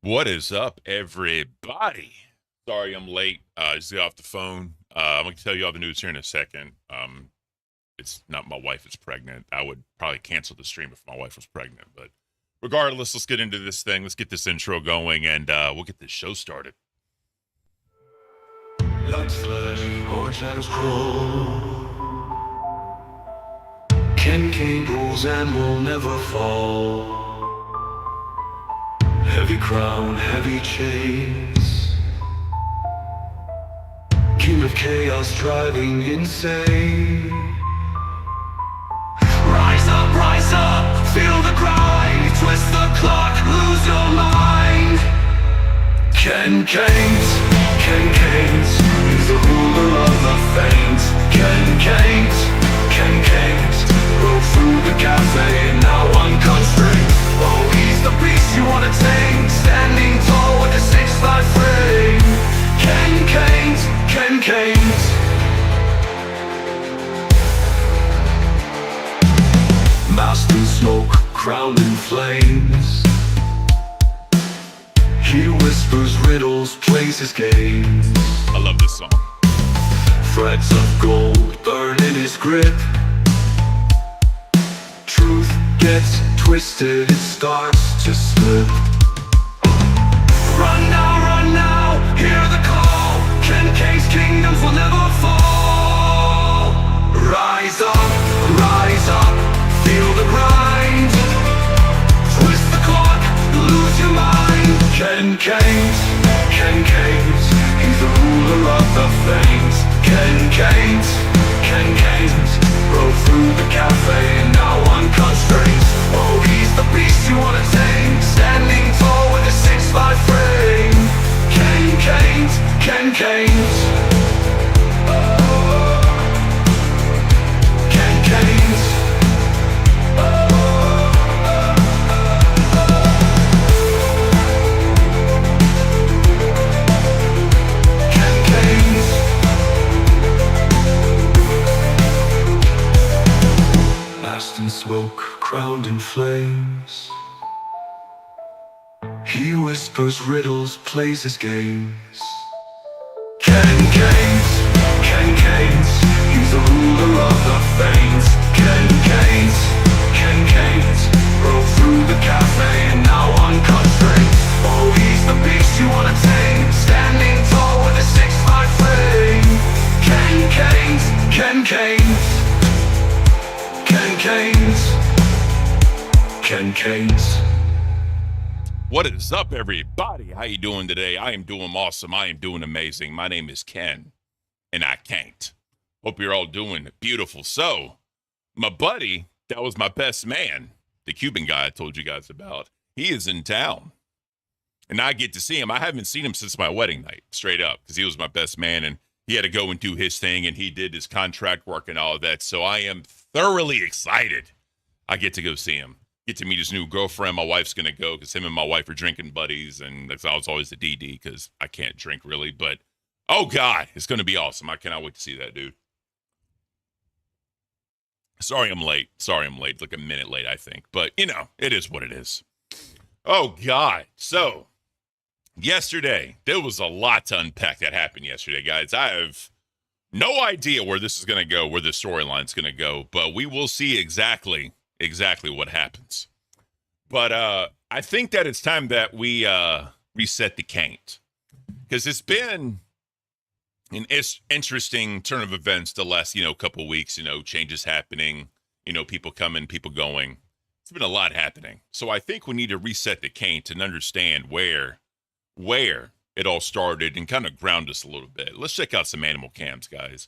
What is up, everybody? Sorry I'm late. Just got off the phone. I'm gonna tell you all the news here in a second. It's not my wife is pregnant. I would probably cancel the stream if my wife was pregnant. But regardless, let's get into this thing. Let's get this intro going, and we'll get this show started. Like flesh or shadows crawl, Caint rules and will never fall. Heavy crown, heavy chains, king of chaos driving insane. Rise up, feel the grind, twist the clock, lose your mind. Caint, he's the ruler of the faint. Caint, broke through the cafe, now unconstrained. Oh, he's the beast you wanna tame, standing tall with a 6'5" frame. Caint. Masked in smoke, crowned in flames, he whispers riddles, plays his games. I love this song. Threads of gold burn in his grip. Truth gets twisted, it starts to slip. Run now, hear the call. Caint's kingdoms will never fall. Rise up, feel the grind. Twist the clock, lose your mind. Caint, he's the ruler of the faint. Caint, broke through the cafe, now unconstrained. Oh, he's the beast you wanna tame, standing tall with a 6'5" frame. Caint. Caint. Masked in smoke, crowned in flames, he whispers riddles, plays his games. Caint, he's the ruler of the faint. Caint, broke through the cafe and now unconstrained. Oh, he's the beast you wanna tame, standing tall with a 6'5" frame. Caint. What is up, everybody? How you doing today? I am doing awesome. I am doing amazing. My name is Ken, and I can't. Hope you're all doing beautiful. So, my buddy, that was my best man, the Cuban guy I told you guys about. He is in town, and I get to see him. I haven't seen him since my wedding night, straight up, because he was my best man, and he had to go and do his thing, and he did his contract work and all of that. So I am thoroughly excited. I get to go see him. Get to meet his new girlfriend. My wife's gonna go because him and my wife are drinking buddies, and I was always the DD because I can't drink really. But oh god, it's gonna be awesome. I cannot wait to see that dude. Sorry I'm late. Like a minute late, I think. But it is what it is. Oh god. So yesterday there was a lot to unpack that happened yesterday, guys. I have no idea where this is gonna go, where the storyline's gonna go, but we will see exactly what happens. But I think that it's time that we reset the Caint, because it's been an interesting turn of events the last couple weeks. Changes happening. People coming, people going. It's been a lot happening. So I think we need to reset the Caint and understand where it all started and kind of ground us a little bit. Let's check out some animal cams, guys.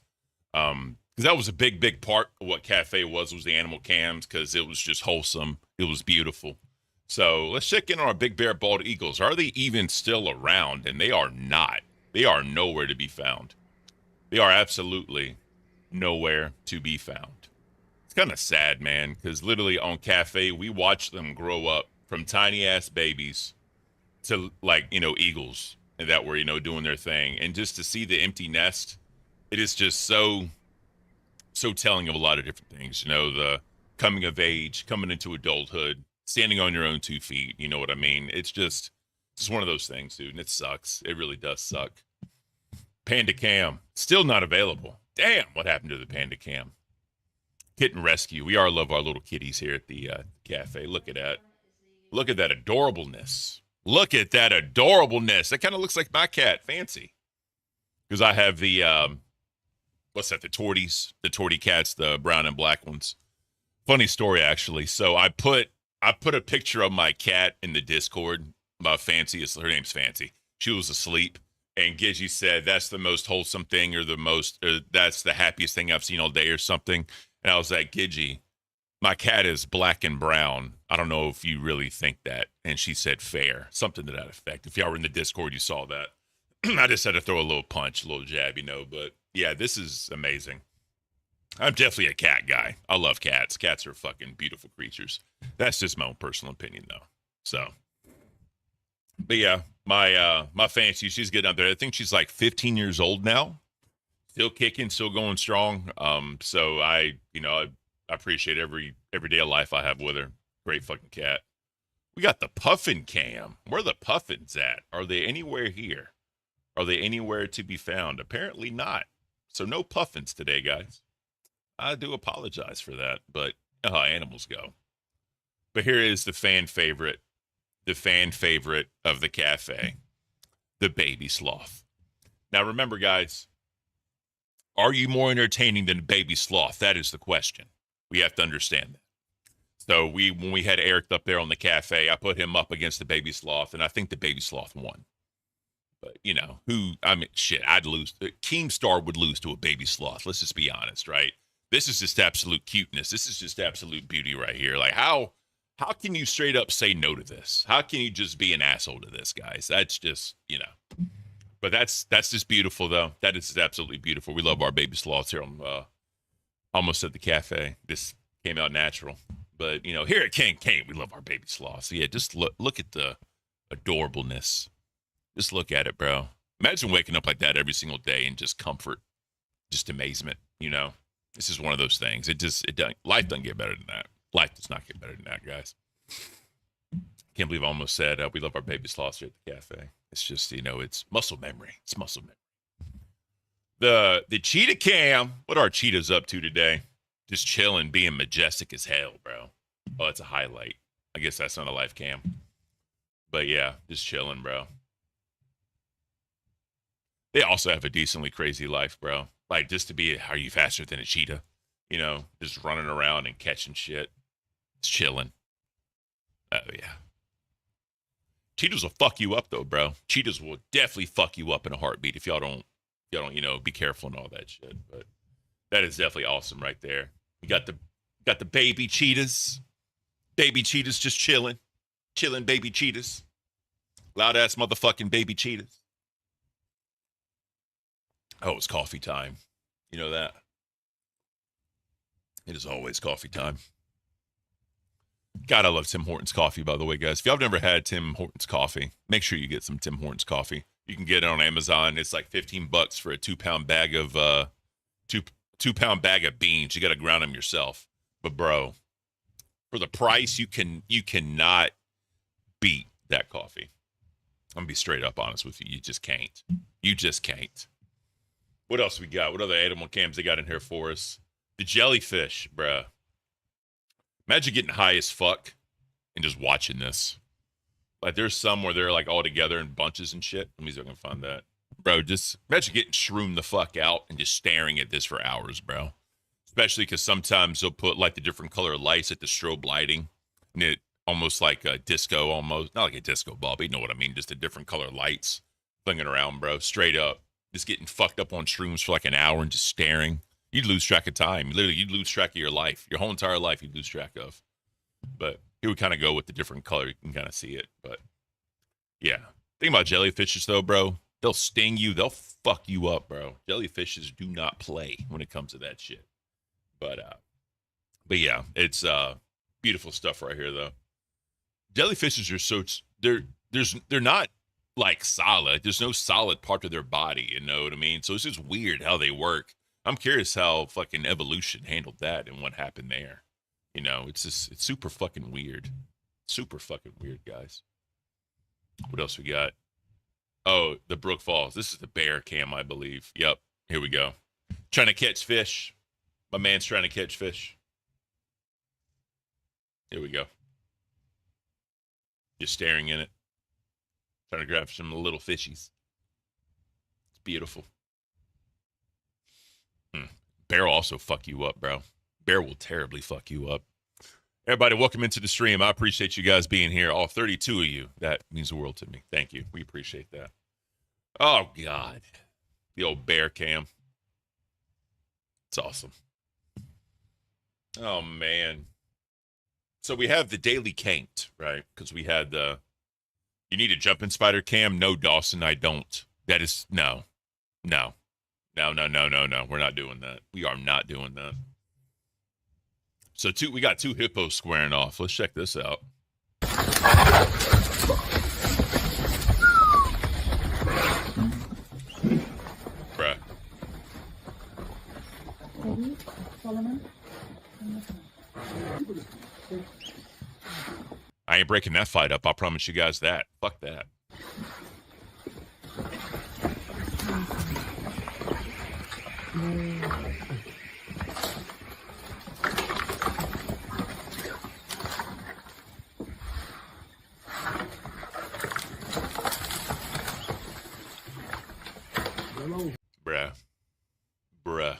Because that was a big part of what Cafe was the animal cams, because it was just wholesome. It was beautiful. So let's check in on our big bear bald eagles. Are they even still around? And they are not. They are nowhere to be found. They are absolutely nowhere to be found. It's kind of sad, man, because literally on Cafe, we watched them grow up from tiny ass babies to eagles and that were, doing their thing. And just to see the empty nest, it is just so telling of a lot of different things. The coming of age, coming into adulthood, standing on your own 2 feet. You know what I mean? It's just It's one of those things, dude, and it sucks. It really does suck. Panda Cam, still not available. Damn, what happened to the Panda Cam? Kitten Rescue. We are love our little kitties here at the cafe. Look at that. Look at that adorableness. Look at that adorableness. That kind of looks like my cat, Fancy. Because I have the, what's that, the torties, the tortie cats, the brown and black ones. Funny story, actually. So I put a picture of my cat in the Discord. Fancy, her name's Fancy. She was asleep. And Gidgy said, that's the most wholesome thing or that's the happiest thing I've seen all day or something. And I was like, Gidgy, my cat is black and brown. I don't know if you really think that. And she said, fair. Something to that effect. If y'all were in the Discord, you saw that. I just had to throw a little punch, a little jab, But yeah, this is amazing. I'm definitely a cat guy. I love cats. Cats are fucking beautiful creatures. That's just my own personal opinion, though. So, but yeah, my Fancy, she's getting up there. I think she's like 15 years old now. Still kicking, still going strong. So I appreciate every day of life I have with her. Great fucking cat. We got the Puffin Cam. Where are the Puffins at? Are they anywhere here? Are they anywhere to be found? Apparently not. So no Puffins today, guys. I do apologize for that, but animals go. But here is the fan favorite of the cafe, the baby sloth. Now remember, guys, are you more entertaining than baby sloth? That is the question. We have to understand that. So when we had Eric up there on the cafe, I put him up against the baby sloth, and I think the baby sloth won. But I'd lose. Keemstar would lose to a baby sloth. Let's just be honest, right? This is just absolute cuteness. This is just absolute beauty right here. Like how can you straight up say no to this? How can you just be an asshole to this, guys? That's just, But that's just beautiful, though. That is absolutely beautiful. We love our baby sloths here on almost at the cafe. This came out natural. But, here at Caint, we love our baby sloths. So, yeah, just look at the adorableness. Just look at it, bro. Imagine waking up like that every single day and just comfort, just amazement, This is one of those things. Life doesn't get better than that. Life does not get better than that, guys. Can't believe I almost said we love our baby sloths here at the cafe. It's just, it's muscle memory. It's muscle memory. The cheetah cam. What are our cheetahs up to today? Just chilling, being majestic as hell, bro. Oh, that's a highlight. I guess that's not a live cam. But yeah, just chilling, bro. They also have a decently crazy life, bro. Like, just to be, are you faster than a cheetah? Just running around and catching shit. It's chilling. Oh, yeah. Cheetahs will fuck you up, though, bro. Cheetahs will definitely fuck you up in a heartbeat if y'all don't, be careful and all that shit. But that is definitely awesome right there. You got the baby cheetahs. Baby cheetahs just chilling. Chilling baby cheetahs. Loud-ass motherfucking baby cheetahs. Oh, it's coffee time. You know that? It is always coffee time. God, I love Tim Hortons coffee, by the way, guys. If y'all have never had Tim Hortons coffee, make sure you get some Tim Hortons coffee. You can get it on Amazon. It's like $15 for a 2-pound bag of two-pound bag of beans. You got to ground them yourself. But bro, for the price, you cannot beat that coffee. I'm gonna be straight up honest with you. You just can't. You just can't. What else we got? What other animal cams they got in here for us? The jellyfish, bruh. Imagine getting high as fuck and just watching this. Like, there's some where they're like all together in bunches and shit. Let me see if I can find that. Bro, just imagine getting shroomed the fuck out and just staring at this for hours, bro. Especially because sometimes they'll put like the different color lights at the strobe lighting. And it almost like a disco, almost. Not like a disco ball, but you know what I mean. Just the different color lights flinging around, bro. Straight up. Just getting fucked up on shrooms for like an hour and just staring. You'd lose track of time. Literally, you'd lose track of your life. Your whole entire life you'd lose track of. But here we kind of go with the different color. You can kind of see it. But yeah. Think about jellyfishes though, bro. They'll sting you. They'll fuck you up, bro. Jellyfishes do not play when it comes to that shit. But yeah, it's beautiful stuff right here though. Jellyfishes are so they're not like solid. There's no solid part of their body, you know what I mean? So it's just weird how they work. I'm curious how fucking evolution handled that and what happened there. It's super fucking weird. Super fucking weird, guys. What else we got? Oh, the Brook Falls. This is the bear cam, I believe. Yep. Here we go. Trying to catch fish. My man's trying to catch fish. Here we go. Just staring in it. Trying to grab some little fishies. It's beautiful. Bear will also fuck you up, bro. Bear will terribly fuck you up. Everybody, welcome into the stream. I appreciate you guys being here. All 32 of you. That means the world to me. Thank you. We appreciate that. Oh, God. The old bear cam. It's awesome. Oh, man. So we have the daily Caint, right? Because we had the... You need a jumping spider cam? No, Dawson, I don't. That is... No. No. No. We're not doing that. We are not doing that. So we got 2 hippos squaring off. Let's check this out. Bruh. I ain't breaking that fight up. I'll promise you guys that. Fuck that. Bruh.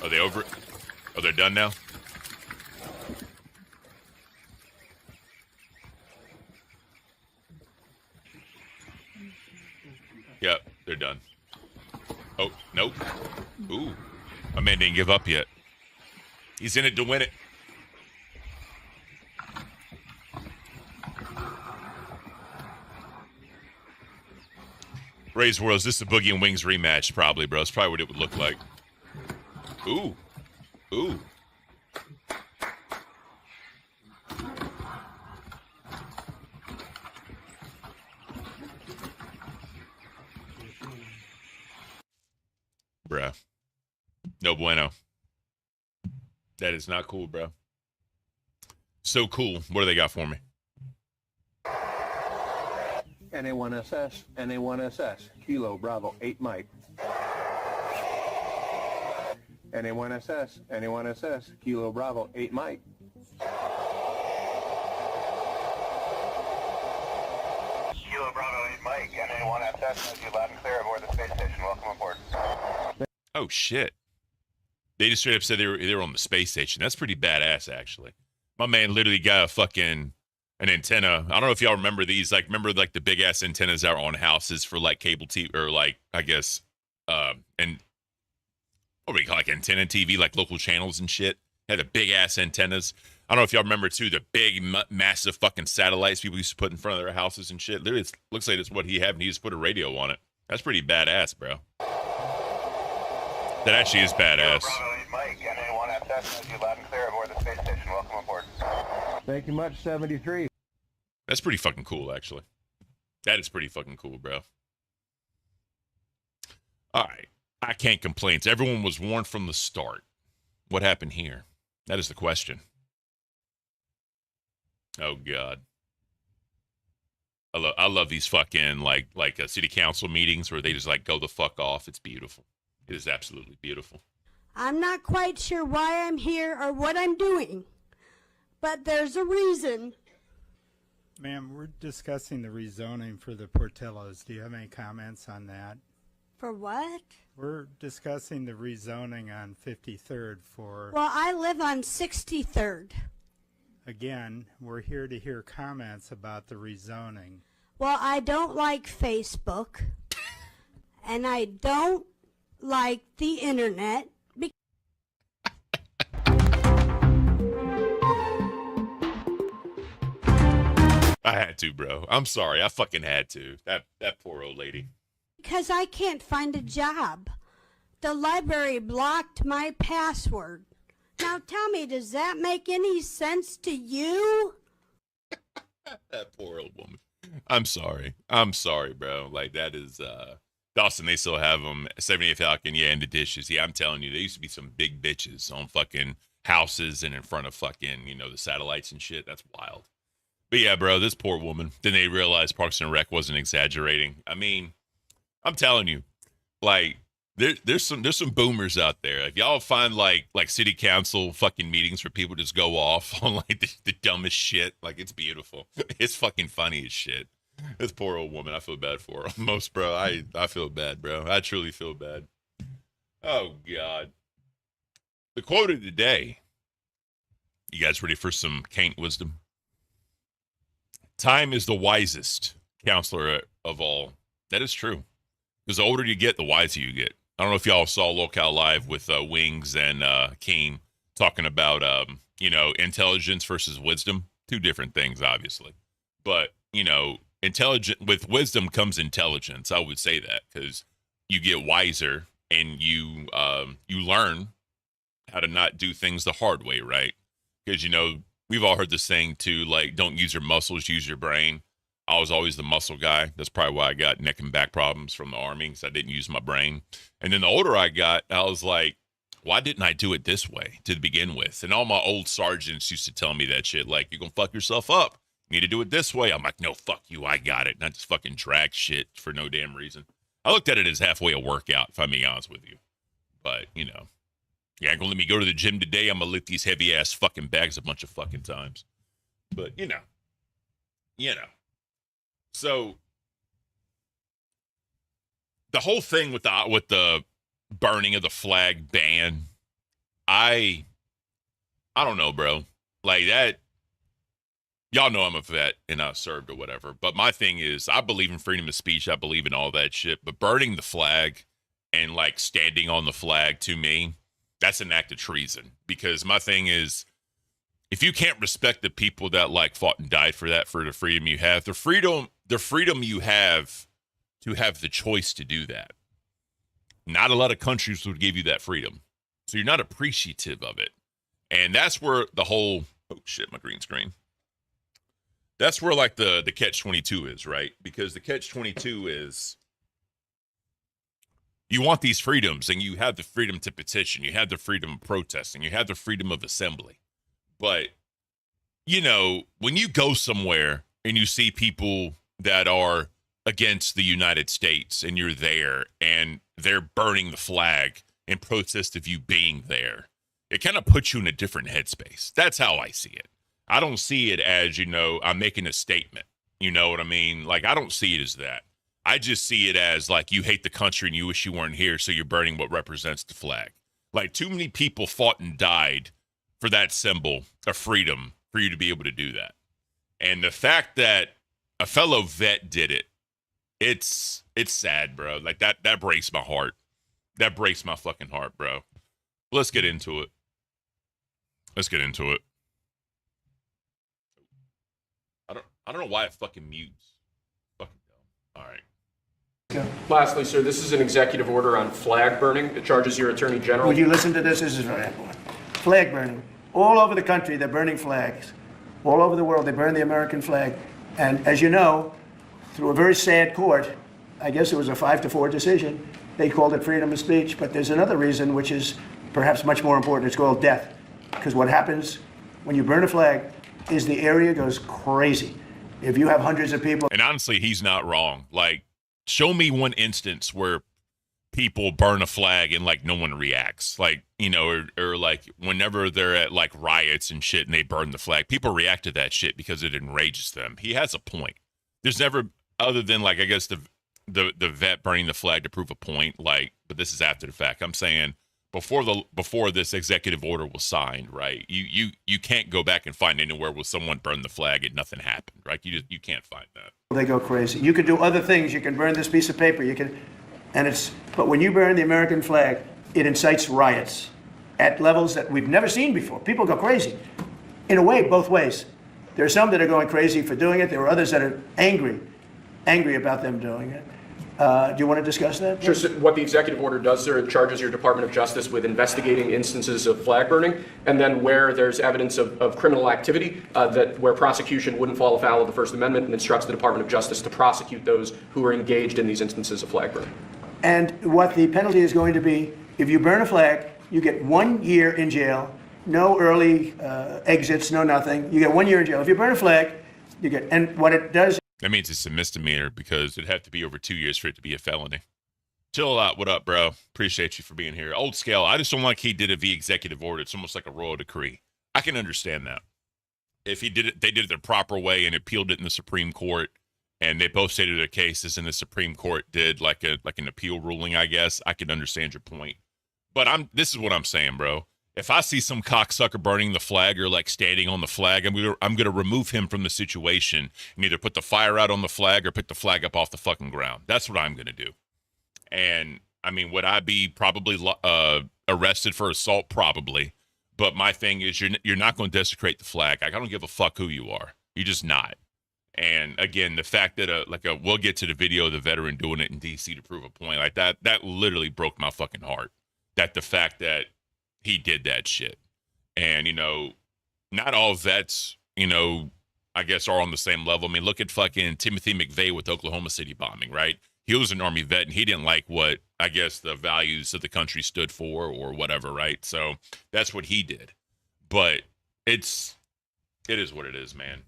Are they over it? Oh, they're done now? Yep, they're done. Oh, nope. Ooh. My man didn't give up yet. He's in it to win it. Ray's Worlds, this is a Boogie and Wings rematch, probably, bro. It's probably what it would look like. Ooh. Ooh. Bruh. No bueno. That is not cool, bro. So cool. What do they got for me? NA1SS, NA1SS, Kilo Bravo 8 Mike. NA1SS, NA1SS, Kilo Bravo 8 Mike. Kilo Bravo 8 Mike, NA1SS, as you loud and clear aboard the space station. Welcome aboard. Oh, shit. They just straight up said they were on the space station. That's pretty badass, actually. My man literally got a fucking... an antenna. I don't know if y'all remember these. Like, remember like the big ass antennas that are on houses for like cable TV or like I guess, and what do we call like antenna TV, like local channels and shit. Had the big ass antennas. I don't know if y'all remember too the big massive fucking satellites people used to put in front of their houses and shit. Literally, it looks like that's what he had, and he just put a radio on it. That's pretty badass, bro. That actually is badass. Bravo 8 Mike, NA1SS, as you loud and clear aboard the space station. Welcome aboard. Thank you much, 73. That's pretty fucking cool, actually. That is pretty fucking cool, bro. All right. I can't complain. Everyone was warned from the start. What happened here? That is the question. Oh, God. I love these fucking, like city council meetings where they just, like, go the fuck off. It's beautiful. It is absolutely beautiful. I'm not quite sure why I'm here or what I'm doing, but there's a reason. Ma'am, we're discussing the rezoning for the Portillos. Do you have any comments on that? For what? We're discussing the rezoning on 53rd for... Well, I live on 63rd. Again, we're here to hear comments about the rezoning. Well, I don't like Facebook, and I don't like the internet. I had to, bro. I'm sorry. I fucking had to. That poor old lady. Because I can't find a job. The library blocked my password. Now tell me, does that make any sense to you? That poor old woman. I'm sorry. I'm sorry, bro. Like, that is, Dawson, they still have them. 78 Falcon, yeah, and the dishes. Yeah, I'm telling you, there used to be some big bitches on fucking houses and in front of fucking, the satellites and shit. That's wild. But yeah, bro, this poor woman. Then they realized Parks and Rec wasn't exaggerating. I mean, I'm telling you, like, there's some boomers out there. If y'all find like city council fucking meetings where people just go off on like the dumbest shit, like it's beautiful. It's fucking funny as shit. This poor old woman, I feel bad for her. Most, bro, I feel bad, bro. I truly feel bad. Oh God. The quote of the day. You guys ready for some Caint wisdom? Time is the wisest counselor of all. That is true. Because the older you get, the wiser you get. I don't know if y'all saw Locale Live with Wings and Caint talking about, intelligence versus wisdom. Two different things, obviously. But, with wisdom comes intelligence. I would say that because you get wiser and you learn how to not do things the hard way, right? Because, we've all heard this saying too, like, don't use your muscles, use your brain. I was always the muscle guy. That's probably why I got neck and back problems from the Army, because I didn't use my brain. And then the older I got, I was like, why didn't I do it this way to begin with? And all my old sergeants used to tell me that shit, like, you're going to fuck yourself up. You need to do it this way. I'm like, no, fuck you. I got it. And I just fucking drag shit for no damn reason. I looked at it as halfway a workout, if I'm being honest with you. But, you ain't going to let me go to the gym today. I'm going to lift these heavy ass fucking bags a bunch of fucking times. But, So the whole thing with the burning of the flag ban, I don't know, bro. Like that, y'all know I'm a vet and I served or whatever. But my thing is, I believe in freedom of speech. I believe in all that shit. But burning the flag and like standing on the flag, to me, that's an act of treason. Because my thing is, if you can't respect the people that like fought and died for that, for the freedom you have, the freedom you have to have the choice to do that. Not a lot of countries would give you that freedom. So you're not appreciative of it. And that's where the whole, oh shit, my green screen. That's where like the catch-22 is, right? Because the catch-22 is, you want these freedoms and you have the freedom to petition. You have the freedom of protesting. You have the freedom of assembly. But, when you go somewhere and you see people that are against the United States and you're there and they're burning the flag in protest of you being there, it kind of puts you in a different headspace. That's how I see it. I don't see it as, I'm making a statement. You know what I mean? Like, I don't see it as that. I just see it as like, you hate the country and you wish you weren't here, so you're burning what represents the flag. Like, too many people fought and died for that symbol of freedom for you to be able to do that. And the fact that a fellow vet did it, it's sad, bro. Like that breaks my heart. That breaks my fucking heart, bro. Let's get into it. I don't know why it fucking mutes. Fucking dumb. All right. Lastly, sir, this is an executive order on flag burning. It charges your attorney general. Would you listen to this? This is very important. Flag burning. All over the country, they're burning flags. All over the world, they burn the American flag. And as you know, through a very sad court, I guess it was a 5-4 decision, they called it freedom of speech. But there's another reason, which is perhaps much more important. It's called death. Because what happens when you burn a flag is the area goes crazy. If you have hundreds of people. And honestly, he's not wrong. Like, show me one instance where people burn a flag and like no one reacts. Like, or like whenever they're at like riots and shit and they burn the flag, people react to that shit because it enrages them. He has a point. There's never, other than like, I guess the vet burning the flag to prove a point, like, but this is after the fact. I'm saying before this executive order was signed, right? You can't go back and find anywhere where someone burned the flag and nothing happened, right? You can't find that. They go crazy. You can do other things. You can burn this piece of paper. But when you burn the American flag, it incites riots at levels that we've never seen before. People go crazy. In a way, both ways. There are some that are going crazy for doing it. There are others that are angry about them doing it. Do you want to discuss that? Sure. So what the executive order does, sir, it charges your Department of Justice with investigating instances of flag burning, and then where there's evidence of criminal activity, where prosecution wouldn't fall afoul of the First Amendment, and instructs the Department of Justice to prosecute those who are engaged in these instances of flag burning. And what the penalty is going to be, if you burn a flag, you get 1 year in jail, no early exits, no nothing. You get 1 year in jail. If you burn a flag, you get, and what it does. That means it's a misdemeanor because it'd have to be over 2 years for it to be a felony. Chill out. What up, bro? Appreciate you for being here. Old scale. I just don't like he did it via executive order. It's almost like a royal decree. I can understand that. If he did it, they did it the proper way and appealed it in the Supreme Court, and they both stated their cases, and the Supreme Court did like an appeal ruling, I guess. I can understand your point. But this is what I'm saying, bro. If I see some cocksucker burning the flag or like standing on the flag, I'm gonna remove him from the situation and either put the fire out on the flag or put the flag up off the fucking ground. That's what I'm gonna do. And I mean, would I be probably arrested for assault? Probably. But my thing is, you're not going to desecrate the flag. Like, I don't give a fuck who you are. You're just not. And again, the fact that we'll get to the video of the veteran doing it in DC to prove a point like that literally broke my fucking heart. That the fact that he did that shit. And, you know, not all vets, you know, I guess are on the same level. I mean, look at fucking Timothy McVeigh with the Oklahoma City bombing, right? He was an Army vet and he didn't like what, I guess, the values of the country stood for or whatever, right? So that's what he did. But it is what it is, man.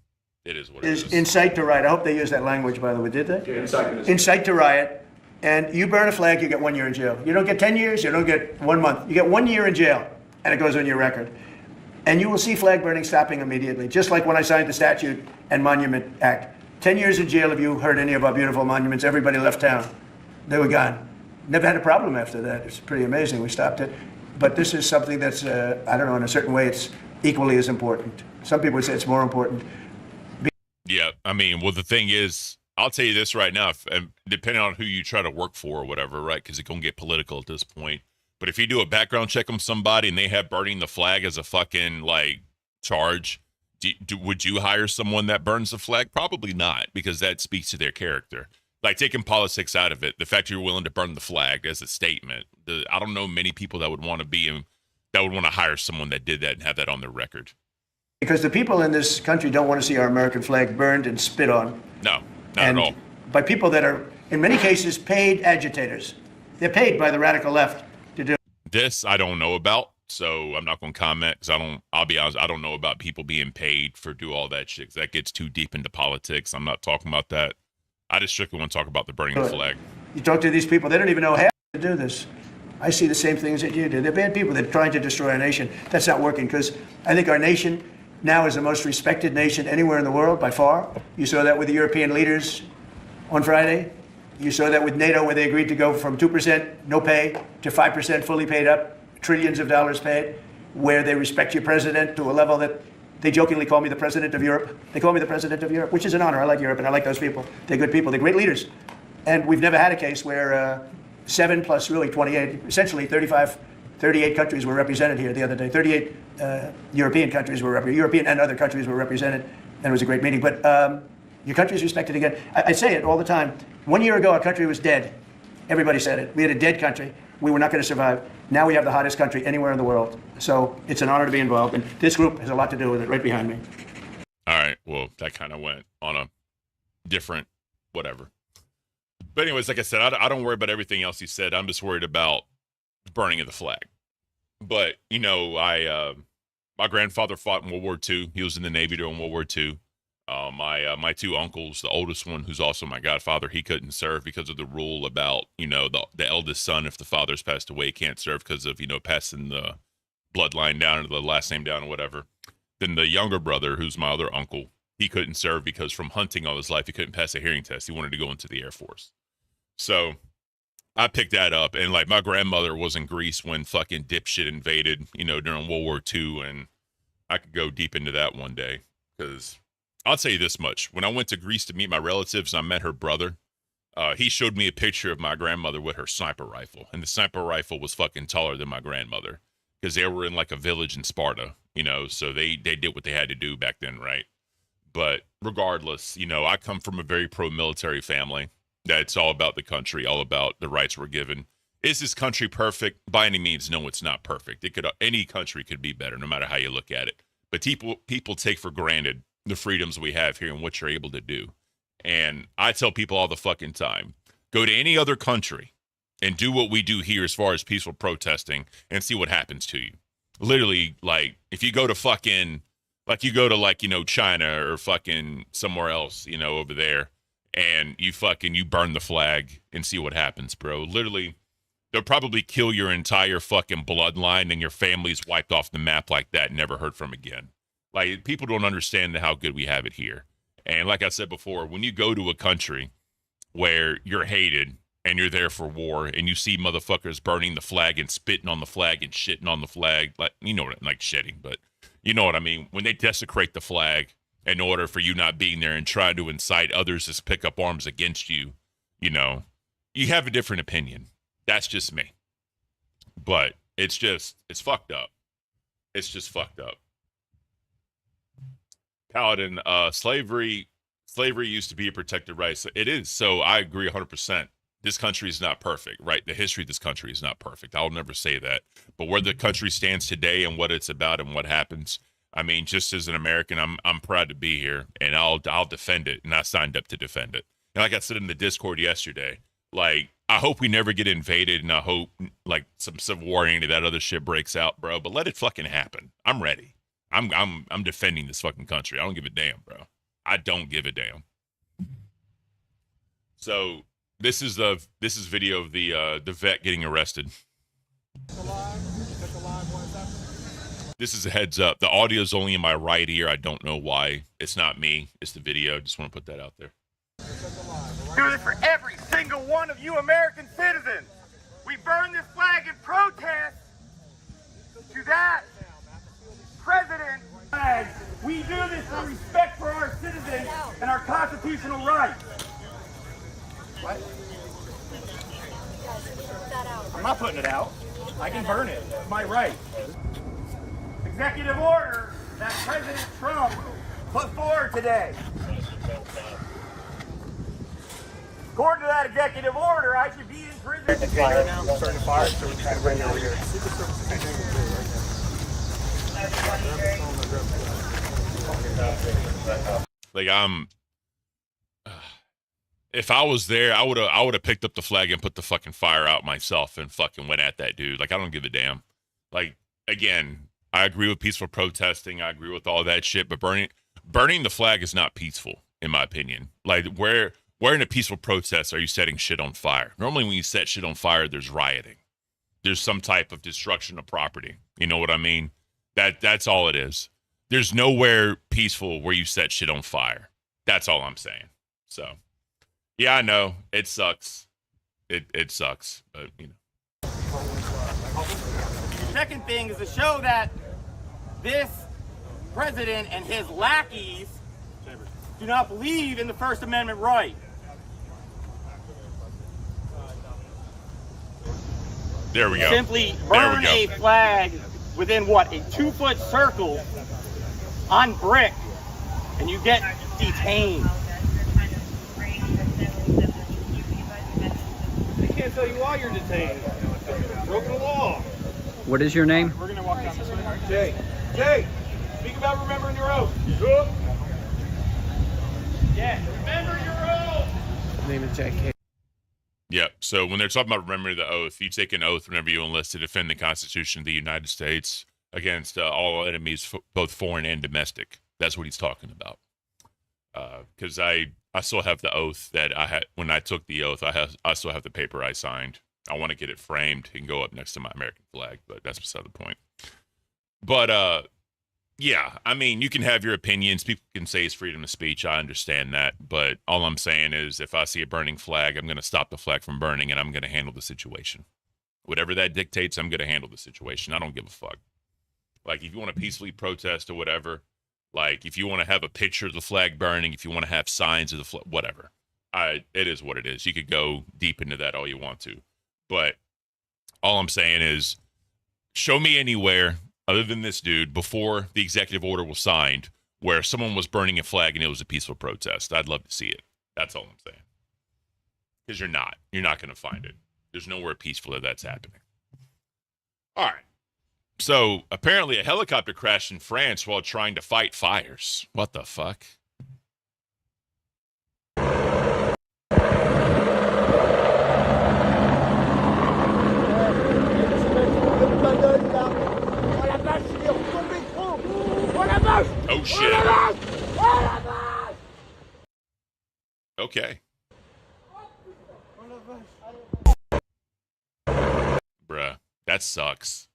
It is what it is. Incite to riot. I hope they use that language, by the way. Did they? Yeah, incite to riot. And you burn a flag, you get 1 year in jail. You don't get 10 years, you don't get 1 month. You get 1 year in jail, and it goes on your record. And you will see flag burning stopping immediately, just like when I signed the Statute and Monument Act. 10 years in jail if you hurt any of our beautiful monuments. Everybody left town. They were gone. Never had a problem after that. It's pretty amazing. We stopped it. But this is something that's, I don't know, in a certain way, it's equally as important. Some people would say it's more important. Yeah, I mean, well, the thing is, I'll tell you this right now, depending on who you try to work for or whatever, right? Because it's going to get political at this point. But if you do a background check on somebody and they have burning the flag as a fucking, like, charge, would you hire someone that burns the flag? Probably not, because that speaks to their character. Like, taking politics out of it, the fact you're willing to burn the flag as a statement, I don't know many people that would want to hire someone that did that and have that on their record. Because the people in this country don't want to see our American flag burned and spit on. No, not at all. By people that are, in many cases, paid agitators. They're paid by the radical left to do this. I don't know about. So I'm not going to comment because I'll be honest, I don't know about people being paid for do all that shit. 'Cause that gets too deep into politics. I'm not talking about that. I just strictly want to talk about the burning the flag. You talk to these people, they don't even know how to do this. I see the same things that you do. They're bad people. They're trying to destroy our nation. That's not working because I think our nation now is the most respected nation anywhere in the world by far. You saw that with the European leaders on Friday. You saw that with NATO where they agreed to go from 2% no pay to 5% fully paid up. Trillions of dollars paid, where they respect your president to a level that they jokingly call me the president of Europe. They call me the president of Europe, which is an honor. I like Europe and I like those people. They're good people. They're great leaders. And we've never had a case where 7 plus really 28, essentially 38 countries were represented here the other day. 38 European countries were represented, European and other countries were represented. And it was a great meeting. But your country's respected again. I say it all the time. 1 year ago, our country was dead. Everybody said it. We had a dead country. We were not going to survive. Now we have the hottest country anywhere in the world. So it's an honor to be involved. And this group has a lot to do with it, right behind me. All right. Well, that kind of went on a different whatever. But anyways, like I said, I don't worry about everything else he said. I'm just worried about the burning of the flag. But, you know, my grandfather fought in World War II. He was in the Navy during World War II. My two uncles, the oldest one, who's also my godfather, he couldn't serve because of the rule about, you know, the eldest son, if the father's passed away, can't serve because of, you know, passing the bloodline down or the last name down or whatever. Then the younger brother, who's my other uncle, he couldn't serve because from hunting all his life, he couldn't pass a hearing test. He wanted to go into the Air Force. So I picked that up. And like my grandmother was in Greece when fucking dipshit invaded, you know, during World War II. And I could go deep into that one day because I'll tell you this much. When I went to Greece to meet my relatives, I met her brother. He showed me a picture of my grandmother with her sniper rifle. And the sniper rifle was fucking taller than my grandmother because they were in like a village in Sparta, you know, so they did what they had to do back then, right? But regardless, you know, I come from a very pro-military family. That's all about the country, all about the rights we're given. Is this country perfect? By any means, no, it's not perfect. Any country could be better, no matter how you look at it. But people take for granted the freedoms we have here and what you're able to do. And I tell people all the fucking time, go to any other country and do what we do here as far as peaceful protesting and see what happens to you. Literally, like, if you go to fucking, like, you go to, like, you know, China or fucking somewhere else, you know, over there, and you burn the flag and see what happens, bro. Literally, they'll probably kill your entire fucking bloodline and your family's wiped off the map like that and never heard from again. Like, people don't understand how good we have it here. And like I said before, when you go to a country where you're hated and you're there for war and you see motherfuckers burning the flag and spitting on the flag and shitting on the flag, like, you know what, like shitting, but you know what I mean? When they desecrate the flag in order for you not being there and try to incite others to pick up arms against you, you know, you have a different opinion. That's just me. But it's fucked up. It's just fucked up. Paladin, slavery used to be a protected right. So it is. So I agree 100%. This country is not perfect, right? The history of this country is not perfect. I'll never say that. But where the country stands today and what it's about and what happens, I mean, just as an American, I'm proud to be here, and I'll defend it, and I signed up to defend it. And like I said in the Discord yesterday, like, I hope we never get invaded, and I hope like some civil war or any of that other shit breaks out, bro. But let it fucking happen. I'm ready. I'm defending this fucking country. I don't give a damn, bro. I don't give a damn. So this is video of the vet getting arrested. This is a heads up. The audio is only in my right ear. I don't know why. It's not me. It's the video. Just want to put that out there. Do this for every single one of you American citizens. We burn this flag in protest to that president. We do this for respect for our citizens and our constitutional rights. What? I'm not putting it out. I can burn it. It's my right. Executive order that President Trump put forward today. According to that executive order, I should be in prison. Right now, I'm starting to fire, so we're trying to bring it over here. Like, if I was there, I would have picked up the flag and put the fucking fire out myself and fucking went at that dude. Like, I don't give a damn. Like, again, I agree with peaceful protesting. I agree with all that shit, but burning the flag is not peaceful, in my opinion. Like, where in a peaceful protest are you setting shit on fire? Normally when you set shit on fire, there's rioting. There's some type of destruction of property. You know what I mean? That's all it is. There's nowhere peaceful where you set shit on fire. That's all I'm saying. So, yeah, I know. It sucks. It sucks, but, you know. Second thing is to show that this president and his lackeys do not believe in the First Amendment right. There we go. Simply burn a flag within what, a 2-foot circle on brick, and you get detained. They can't tell you why you're detained. Broken the law. What is your name? We're gonna walk down this way. Jay, speak about remembering your oath. Yeah, remember your oath. His name is Jay. Yep. So when they're talking about remembering the oath, you take an oath whenever you enlist to defend the Constitution of the United States against all enemies, both foreign and domestic. That's what he's talking about. Because I still have the oath that I had when I took the oath. I still have the paper I signed. I want to get it framed and go up next to my American flag, but that's beside the point. But yeah, I mean, you can have your opinions. People can say it's freedom of speech. I understand that. But all I'm saying is if I see a burning flag, I'm going to stop the flag from burning and I'm going to handle the situation. Whatever that dictates, I'm going to handle the situation. I don't give a fuck. Like, if you want to peacefully protest or whatever, like, if you want to have a picture of the flag burning, if you want to have signs of the flag, whatever. It is what it is. You could go deep into that all you want to. But all I'm saying is show me anywhere other than this dude before the executive order was signed where someone was burning a flag and it was a peaceful protest. I'd love to see it. That's all I'm saying. Because you're not going to find it. There's nowhere peaceful that that's happening. All right. So apparently a helicopter crashed in France while trying to fight fires. What the fuck? Oh, shit. Okay. Bruh, that sucks.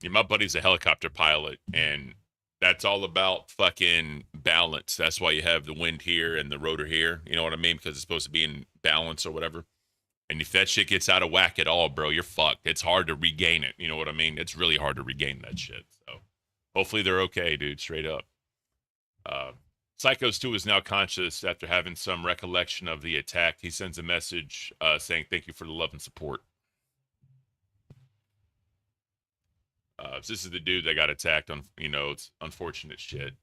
Yeah, my buddy's a helicopter pilot, and that's all about fucking balance. That's why you have the wind here and the rotor here. You know what I mean? Because it's supposed to be in balance or whatever. And if that shit gets out of whack at all, bro, you're fucked. It's hard to regain it. You know what I mean? It's really hard to regain that shit. So hopefully they're okay, dude. Straight up. Psychos 2 is now conscious after having some recollection of the attack. He sends a message saying thank you for the love and support. So this is the dude that got attacked on, it's unfortunate shit.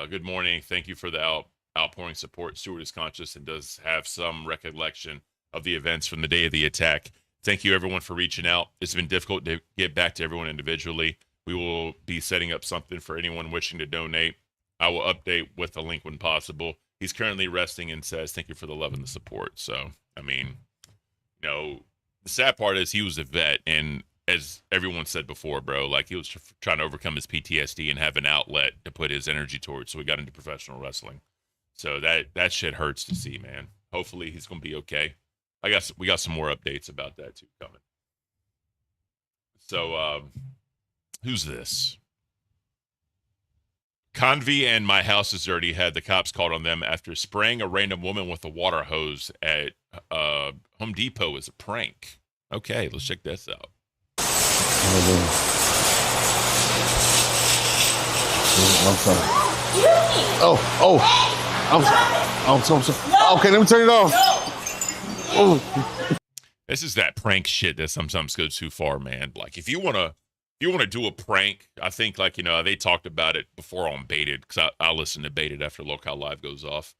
Good morning. Thank you for the outpouring support. Stewart is conscious and does have some recollection of the events from the day of the attack. Thank you everyone for reaching out. It's been difficult to get back to everyone individually. We will be setting up something for anyone wishing to donate. I will update with the link when possible. He's currently resting and says, thank you for the love and the support. So, I mean, the sad part is he was a vet, and as everyone said before, bro, like he was trying to overcome his PTSD and have an outlet to put his energy towards. So we got into professional wrestling. So that shit hurts to see, man. Hopefully he's going to be okay. We got some more updates about that too coming. So, who's this? Convy and My House is Dirty had the cops called on them after spraying a random woman with a water hose at Home Depot as a prank. Okay, let's check this out. I'm sorry. I'm so sorry. Okay, let me turn it off. This is that prank shit that sometimes goes too far, man. Like if you wanna do a prank, I think they talked about it before on Baited, because I listen to Baited after Local Live goes off.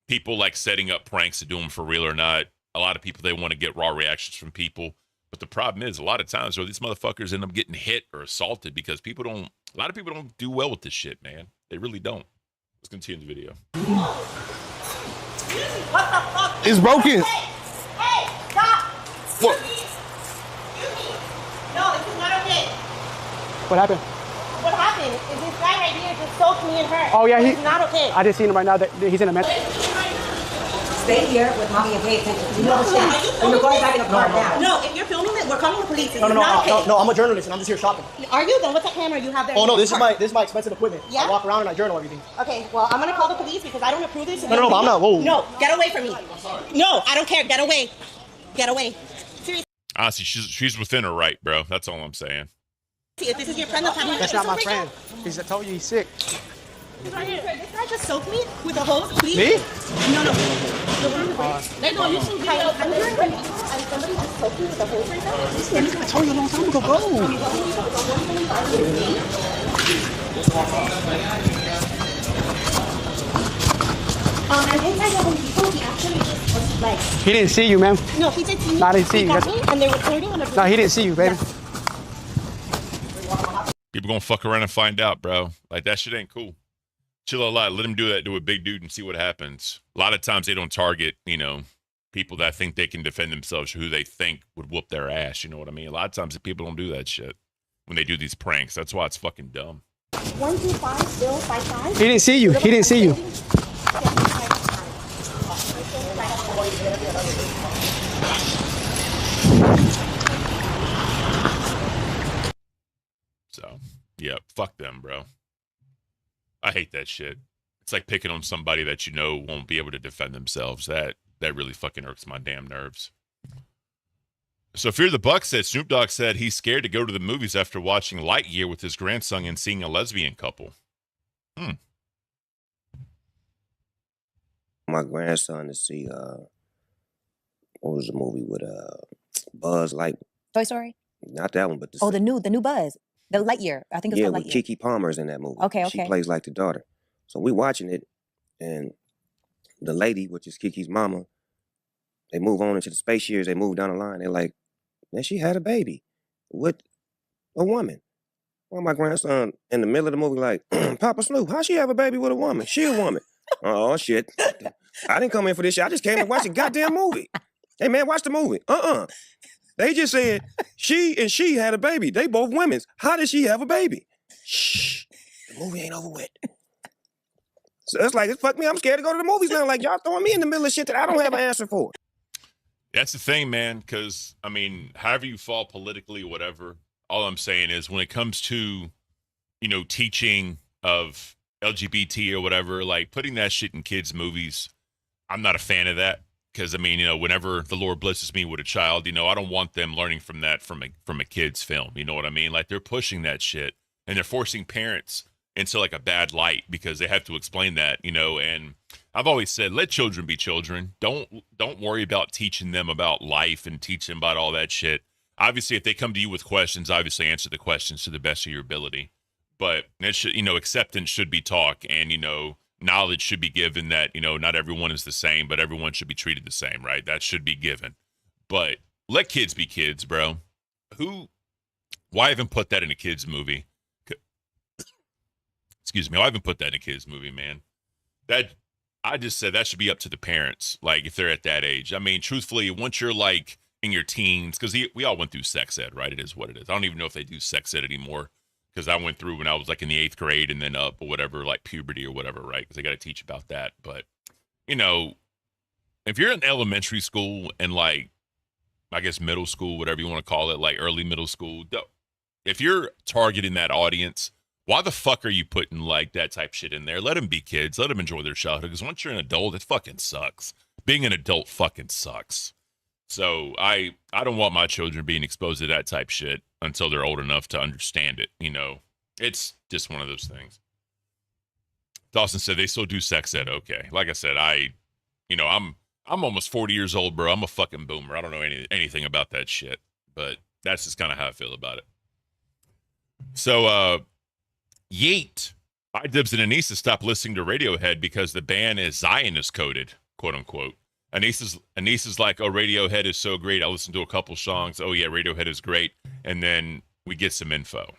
People like setting up pranks to do them for real or not. A lot of people, they want to get raw reactions from people. But the problem is, a lot of times, these motherfuckers end up getting hit or assaulted because a lot of people don't do well with this shit, man. They really don't. Let's continue the video. What the fuck? It's broken. Hey, stop. What? No, this is not okay. What happened? What happened is this guy right here just soaked me and her. Oh, yeah, it's not okay. I just seen him right now. He's in a mess. Stay here with mommy and pay attention. You understand? And you're going back in the car now. No, if you're filming it, we're calling the police. No, I'm a journalist and I'm just here shopping. Are you? Then what's that camera you have there? Oh no, this is my expensive equipment. Yeah? I walk around and I journal everything. Okay, well, I'm gonna call the police because I don't approve this. No, but I'm not. Whoa. No, get away from me. No, I don't care. Get away. Get away. Seriously. Honestly, she's within her right, bro. That's all I'm saying. If this is your friend, that's not my friend. I told you he's sick. Right here. This guy just soaked me with a hose, please. Me? No. No, you should be. I'm here and somebody just soaked me with a hose right now. I told you a long time ago, bro. I think I know people. He actually just was like. He didn't see you, man. No, he did see me. No, I didn't see he you. got me, and they were recording on a. No, he didn't see you, baby. People gonna fuck around and find out, bro. Like that shit ain't cool. Chill a lot. Let him do that to a big dude and see what happens. A lot of times they don't target, people that think they can defend themselves, or who they think would whoop their ass. You know what I mean? A lot of times people don't do that shit when they do these pranks. That's why it's fucking dumb. 125 still 55. He didn't see you. He didn't see you. So, yeah, fuck them, bro. I hate that shit. It's like picking on somebody that won't be able to defend themselves. That really fucking irks my damn nerves. So Fear the Buck said Snoop Dogg said he's scared to go to the movies after watching Lightyear with his grandson and seeing a lesbian couple. My grandson to see what was the movie with Buzz Lightyear? Toy Story? Not that one, but the new Buzz. The Lightyear. I think it's called Lightyear. With Keke Palmer's in that movie. Okay. She plays like the daughter. So we watching it, and the lady, which is Kiki's mama, they move on into the space years. They move down the line. They're like, man, she had a baby with a woman. Well, my grandson in the middle of the movie like, Papa Snoop, how she have a baby with a woman? She a woman. Oh, shit. I didn't come in for this shit. I just came to watch a goddamn movie. Hey, man, watch the movie. They just said she had a baby. They both women's. How did she have a baby? Shh. The movie ain't over with. So it's like, fuck me, I'm scared to go to the movies now. Like, y'all throwing me in the middle of shit that I don't have an answer for. That's the thing, man, because, I mean, however you fall politically, whatever, all I'm saying is when it comes to, teaching of LGBT or whatever, like putting that shit in kids' movies, I'm not a fan of that. Because, I mean, whenever the Lord blesses me with a child, I don't want them learning from that from a kid's film. You know what I mean? Like, they're pushing that shit, and they're forcing parents into, like, a bad light because they have to explain that, and I've always said, let children be children. Don't worry about teaching them about life and teach them about all that shit. Obviously, if they come to you with questions, obviously answer the questions to the best of your ability. But, it should, acceptance should be taught, and, knowledge should be given that, not everyone is the same, but everyone should be treated the same, right? That should be given. But let kids be kids, bro. Why even put that in a kid's movie? Excuse me. Why even put that in a kid's movie, man? I just said that should be up to the parents, like, if they're at that age. I mean, truthfully, once you're, like, in your teens, because we all went through sex ed, right? It is what it is. I don't even know if they do sex ed anymore. Because I went through when I was like in the 8th grade and then up or whatever, like puberty or whatever, right? Because they got to teach about that. But, if you're in elementary school and like, I guess middle school, whatever you want to call it, like early middle school, if you're targeting that audience, why the fuck are you putting like that type shit in there? Let them be kids. Let them enjoy their childhood. Because once you're an adult, it fucking sucks. Being an adult fucking sucks. So I don't want my children being exposed to that type shit until they're old enough to understand it. It's just one of those things. Dawson said they still do sex ed. Okay. Like I said, I'm almost 40 years old, bro. I'm a fucking boomer. I don't know anything about that shit, but that's just kind of how I feel about it. So, Yeet, iDibs and Anissa stopped listening to Radiohead because the band is Zionist coded, quote unquote. Anissa's like, oh, Radiohead is so great. I listened to a couple songs. Oh, yeah, Radiohead is great. And then we get some info.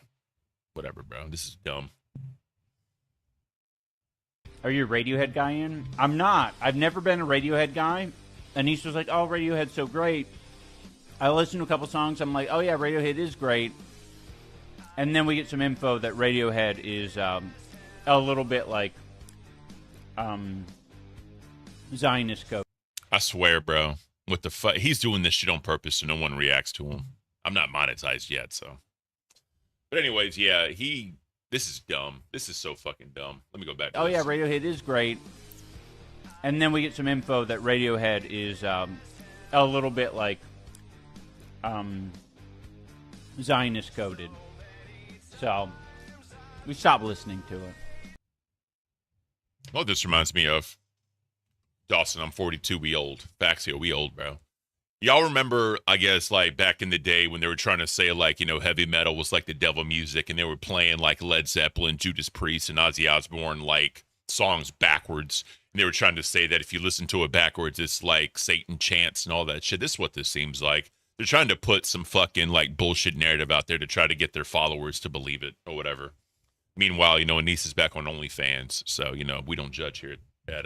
Whatever, bro. This is dumb. Are you a Radiohead guy in? I'm not. I've never been a Radiohead guy. Anissa was like, oh, Radiohead's so great. I listened to a couple songs. I'm like, oh, yeah, Radiohead is great. And then we get some info that Radiohead is a little bit like Zionist code. I swear, bro. What the fuck? He's doing this shit on purpose so no one reacts to him. I'm not monetized yet, so. But anyways, yeah, this is dumb. This is so fucking dumb. Let me go back to Oh, this. yeah, Radiohead is great. And then we get some info that Radiohead is a little bit like Zionist coded. So we stopped listening to it. Well, this reminds me of Dawson. I'm 42. We old. Facts here. We old, bro. Y'all remember, I guess, like back in the day when they were trying to say like, heavy metal was like the devil music and they were playing like Led Zeppelin, Judas Priest, and Ozzy Osbourne like songs backwards. And they were trying to say that if you listen to it backwards, it's like Satan chants and all that shit. This is what this seems like. They're trying to put some fucking like bullshit narrative out there to try to get their followers to believe it or whatever. Meanwhile, Anissa's back on OnlyFans. So, we don't judge here at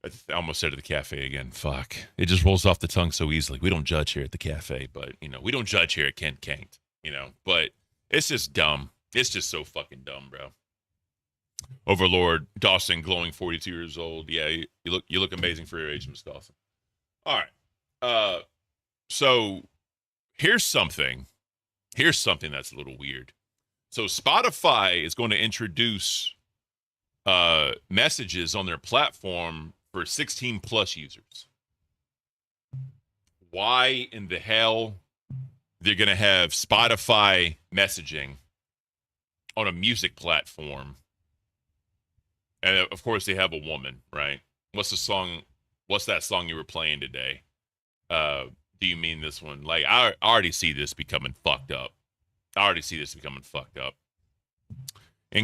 I almost said at the cafe again. Fuck. It just rolls off the tongue so easily. We don't judge here at the cafe, but, we don't judge here at Caint, But it's just dumb. It's just so fucking dumb, bro. Overlord Dawson, glowing 42 years old. Yeah, you look amazing for your age, Miss Dawson. All right. So here's something that's a little weird. So Spotify is going to introduce messages on their platform for 16 plus users. Why in the hell they're going to have Spotify messaging on a music platform? And of course they have a woman, right? What's that song you were playing today? Do you mean this one? Like, I already see this becoming fucked up. And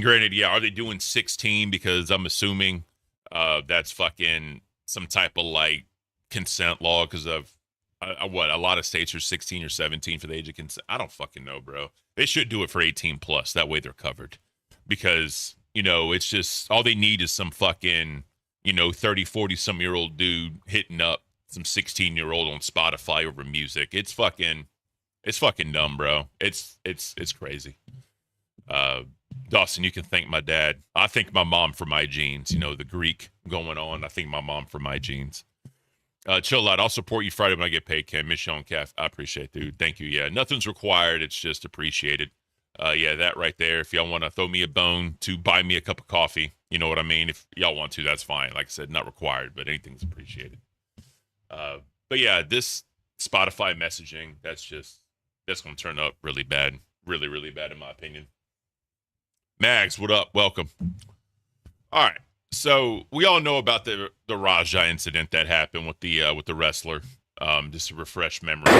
granted, yeah, are they doing 16? Because I'm assuming that's fucking some type of like consent law because of what a lot of states are 16 or 17 for the age of consent. I don't fucking know, bro. They should do it for 18 plus. That way they're covered. Because, it's just all they need is some fucking, 30, 40 some year old dude hitting up some 16-year-old on Spotify over music. It's fucking dumb, bro. It's crazy. Dawson, you can thank my dad. I thank my mom for my genes. You know, the Greek going on. I thank my mom for my genes. Chill out. I'll support you Friday when I get paid, Ken. Miss you on Calf. I appreciate it, dude. Thank you. Yeah, nothing's required. It's just appreciated. Yeah, that right there. If y'all want to throw me a bone to buy me a cup of coffee, you know what I mean? If y'all want to, that's fine. Like I said, not required, but anything's appreciated. But yeah, this Spotify messaging, that's going to turn up really bad. Really, really bad in my opinion. Mags, what up? Welcome. All right. So we all know about the Raja incident that happened with the wrestler. Just to refresh memory.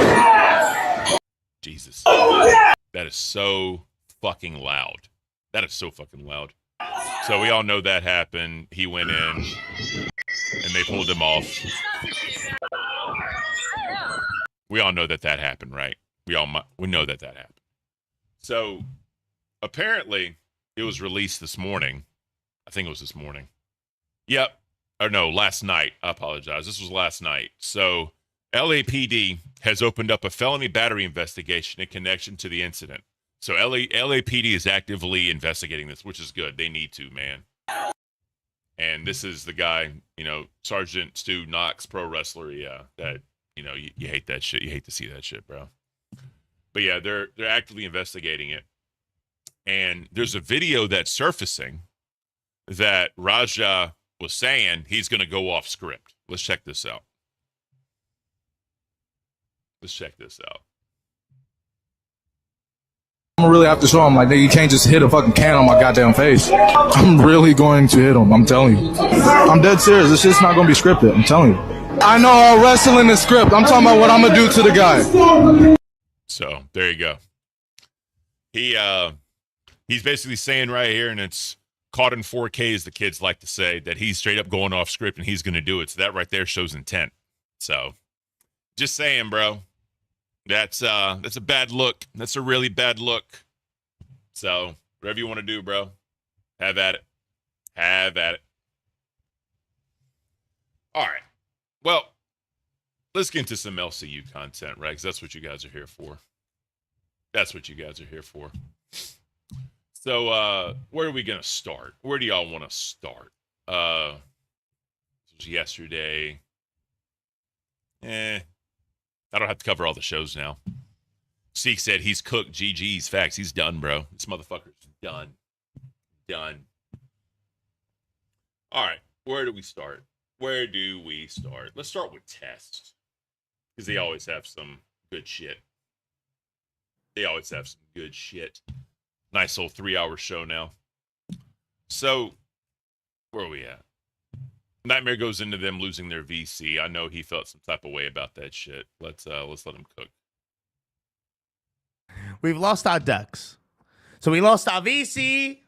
Jesus. That is so fucking loud. That is so fucking loud. So we all know that happened. He went in and they pulled him off. We all know that happened, right? We know that happened. So apparently it was released this morning. I think it was this morning. Yep. Or no, last night. I apologize. This was last night. So LAPD has opened up a felony battery investigation in connection to the incident. So LAPD is actively investigating this, which is good. They need to, man. And this is the guy, you know, Sergeant Stu Knox, pro wrestler. Yeah, that, you know, you hate that shit. You hate to see that shit, bro. But yeah, they're actively investigating it. And there's a video that's surfacing that Raja was saying he's going to go off script. Let's check this out. I'm gonna really have to show him, like, you can't just hit a fucking can on my goddamn face. I'm really going to hit him, I'm telling you. I'm dead serious. This shit's not gonna be scripted, I'm telling you. I know all wrestling is script. I'm talking about what I'm gonna do to the guy. So there you go. He's basically saying right here, and it's caught in 4K, as the kids like to say, that he's straight up going off script and he's gonna do it. So that right there shows intent. So just saying, bro. That's a bad look. That's a really bad look. So whatever you want to do, bro, have at it. Have at it. All right. Well, let's get into some LCU content, right? Because that's what you guys are here for. So where are we going to start? Where do y'all want to start? This was yesterday. I don't have to cover all the shows now. Seek said he's cooked. GG's. Facts. He's done, bro. This motherfucker's done. All right. Where do we start? Let's start with Test. Because they always have some good shit. Nice little 3-hour show now. So, where are we at? Nightmare goes into them losing their VC. I know he felt some type of way about that shit. Let's let him cook. We've lost our ducks. So we lost our VC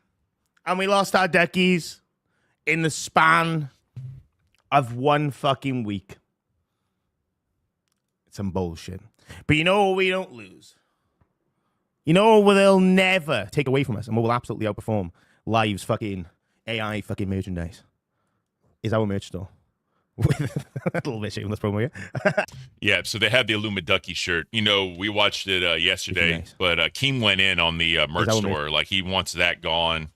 and we lost our duckies in the span of one fucking week. It's some bullshit. But you know what we don't lose? You know what they'll never take away from us and what will absolutely outperform Live's fucking AI fucking merchandise? Is our merch store. With a little bit shameless promo here. Yeah, so they have the Illuma Ducky shirt. You know, we watched it yesterday, nice. But Keem went in on the merch store. Like, he wants that gone.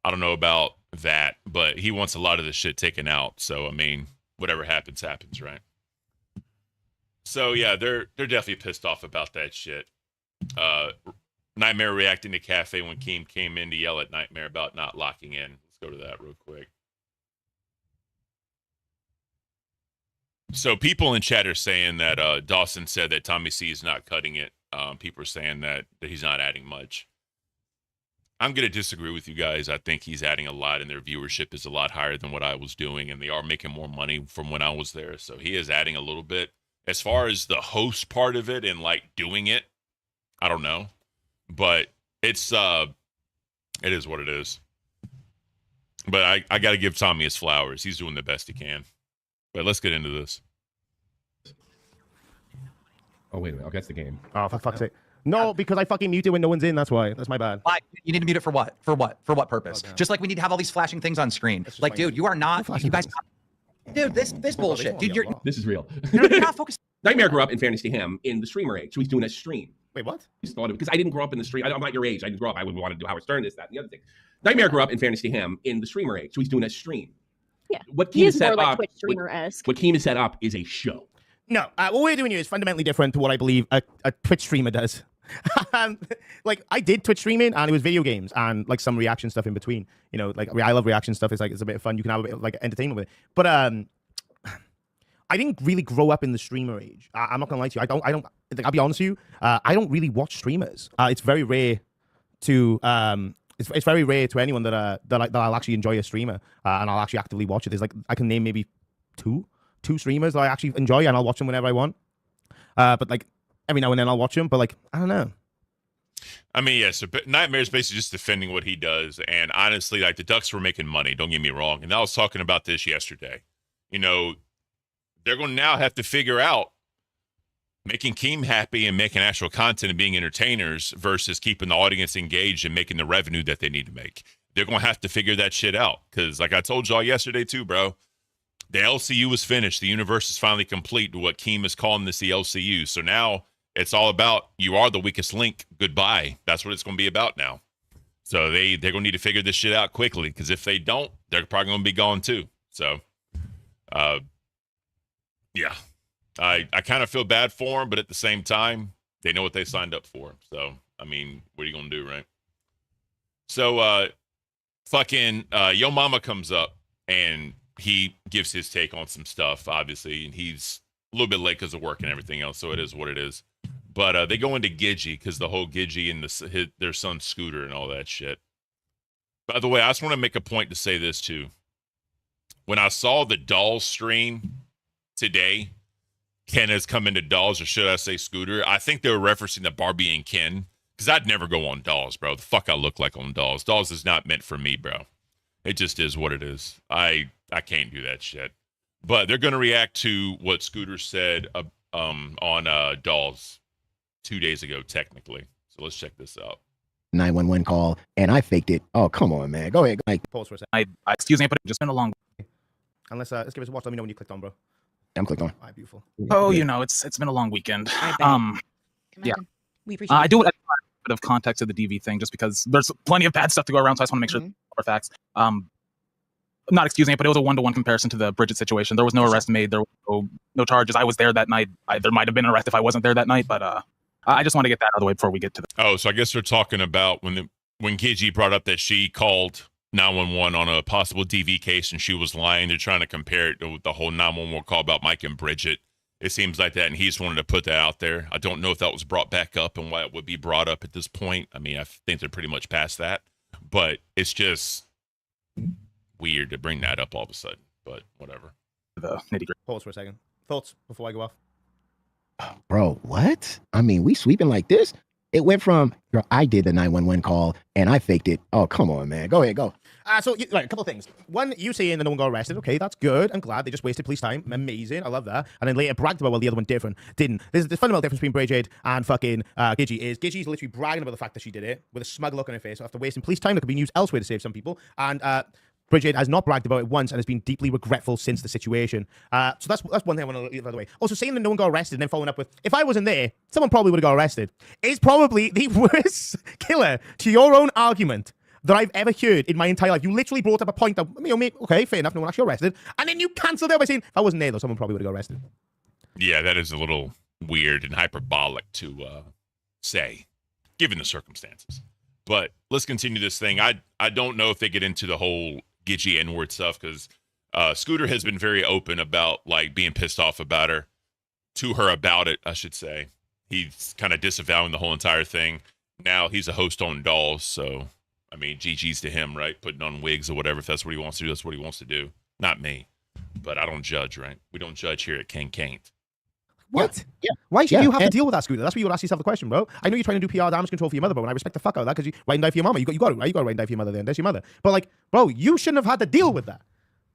I don't know about that, but he wants a lot of the shit taken out. So, I mean, whatever happens, happens, right? So, yeah, they're definitely pissed off about that shit. Nightmare reacting to Cafe when Keem came in to yell at Nightmare about not locking in. Let's go to that real quick. So people in chat are saying that Dawson said that Tommy C is not cutting it. People are saying that he's not adding much. I'm going to disagree with you guys. I think he's adding a lot, and their viewership is a lot higher than what I was doing, and they are making more money from when I was there. So he is adding a little bit. As far as the host part of it and, like, doing it, I don't know. But it is what it is. But I got to give Tommy his flowers. He's doing the best he can. But let's get into this. Oh, wait a minute. Okay, that's the game. Oh, for fuck's sake. No, because I fucking mute it when no one's in. That's why. That's my bad. Why? You need to mute it for what? For what? For what purpose? Okay. Just like we need to have all these flashing things on screen. Like, dude, you are not. You guys. Dude, this bullshit. Dude, you're This is real. you're not focused. Nightmare grew up, in fairness to him, in the streamer age, so he's doing a stream. Wait, what? Just thought of it because I didn't grow up in the stream. I'm not your age. I didn't grow up. I would want to do Howard Stern, this, that, and the other thing. Nightmare grew up, in fairness to him, in the streamer age, so he's doing a stream. Yeah. What He Keem is set more like up, Twitch streamer-esque. what Keem has set up is a show. No, what we're doing here is fundamentally different to what I believe a Twitch streamer does. Like, I did Twitch streaming, and it was video games and like some reaction stuff in between. You know, like I love reaction stuff. It's like it's a bit of fun. You can have a bit of like entertainment with it. But I didn't really grow up in the streamer age. I'm not gonna lie to you. I don't. I'll be honest with you. I don't really watch streamers. It's very rare to it's very rare to anyone that I'll actually enjoy a streamer and I'll actually actively watch it. There's like I can name maybe two streamers that I actually enjoy and I'll watch them whenever I want. But like every now and then I'll watch them. But like I don't know. I mean, yeah, so Nightmare's basically just defending what he does. And honestly, like the Ducks were making money, don't get me wrong. And I was talking about this yesterday. You know, they're going to now have to figure out making Keem happy and making actual content and being entertainers versus keeping the audience engaged and making the revenue that they need to make. They're going to have to figure that shit out. Because like I told y'all yesterday too, bro, the LCU is finished. The universe is finally complete to what Keem is calling this the LCU. So now it's all about you are the weakest link. Goodbye. That's what it's going to be about now. So they're going to need to figure this shit out quickly because if they don't, they're probably going to be gone too. So, yeah, I kind of feel bad for them, but at the same time, they know what they signed up for. So, I mean, what are you going to do, right? So, fucking Yo Mama comes up and he gives his take on some stuff, obviously, and he's a little bit late because of work and everything else, so it is what it is. But they go into Gidgey because the whole Gidgey and their son Scooter and all that shit. By the way, I just want to make a point to say this too. When I saw the Dolls stream today, Ken has come into Dolls, or should I say Scooter, I think they were referencing the Barbie and Ken, because I'd never go on Dolls, bro. The fuck I look like on Dolls. Dolls is not meant for me, bro. It just is what it is. I can't do that shit. But they're going to react to what Scooter said on Dolls 2 days ago, technically. So let's check this out. 911 call, and I faked it. Oh, come on, man. Go ahead. Pause for a second. Excuse me, but it's just been a long. Unless let's give us a watch. Let me know when you clicked on, bro. I'm clicked on. All right, beautiful. Oh, you know, it's been a long weekend. Yeah. We appreciate I do a bit of context to the DV thing just because there's plenty of bad stuff to go around, so I just want to make sure are facts. Not excusing it, but it was a 1-to-1 comparison to the Bridget situation. There was no arrest made. There were no charges. I was there that night. There might have been an arrest if I wasn't there that night, but I just want to get that out of the way before we get to the. Oh, so I guess they're talking about when Gidgey brought up that she called 911 on a possible DV case and she was lying. They're trying to compare it to the whole 911 call about Mike and Bridget. It seems like that, and he's wanted to put that out there. I don't know if that was brought back up and why it would be brought up at this point. I mean, I think they're pretty much past that, but it's just weird to bring that up all of a sudden, but whatever. The nitty-gritty. Pause for a second. Thoughts before I go off? Bro, what? I mean, we sweeping like this? It went from, I did the 911 call, and I faked it. Oh, come on, man. Go ahead, go. So, right, a couple of things. One, you saying that no one got arrested. Okay, that's good. I'm glad. They just wasted police time. Amazing. I love that. And then later bragged about, well, the other one didn't. There's the fundamental difference between Bridget and fucking Gidgey is Gidgey's literally bragging about the fact that she did it with a smug look on her face after wasting police time that could be used elsewhere to save some people. And Bridget has not bragged about it once and has been deeply regretful since the situation. So that's one thing I want to leave out of the way. Also, saying that no one got arrested and then following up with, if I wasn't there, someone probably would have got arrested, is probably the worst killer to your own argument that I've ever heard in my entire life. You literally brought up a point that, okay, fair enough, no one actually arrested, and then you cancelled it by saying, if I wasn't there, though, someone probably would have got arrested. Yeah, that is a little weird and hyperbolic to say, given the circumstances. But let's continue this thing. I don't know if they get into the whole Gidgey N-word stuff, because Scooter has been very open about like being pissed off about her, to her about it, I should say. He's kind of disavowing the whole entire thing. Now he's a host on Dolls, so I mean, GG's to him, right? Putting on wigs or whatever. If that's what he wants to do, that's what he wants to do. Not me. But I don't judge, right? We don't judge here at Caint. What? Yeah. Why should you have to deal with that, Scooter? That's where you would ask yourself the question, bro. I know you're trying to do PR damage control for your mother, bro, and I respect the fuck out of that because you write and die for your mama. You got it, right? You got to write and die for your mother then. There's your mother. But like, bro, you shouldn't have had to deal with that.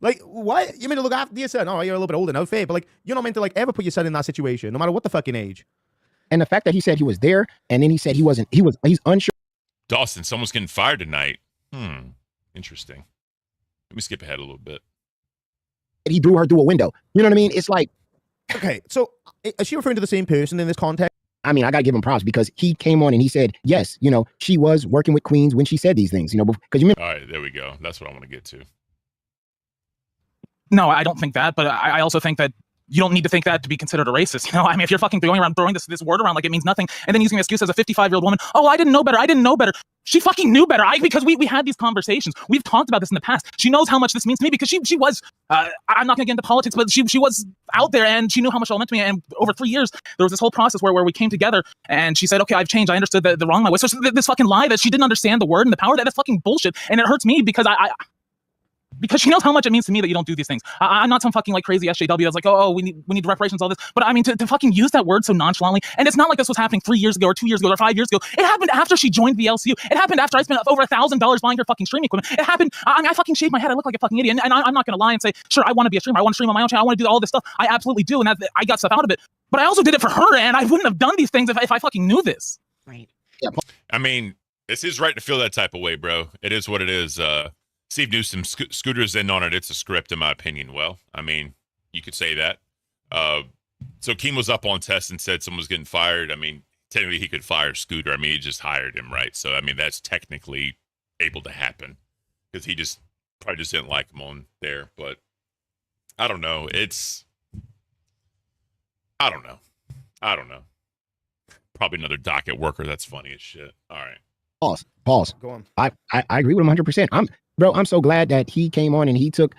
Like, why? You're meant to look after your son. All right, you're a little bit older now, fair, but like, you're not meant to like ever put your son in that situation, no matter what the fucking age. And the fact that he said he was there, and then he said he's unsure. Dawson, someone's getting fired tonight. Interesting. Let me skip ahead a little bit. he threw her through a window. You know what I mean? It's like, okay, so is she referring to the same person in this context? I mean, I gotta give him props because he came on and he said, yes, you know, she was working with queens when she said these things, you know, because you remember. All right, there we go. That's what I want to get to. No, I don't think that, but I also think that you don't need to think that to be considered a racist. You know, I mean, if you're fucking throwing this word around like it means nothing, and then using an excuse as a 55-year-old woman, oh, I didn't know better. I didn't know better. She fucking knew better. Because we had these conversations. We've talked about this in the past. She knows how much this means to me because she was, I'm not gonna get into politics, but she was out there and she knew how much it all meant to me. And over 3 years, there was this whole process where we came together and she said, okay, I've changed. I understood the wrong my way. So this fucking lie that she didn't understand the word and the power, that's fucking bullshit. And it hurts me because because she knows how much it means to me that you don't do these things. I'm not some fucking like crazy SJW that's like, oh, we need reparations, all this. But I mean, to fucking use that word so nonchalantly, and it's not like this was happening 3 years ago or 2 years ago or 5 years ago. It happened after she joined the LCU. It happened after I spent over $1,000 buying her fucking streaming equipment. It happened. I fucking shaved my head. I look like a fucking idiot. And I'm not gonna lie and say, sure, I want to be a streamer. I want to stream on my own channel. I want to do all this stuff. I absolutely do, and I got stuff out of it. But I also did it for her, and I wouldn't have done these things if I fucking knew this. Right. Yeah. I mean, it's his right to feel that type of way, bro. It is what it is. Steve Newsom, Scooter's in on it. It's a script, in my opinion. Well, I mean, you could say that. So Caint was up on test and said someone was getting fired. I mean, technically he could fire Scooter. I mean, he just hired him, right? So, I mean, that's technically able to happen because he just probably just didn't like him on there. But I don't know. I don't know. Probably another docket worker. That's funny as shit. All right. Pause. Go on. I agree with him 100%. I'm so glad that he came on and he took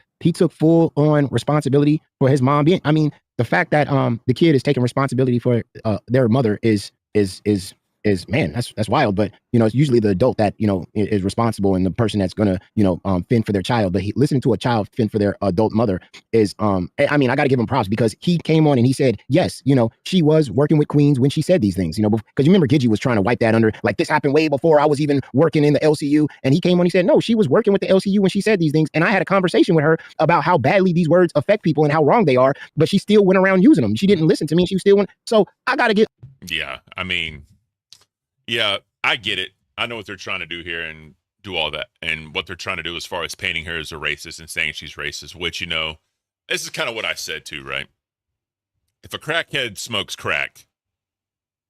full on responsibility for his mom being. I mean, the fact that the kid is taking responsibility for their mother is man, that's wild. But you know, it's usually the adult that, you know, is responsible and the person that's gonna, you know, fend for their child. But listening to a child fend for their adult mother is I mean, I gotta give him props because he came on and he said, yes, you know, she was working with queens when she said these things, you know, because you remember Gidgey was trying to wipe that under, like, this happened way before I was even working in the LCU. And he came on and he said, no, she was working with the LCU when she said these things. And I had a conversation with her about how badly these words affect people and how wrong they are, but she still went around using them. She didn't listen to me. She still went. So I gotta get. Yeah, I mean, yeah, I get it. I know what they're trying to do here and do all that. And what they're trying to do as far as painting her as a racist and saying she's racist, which, you know, this is kind of what I said too, right? If a crackhead smokes crack,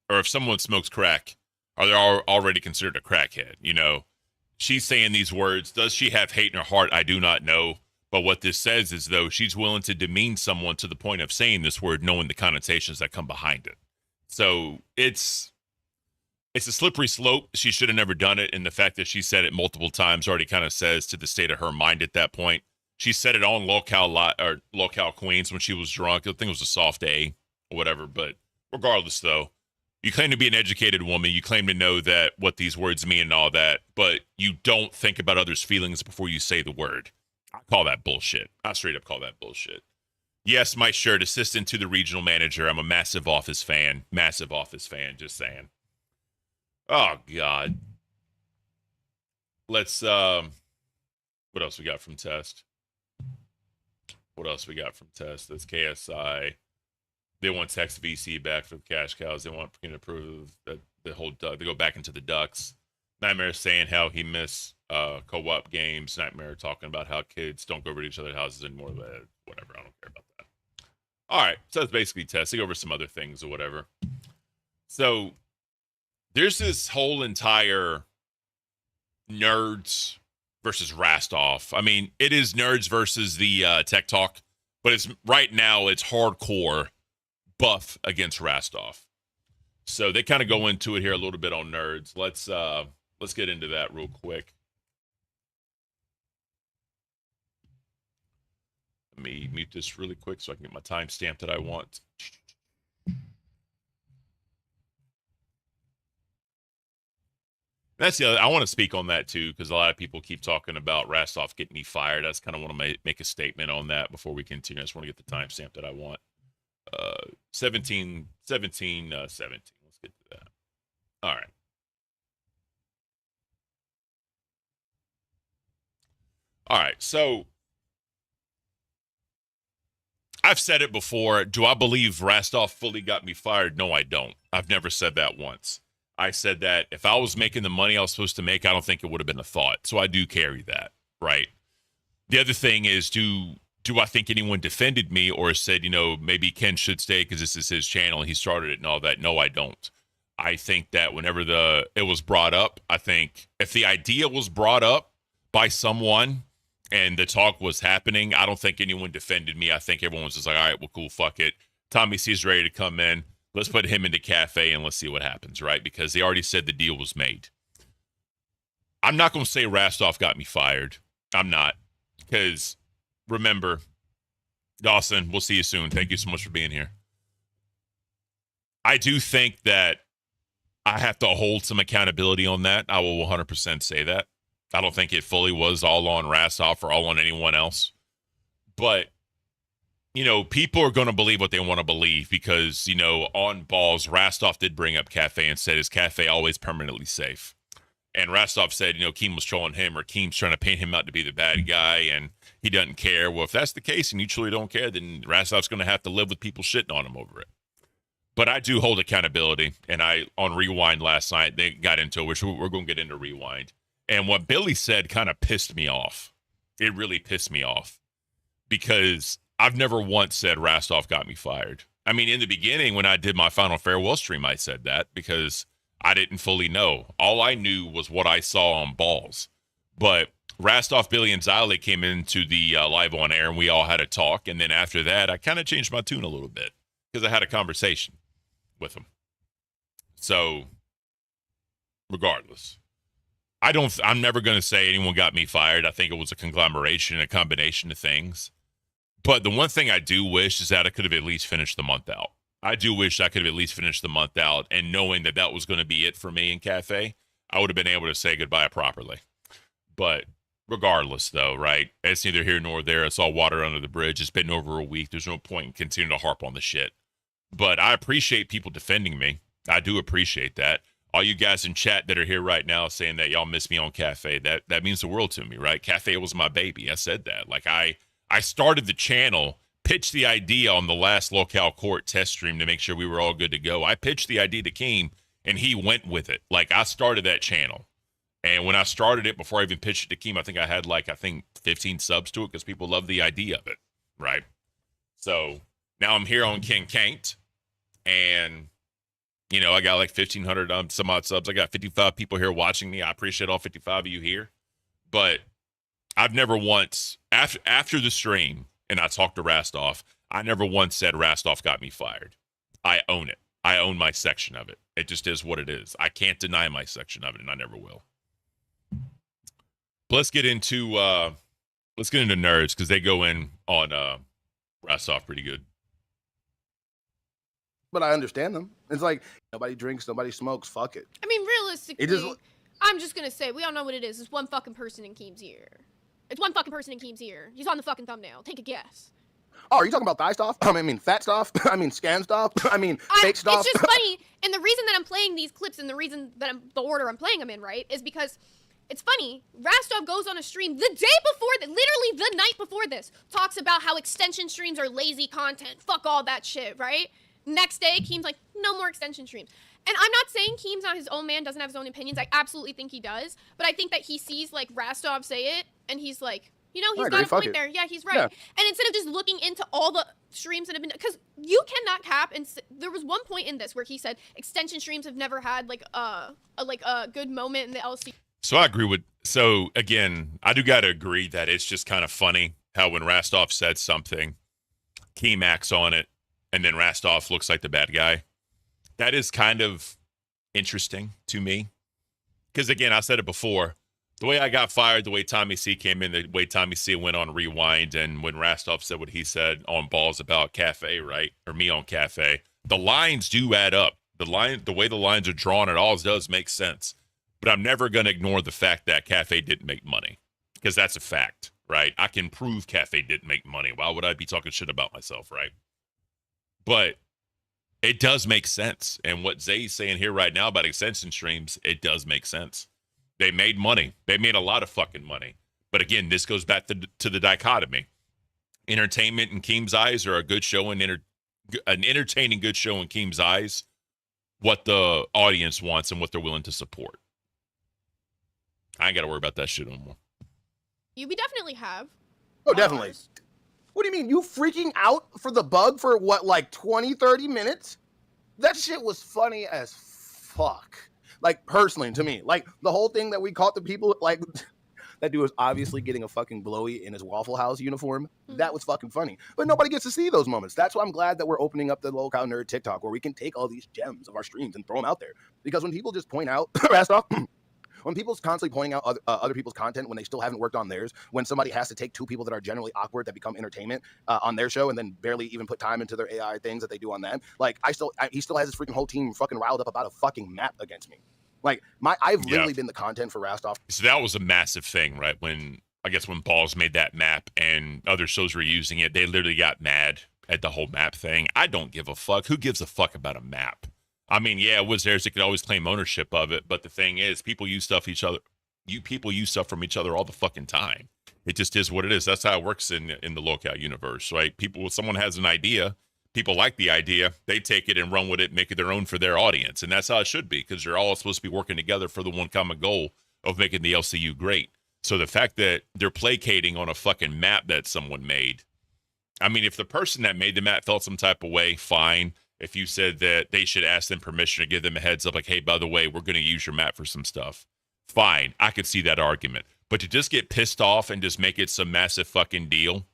or if someone smokes crack, are they already considered a crackhead? You know, she's saying these words. Does she have hate in her heart? I do not know. But what this says is, though, she's willing to demean someone to the point of saying this word, knowing the connotations that come behind it. So it's a slippery slope. She should have never done it. And the fact that she said it multiple times already kind of says to the state of her mind at that point. She said it on Locale Queens when she was drunk. I think it was a soft A or whatever. But regardless, though, you claim to be an educated woman. You claim to know that what these words mean and all that, but you don't think about others' feelings before you say the word. I call that bullshit. I straight up call that bullshit. Yes, my shirt, assistant to the regional manager. I'm a massive Office fan. Just saying. Oh, God. Let's, what else we got from Test? That's KSI. They want Tex VC back for the cash cows. They want to approve that the whole, they go back into the Ducks. Nightmare saying how he missed co-op games. Nightmare talking about how kids don't go over to each other's houses anymore. But whatever, I don't care about that. All right, so that's basically Test. They go over some other things or whatever. So there's this whole entire nerds versus Rastoff. I mean, it is nerds versus the Tech Talk, but it's right now it's hardcore buff against Rastoff. So they kind of go into it here a little bit on nerds. Let's get into that real quick. Let me mute this really quick so I can get my timestamp that I want. That's the other, I want to speak on that too, because a lot of people keep talking about Rastoff getting me fired. I just kind of want to make a statement on that before we continue. I just want to get the timestamp that I want. 17. Let's get to that. All right. All right. So I've said it before. Do I believe Rastoff fully got me fired? No, I don't. I've never said that once. I said that if I was making the money I was supposed to make, I don't think it would have been a thought. So I do carry that, right? The other thing is, do do I think anyone defended me or said, maybe Ken should stay because this is his channel and he started it and all that? No, I don't. I think that whenever it was brought up, I think if the idea was brought up by someone and the talk was happening, I don't think anyone defended me. I think everyone was just like, all right, well, cool, fuck it. Tommy C's ready to come in. Let's put him into Cafe and let's see what happens, right? Because they already said the deal was made. I'm not going to say Rastov got me fired. I'm not. Because remember, Dawson, we'll see you soon. Thank you so much for being here. I do think that I have to hold some accountability on that. I will 100% say that. I don't think it fully was all on Rastov or all on anyone else. But, people are going to believe what they want to believe because, on balls, Rastov did bring up Cafe and said, is Cafe always permanently safe? And Rastov said, Keem was trolling him or Keem's trying to paint him out to be the bad guy and he doesn't care. Well, if that's the case and you truly don't care, then Rastov's going to have to live with people shitting on him over it. But I do hold accountability. And on Rewind last night, they got into it, which we're going to get into Rewind. And what Billy said kind of pissed me off. It really pissed me off because I've never once said Rastov got me fired. I mean, in the beginning, when I did my final farewell stream, I said that because I didn't fully know. All I knew was what I saw on balls. But Rastov, Billy, and Xylee came into the live on air, and we all had a talk. And then after that, I kind of changed my tune a little bit because I had a conversation with them. So, regardless, I'm never going to say anyone got me fired. I think it was a conglomeration, a combination of things. But the one thing I do wish is that I could have at least finished the month out. I do wish I could have at least finished the month out, and knowing that that was going to be it for me in Cafe, I would have been able to say goodbye properly. But regardless, though, right? It's neither here nor there. It's all water under the bridge. It's been over a week. There's no point in continuing to harp on the shit. But I appreciate people defending me. I do appreciate that. All you guys in chat that are here right now saying that y'all miss me on Cafe, that means the world to me, right? Cafe was my baby. I said that. Like, I started the channel, pitched the idea on the last Locale Court test stream to make sure we were all good to go. I pitched the idea to Keem, and he went with it. Like, I started that channel. And when I started it, before I even pitched it to Keem, I think I had 15 subs to it because people love the idea of it, right? So now I'm here on Caint, and, I got 1,500 some odd subs. I got 55 people here watching me. I appreciate all 55 of you here. But I've never once, after the stream, and I talked to Rastov, I never once said Rastov got me fired. I own it. I own my section of it. It just is what it is. I can't deny my section of it, and I never will. But let's get into nerds because they go in on Rastov pretty good. But I understand them. It's like nobody drinks, nobody smokes. Fuck it. I mean, realistically, I'm just gonna say we all know what it is. It's one fucking person in Keem's ear. It's one fucking person in Keem's ear. He's on the fucking thumbnail. Take a guess. Oh, are you talking about thigh stuff? I mean, fat stuff? I mean, scan stuff? I mean, fake stuff? It's just funny, and the reason that I'm playing these clips and the reason that the order I'm playing them in, right, is because it's funny. Rastov goes on a stream the day before, literally the night before this, talks about how extension streams are lazy content. Fuck all that shit, right? Next day, Keem's like, no more extension streams. And I'm not saying Keem's not his own man, doesn't have his own opinions. I absolutely think he does. But I think that he sees, Rastov say it, and he's like, he's got a point there. Yeah, he's right. Yeah. And instead of just looking into all the streams that have been, because you cannot cap, and there was one point in this where he said extension streams have never had, a good moment in the LCU. So I agree with, again, I do got to agree that it's just kind of funny how when Rastov said something, Keem acts on it, and then Rastov looks like the bad guy. That is kind of interesting to me. Because, again, I said it before. The way I got fired, the way Tommy C came in, the way Tommy C went on Rewind, and when Rastov said what he said on balls about Cafe, right? Or me on Cafe. The lines do add up. The way the lines are drawn, it all does make sense. But I'm never going to ignore the fact that Cafe didn't make money. Because that's a fact, right? I can prove Cafe didn't make money. Why would I be talking shit about myself, right? But it does make sense. And what Zay's saying here right now about extension streams, it does make sense. They made money. They made a lot of fucking money. But again, this goes back to the dichotomy. Entertainment in Keem's eyes, or a good show and an entertaining good show in Keem's eyes, what the audience wants and what they're willing to support. I ain't got to worry about that shit no more. We definitely have. Oh, definitely. What do you mean? You freaking out for the bug for what, like 20, 30 minutes? That shit was funny as fuck. Like, personally, to me. Like, the whole thing that we caught the people, like, that dude was obviously getting a fucking blowy in his Waffle House uniform. That was fucking funny. But nobody gets to see those moments. That's why I'm glad that we're opening up the Low Cow Nerd TikTok, where we can take all these gems of our streams and throw them out there. Because when people just point out, Rastoff, when people's constantly pointing out other people's content when they still haven't worked on theirs, when somebody has to take two people that are generally awkward that become entertainment on their show and then barely even put time into their AI things that they do on that, like he still has his freaking whole team fucking riled up about a fucking map against me. Like I've literally been the content for Rastoff. So that was a massive thing, right? When Balls made that map and other shows were using it, they literally got mad at the whole map thing. I don't give a fuck. Who gives a fuck about a map? I mean, yeah, it was theirs. They could always claim ownership of it. But the thing is, people use stuff people use stuff from each other all the fucking time. It just is what it is. That's how it works in the Local universe, right? Someone has an idea, people like the idea, they take it and run with it, make it their own for their audience. And that's how it should be, because you're all supposed to be working together for the one common goal of making the LCU great. So the fact that they're placating on a fucking map that someone made, I mean, if the person that made the map felt some type of way, fine. If you said that they should ask them permission to give them a heads up, like, hey, by the way, we're going to use your map for some stuff. Fine. I could see that argument. But to just get pissed off and just make it some massive fucking deal,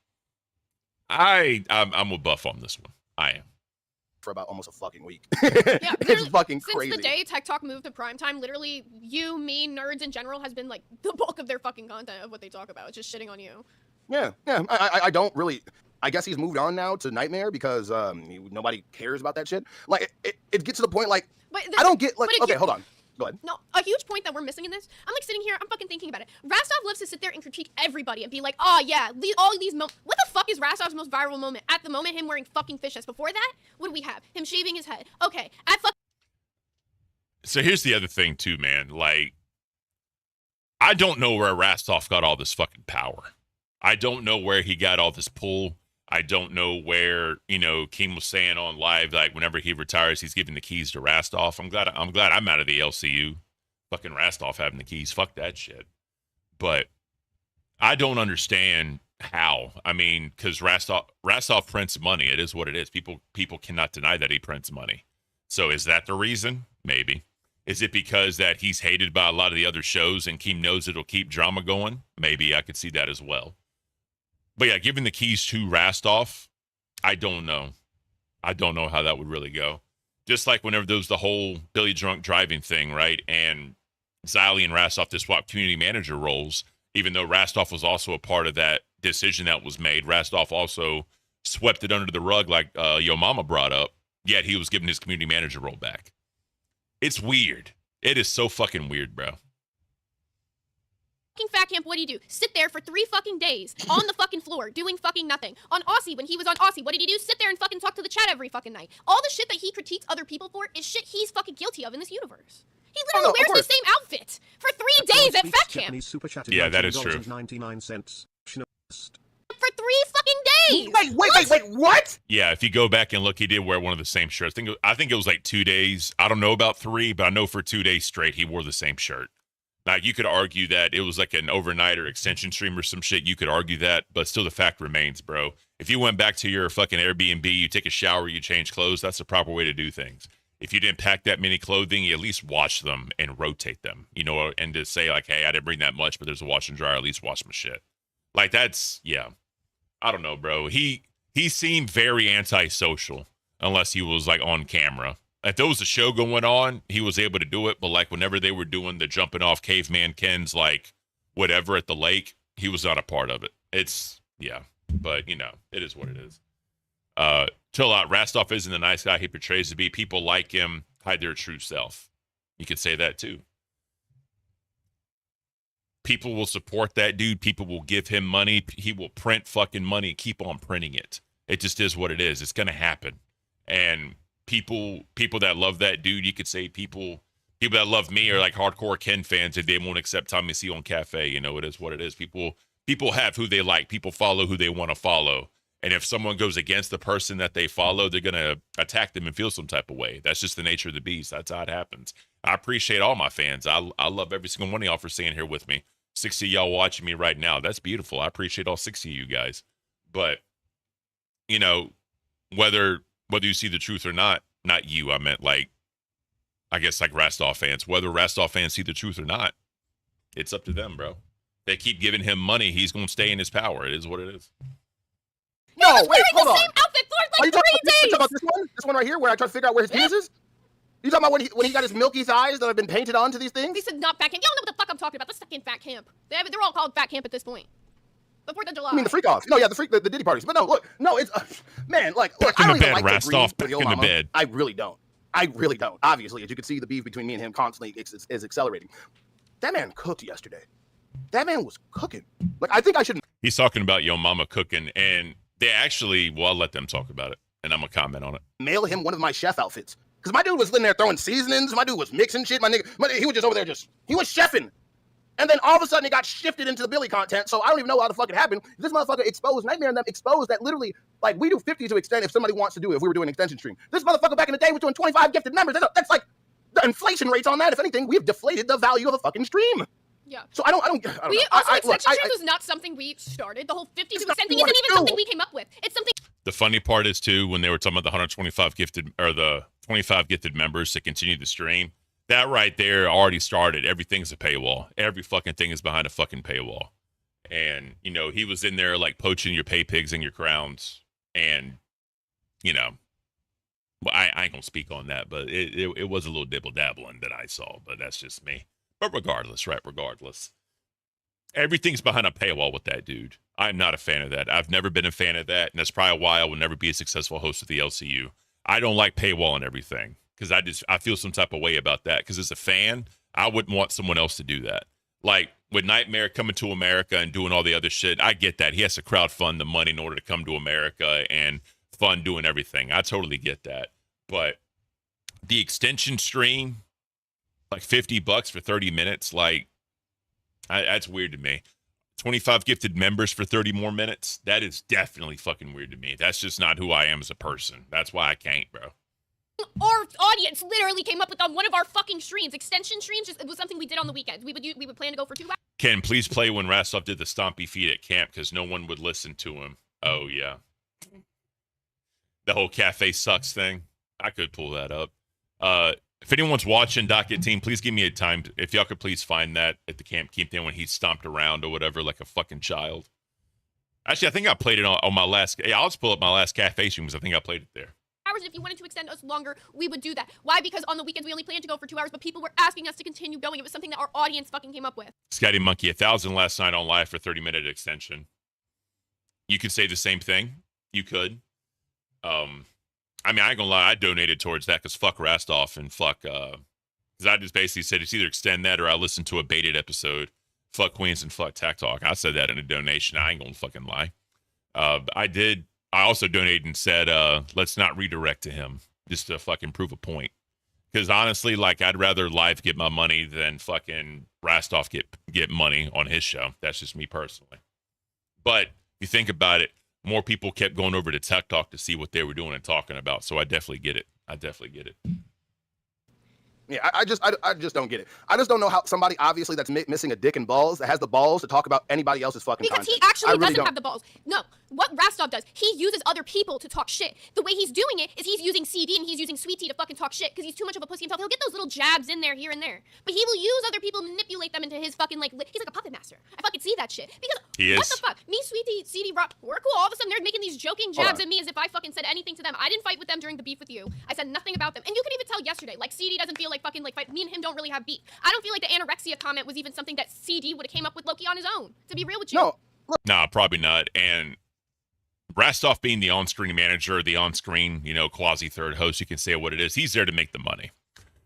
I'm a buff on this one. I am. For about almost a fucking week. Yeah, it's fucking since crazy. Since the day Tech Talk moved to primetime, literally, you, me, nerds in general, has been like the bulk of their fucking content of what they talk about. It's just shitting on you. Yeah. I don't really. I guess he's moved on now to Nightmare because nobody cares about that shit. Like it gets to the point like I don't get like okay, hold on. Go ahead. No, a huge point that we're missing in this. I'm like sitting here, I'm fucking thinking about it. Rastov loves to sit there and critique everybody and be like, oh yeah, all these what the fuck is Rastov's most viral moment? At the moment, him wearing fucking fishnets. Before that, what do we have? Him shaving his head. Okay, So here's the other thing too, man. Like, I don't know where Rastov got all this fucking power. I don't know where he got all this pull. I don't know where, Keem was saying on live, like whenever he retires, he's giving the keys to Rastov. I'm glad I'm out of the LCU. Fucking Rastov having the keys. Fuck that shit. But I don't understand how. I mean, because Rastov prints money. It is what it is. People cannot deny that he prints money. So is that the reason? Maybe. Is it because that he's hated by a lot of the other shows and Keem knows it'll keep drama going? Maybe. I could see that as well. But yeah, giving the keys to Rastov, I don't know. I don't know how that would really go. Just like whenever there was the whole Billy drunk driving thing, right? And Xylee and Rastov to swap community manager roles, even though Rastov was also a part of that decision that was made. Rastov also swept it under the rug like Yo Mama brought up, yet he was given his community manager role back. It's weird. It is so fucking weird, bro. Fat Camp, what did he do? Sit there for 3 fucking days on the fucking floor doing fucking nothing. On Aussie, when he was on Aussie, what did he do? Sit there and fucking talk to the chat every fucking night. All the shit that he critiques other people for is shit he's fucking guilty of in this universe. He literally wears the same outfit for 3 days at Fat Camp. Yeah, that is true. 99 cents. For 3 fucking days. Wait, what? Yeah, if you go back and look, he did wear one of the same shirts. I think it was like 2 days. I don't know about 3, but I know for 2 days straight he wore the same shirt. Now, you could argue that it was like an overnight or extension stream or some shit. You could argue that, but still the fact remains, bro. If you went back to your fucking Airbnb, you take a shower, you change clothes, that's the proper way to do things. If you didn't pack that many clothing, you at least wash them and rotate them, and to say like, hey, I didn't bring that much, but there's a wash and dryer, at least wash my shit. Like that's, yeah. I don't know, bro. He seemed very antisocial unless he was like on camera. If there was a show going on, he was able to do it. But like whenever they were doing the jumping off Caveman Ken's like whatever at the lake, he was not a part of it. It's, yeah. But, it is what it is. Chill out. Rastov isn't the nice guy he portrays to be. People like him hide their true self. You could say that too. People will support that dude. People will give him money. He will print fucking money, keep on printing it. It just is what it is. It's going to happen. And people that love that dude, you could say people that love me are like hardcore Ken fans and they won't accept Tommy C on Cafe. It is what it is. People have who they like. People follow who they want to follow. And if someone goes against the person that they follow, they're going to attack them and feel some type of way. That's just the nature of the beast. That's how it happens. I appreciate all my fans. I love every single one of y'all for staying here with me. 60 of y'all watching me right now. That's beautiful. I appreciate all 60 of you guys. But you know, whether you see the truth or not you, I meant like, I guess like Rastov fans, whether Rastov fans see the truth or not, it's up to them, bro. They keep giving him money. He's going to stay in his power. It is what it is. No, wait, hold on. Same outfit for Are like you 3 talking days. about this one? This one right here, where I try to figure out where his penis is? You talking about when he got his milky thighs that have been painted onto these things? He said not fat camp. You don't know what the fuck I'm talking about. That's fucking fat camp. They're all called fat camp at this point. The 4th of July. I mean the freak offs. No, yeah, the Diddy parties. But no, look, no, it's man, like look, Back in I the don't even bed, like to agree Rastov. with Back Yo in the Mama. bed. I really don't. Obviously, as you can see, the beef between me and him constantly is accelerating. That man cooked yesterday. That man was cooking. Like, I think I should. He's talking about Yo Mama cooking, and they actually, well, I'll let them talk about it, and I'm going to comment on it. Mail him one of my chef outfits. Because my dude was in there throwing seasonings. My dude was mixing shit. He was just over there he was chefing. And then all of a sudden it got shifted into the Billy content. So I don't even know how the fuck it happened. This motherfucker exposed Nightmare and them exposed that literally, like, we do 50 to extend if somebody wants to do it, if we were doing an extension stream. This motherfucker back in the day was doing 25 gifted members. That's like the inflation rates on that. If anything, we've deflated the value of a fucking stream. Yeah. So I don't know. Extension streams was not something we started. The whole 50 to extend thing isn't even something we came up with. It's something. The funny part is too, when they were talking about the 125 gifted or the 25 gifted members to continue the stream, that right there already started. Everything's a paywall. Every fucking thing is behind a fucking paywall. And, you know, he was in there like poaching your pay pigs and your crowns. And, you know, well, I ain't gonna speak on that, but it was a little dibble dabbling that I saw, but that's just me. But regardless, right? Regardless, everything's behind a paywall with that dude. I'm not a fan of that. I've never been a fan of that, and that's probably why I will never be a successful host of the LCU. I don't like paywall and everything because I feel some type of way about that. Because as a fan, I wouldn't want someone else to do that. Like with Nightmare coming to America and doing all the other shit, I get that. He has to crowdfund the money in order to come to America and fund doing everything. I totally get that. But the extension stream, like $50 for 30 minutes, like that's weird to me. 25 gifted members for 30 more minutes, that is definitely fucking weird to me. That's just not who I am as a person. That's why I can't, bro. Our audience literally came up with on one of our fucking streams. Extension streams, it was something we did on the weekends. We would plan to go for 2 hours. Ken, please play when Rastov did the stompy feet at camp because no one would listen to him. Oh, yeah. The whole cafe sucks thing. I could pull that up. If anyone's watching Docket Team, please give me a time. If y'all could please find that at the camp keep there when he stomped around or whatever like a fucking child. Actually, I think I played it on my last. Yeah, I'll just pull up my last cafe stream because I think I played it there. Hours. If you wanted to extend us longer, we would do that. Why? Because on the weekends we only planned to go for 2 hours, but people were asking us to continue going. It was something that our audience fucking came up with. Scotty Monkey, 1,000 last night on live for 30-minute extension. You could say the same thing. You could. I mean, I ain't gonna lie, I donated towards that because fuck Rastov and fuck, because I just basically said it's either extend that or I listen to a baited episode. Fuck Queens and fuck Tech Talk. I said that in a donation. I ain't gonna fucking lie. I also donated and said, let's not redirect to him just to fucking prove a point. Because honestly, like, I'd rather live get my money than fucking Rastov get money on his show. That's just me personally. But if you think about it, more people kept going over to Tech Talk to see what they were doing and talking about. So I definitely get it. Yeah, I just don't get it. I just don't know how somebody obviously that's missing a dick and balls that has the balls to talk about anybody else's fucking because content. He actually really doesn't have the balls. No, what Rastov does, he uses other people to talk shit. The way he's doing it is he's using CD and he's using Sweet Tea to fucking talk shit because he's too much of a pussy himself. He'll get those little jabs in there, here and there. But he will use other people, manipulate them into his fucking, like, he's like a puppet master. I fucking see that shit. Because, what the fuck? Me, Sweet Tea, CD, Rock, we're cool. All of a sudden, they're making these joking jabs at me as if I fucking said anything to them. I didn't fight with them during the beef with you. I said nothing about them. And you can even tell yesterday, like, CD doesn't feel like fucking, like, fight. Me and him don't really have beef. I don't feel like the anorexia comment was even something that CD would have came up with Loki on his own, to be real with you. No. Nah, probably not. And Rastov being the on-screen manager, the on-screen, quasi-third host, you can say what it is. He's there to make the money,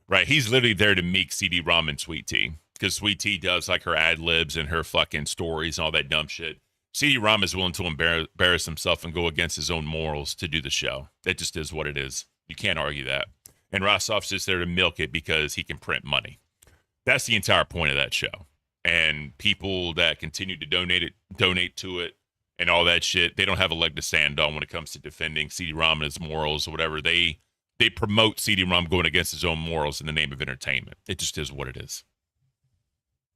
right? He's literally there to make CD-ROM and Sweet Tea because Sweet Tea does like her ad-libs and her fucking stories and all that dumb shit. CD-ROM is willing to embarrass himself and go against his own morals to do the show. That just is what it is. You can't argue that. And Rostov's just there to milk it because he can print money. That's the entire point of that show. And people that continue to donate to it and all that shit, they don't have a leg to stand on when it comes to defending CD-ROM and his morals or whatever. They promote CD-ROM going against his own morals in the name of entertainment. It just is what it is.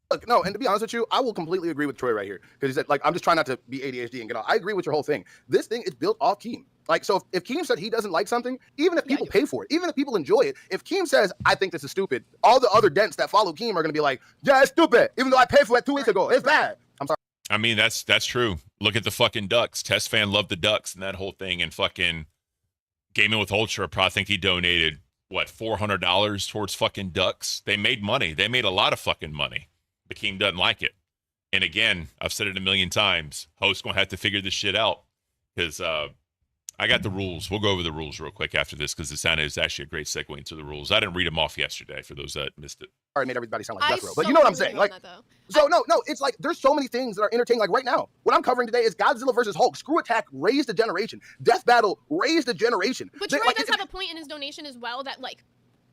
Look, no, and to be honest with you, I will completely agree with Troy right here because he said, like, I'm just trying not to be ADHD and get on. I agree with your whole thing. This thing is built off Caint. Like, so if Keem said he doesn't like something, even if people pay for it, even if people enjoy it, if Keem says, I think this is stupid, all the other dents that follow Keem are going to be like, yeah, it's stupid, even though I paid for it 2 weeks ago. It's bad. I'm sorry. I mean, that's true. Look at the fucking Ducks. Test fan loved the Ducks and that whole thing. And fucking Gaming with Ultra, I think he donated, what, $400 towards fucking Ducks? They made money. They made a lot of fucking money. But Keem doesn't like it. And again, I've said it a million times. Host's going to have to figure this shit out. Because I got the rules. We'll go over the rules real quick after this because this is actually a great segue into the rules. I didn't read them off yesterday for those that missed it. Sorry, made everybody sound like death row, but you know what I'm saying. Like, so no, it's like there's so many things that are entertaining. Like right now, what I'm covering today is Godzilla versus Hulk. Screw Attack raised a generation. Death Battle raised a generation. But Troy does have a point in his donation as well that, like,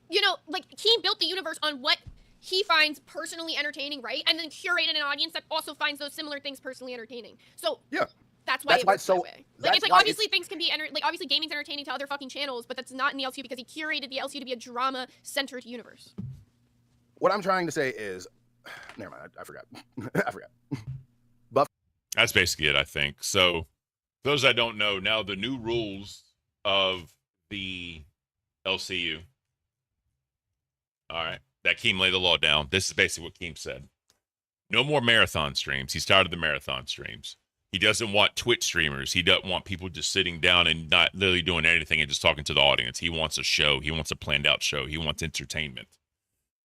you know, like he built the universe on what he finds personally entertaining, right? And then curated an audience that also finds those similar things personally entertaining. So yeah. That's why it works that way. Like, it's like, obviously things can be, like, obviously gaming's entertaining to other fucking channels, but that's not in the LCU because he curated the LCU to be a drama-centered universe. What I'm trying to say is, never mind, I forgot. I forgot. Buff. That's basically it, I think. So, those that don't know, now the new rules of the LCU. All right, that Keem laid the law down. This is basically what Keem said. No more marathon streams. He's tired of the marathon streams. He doesn't want Twitch streamers. He doesn't want people just sitting down and not literally doing anything and just talking to the audience. He wants a show. He wants a planned out show. He wants entertainment.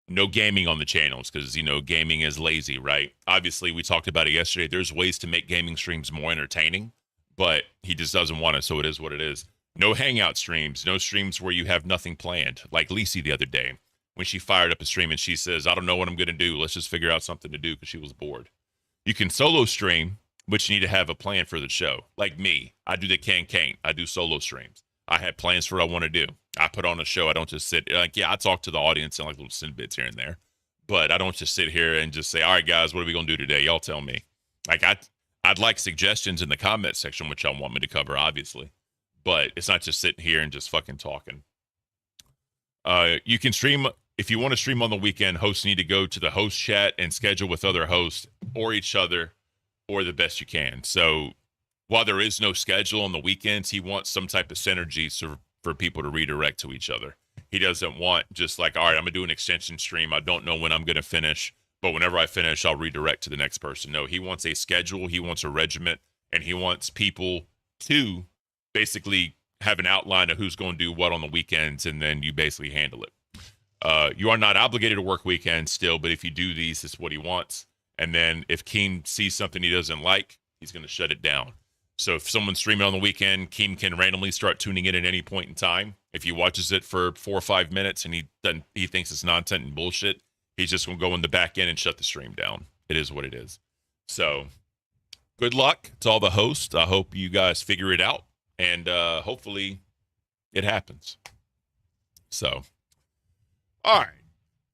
No gaming on the channels because, you know, gaming is lazy, right? Obviously, we talked about it yesterday. There's ways to make gaming streams more entertaining, but he just doesn't want it, so it is what it is. No hangout streams. No streams where you have nothing planned. Like Lisi the other day when she fired up a stream and she says, I don't know what I'm going to do. Let's just figure out something to do because she was bored. You can solo stream, but you need to have a plan for the show. Like me, I do the Caint. I do solo streams. I have plans for what I want to do. I put on a show. I don't just sit, like, yeah, I talk to the audience and like little snippets here and there, but I don't just sit here and just say, all right, guys, what are we going to do today? Y'all tell me. Like, I'd like suggestions in the comment section, which y'all want me to cover, obviously, but it's not just sitting here and just fucking talking. You can stream, if you want to stream on the weekend, hosts need to go to the host chat and schedule with other hosts or each other, or the best you can. So while there is no schedule on the weekends, he wants some type of synergy for people to redirect to each other. He doesn't want just like, all right, I'm going to do an extension stream. I don't know when I'm going to finish, but whenever I finish, I'll redirect to the next person. No, he wants a schedule. He wants a regiment, and he wants people to basically have an outline of who's going to do what on the weekends, and then you basically handle it. You are not obligated to work weekends still, but if you do these, this is what he wants. And then if Keem sees something he doesn't like, he's going to shut it down. So if someone's streaming on the weekend, Keem can randomly start tuning in at any point in time. If he watches it for 4 or 5 minutes and he thinks it's nonsense and bullshit, he's just going to go in the back end and shut the stream down. It is what it is. So good luck to all the hosts. I hope you guys figure it out, and hopefully it happens. So, all right.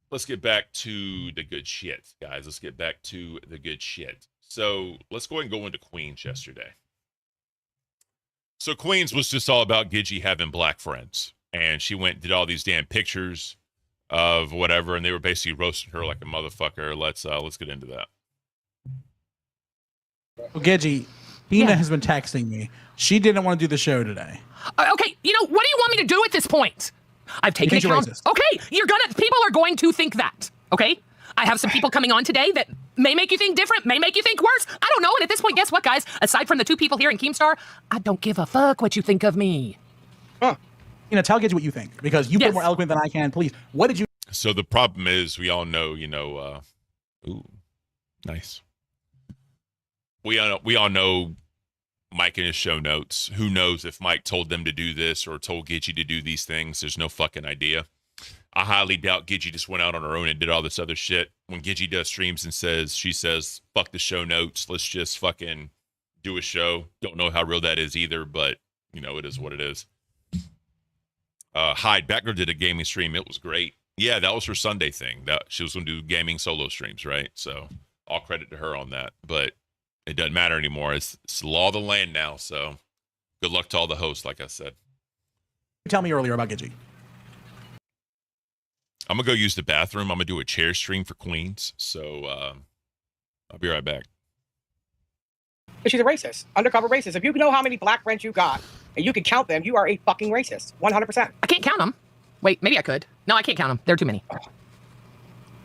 Let's get back to the good shit, guys. Let's get back to the good shit. So let's go ahead and go into Queens yesterday. So Queens was just all about Gidgey having black friends. And she went and did all these damn pictures of whatever, and they were basically roasting her like a motherfucker. Let's get into that. Well, Gidgey, Ina has been texting me. She didn't want to do the show today. Okay, you know, what do you want me to do at this point? I've taken account. Okay, people are going to think that. Okay, I have some people coming on today that may make you think different, may make you think worse. I don't know. And at this point, guess what, guys? Aside from the 2 people here in Keemstar, I don't give a fuck what you think of me. Huh. You know, tell Gidgey what you think, because you've been more eloquent than I can. Please, what did you? So the problem is, we all know, ooh, nice. We all know Mike in his show notes. Who knows if Mike told them to do this or told Gidgey to do these things? There's no fucking idea. I highly doubt Gidgey just went out on her own and did all this other shit. When Gidgey does streams and she says, fuck the show notes, let's just fucking do a show. Don't know how real that is either, but, it is what it is. Hyde Beckner did a gaming stream. It was great. Yeah, that was her Sunday thing. That she was going to do gaming solo streams, right? So all credit to her on that. But it doesn't matter anymore. It's the law of the land now. So good luck to all the hosts, like I said. Tell me earlier about Gidgey. I'm going to go use the bathroom. I'm going to do a chair stream for Queens. So I'll be right back. She's a racist, undercover racist. If you know how many black friends you got and you can count them, you are a fucking racist, 100%. I can't count them. Wait, maybe I could. No, I can't count them. There are too many.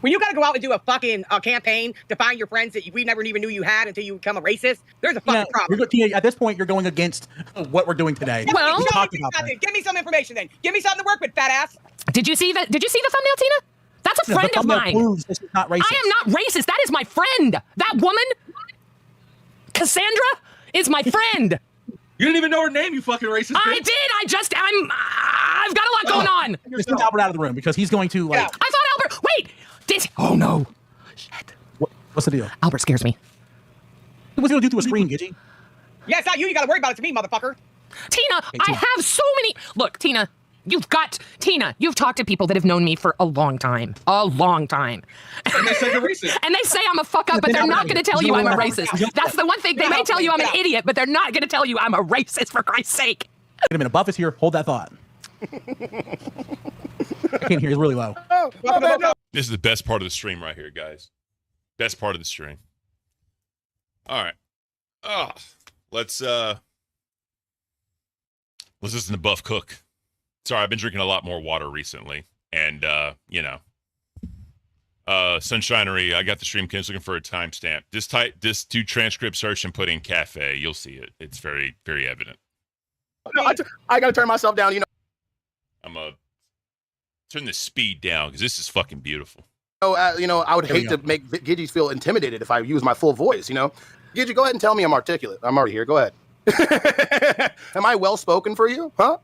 When you got to go out and do a fucking campaign to find your friends that we never even knew you had until you become a racist, there's a fucking problem. At this point, you're going against what we're doing today. Well, We talked about that. give me some information then. Give me something to work with, fat ass. Did you see the thumbnail, Tina? That's a friend of mine. This is not racist. I am not racist. That is my friend. That woman, Cassandra, is my friend. You didn't even know her name, you fucking racist bitch. I did. I've got a lot going on. Just get Albert out of the room because he's going to like. I thought Albert. Wait. Oh no. Shit. What's the deal? Albert scares me. What's he gonna do to a screen, Gidgy? Yeah, it's not you. You got to worry about it. To me, motherfucker. Tina, I have so many. Look, Tina, you've talked to people that have known me for a long time. A long time. And they say you're racist. And they say I'm a fuck up, but they're not going to tell you I'm a racist. That's the one thing. They may tell you I'm an idiot, but they're not going to tell you I'm a racist, for Christ's sake. Wait a minute, Buff is here. Hold that thought. I can't hear. He's really low. This is the best part of the stream right here, guys. Best part of the stream. All right. Let's listen to Buff cook. Sorry, I've been drinking a lot more water recently. And Sunshinery, I got the stream kids looking for a timestamp. Just do transcript search and put in cafe. You'll see it. It's very, very evident. No, I gotta turn myself down, I'm gonna turn the speed down because this is fucking beautiful. I would hate to make Gidgy feel intimidated if I use my full voice, Gidgy, go ahead and tell me I'm articulate. I'm already here. Go ahead. Am I well spoken for you? Huh?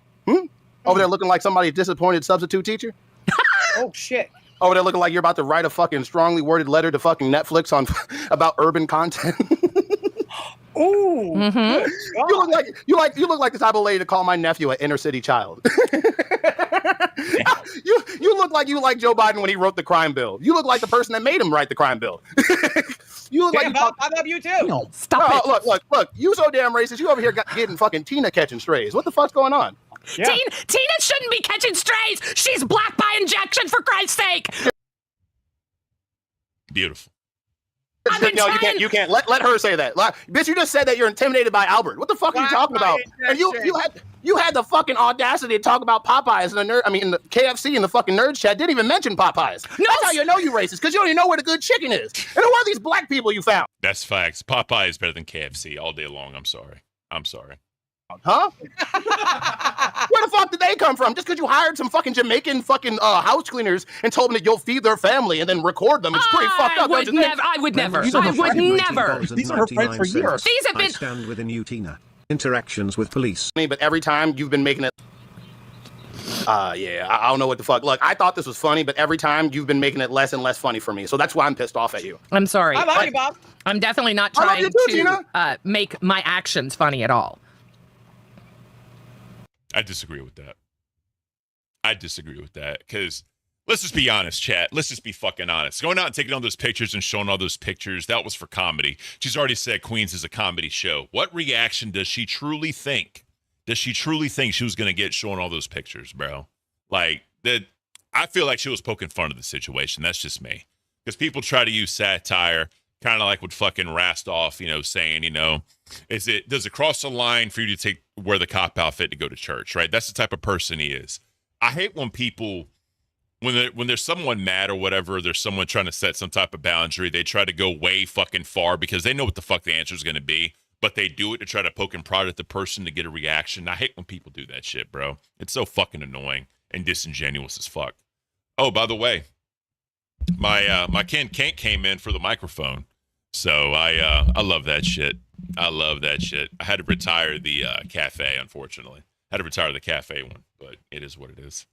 Over there looking like somebody disappointed substitute teacher? Oh, shit. Over there looking like you're about to write a fucking strongly worded letter to fucking Netflix about urban content. Ooh. Mm-hmm. You look like the type of lady to call my nephew an inner city child. You look like you like Joe Biden when he wrote the crime bill. You look like the person that made him write the crime bill. You look like I love you too. No, stop it. Look. You so damn racist. You over here getting fucking Tina catching strays. What the fuck's going on? Yeah. Tina shouldn't be catching strays. She's black by injection, for Christ's sake. Beautiful. No, you can't. Let her say that. Bitch, you just said that you're intimidated by Albert. What the fuck are you talking about? And you had the fucking audacity to talk about Popeyes and the KFC and the fucking nerds chat. Didn't even mention Popeyes. No. That's how you know you racist, because you don't even know where the good chicken is. And who are these black people you found? That's facts. Popeye is better than KFC all day long. I'm sorry. Huh? Where the fuck did they come from? Just because you hired some fucking Jamaican fucking house cleaners and told them that you'll feed their family and then record them. It's pretty fucked up. I would never. These are her friends for years. These have been. I stand with a new Tina. Interactions with police. But every time you've been making it. I don't know what the fuck. Look, I thought this was funny, but every time you've been making it less and less funny for me. So that's why I'm pissed off at you. I'm sorry. I love you, Bob. I'm definitely not trying to make my actions funny at all. I disagree with that. Because let's just be honest, chat. Let's just be fucking honest. Going out and taking all those pictures and showing all those pictures, that was for comedy. She's already said Queens is a comedy show. What reaction does she truly think? Does she truly think she was going to get showing all those pictures, bro? Like, that. I feel like she was poking fun of the situation. That's just me. Because people try to use satire, kind of like with fucking Rastoff, saying, does it cross the line for you to wear the cop outfit to go to church, right? That's the type of person he is. I hate when people, when there's someone mad or whatever, there's someone trying to set some type of boundary, they try to go way fucking far because they know what the fuck the answer is going to be, but they do it to try to poke and prod at the person to get a reaction. I hate when people do that shit, bro. It's so fucking annoying and disingenuous as fuck. Oh, by the way, my Caint came in for the microphone. So I love that shit. I had to retire the cafe, unfortunately. I had to retire the cafe one, but it is what it is.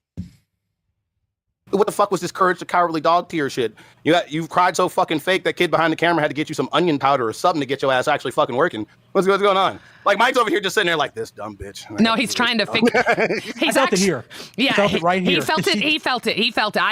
What the fuck was this Courage the Cowardly Dog tier shit? You've cried so fucking fake that kid behind the camera had to get you some onion powder or something to get your ass actually fucking working. What's going on? Like, Mike's over here just sitting there like, this dumb bitch. No, he's trying to figure. I felt it here. Yeah, I felt it right here. He felt it.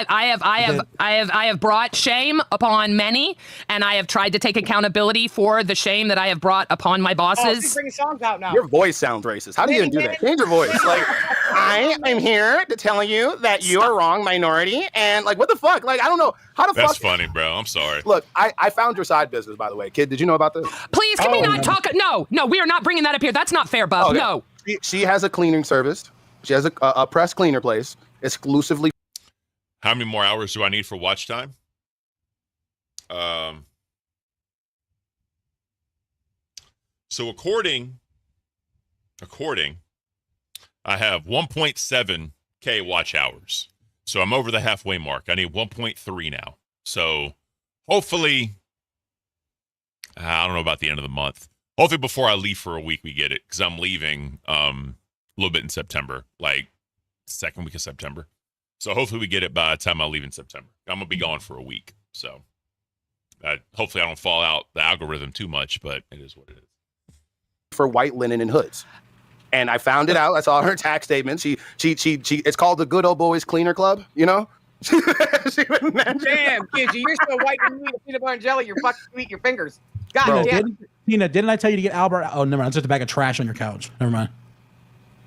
I have brought shame upon many, and I have tried to take accountability for the shame that I have brought upon my bosses. She's bringing songs out now. Your voice sounds racist. How do you even do that? Change your voice. Like, I am here to tell you that you are wrong, minority, and like, what the fuck? Like, I don't know how the fuck. That's funny, bro. I'm sorry. Look, I found your side business, by the way, kid. Did you know about this? Please, can we not talk? No, No, we are not bringing that up here. That's not fair, Buff. Okay. No. She has a cleaning service. She has a press cleaner place exclusively. How many more hours do I need for watch time? So according, I have 1.7K watch hours. So I'm over the halfway mark. I need 1.3 now. So hopefully, I don't know about the end of the month. Hopefully before I leave for a week, we get it. Because I'm leaving a little bit in September, like second week of September. So hopefully we get it by the time I leave in September. I'm going to be gone for a week. So hopefully I don't fall out the algorithm too much, but it is what it is. For white linen and hoods. And I found it out. I saw her tax statement. She it's called the Good Old Boys Cleaner Club, you know? Damn, kid, you're so white when you eat a peanut butter and jelly, you're fucking you eat your fingers. God damn. Tina, didn't I tell you to get Albert? Oh, never mind. It's just a bag of trash on your couch. Never mind.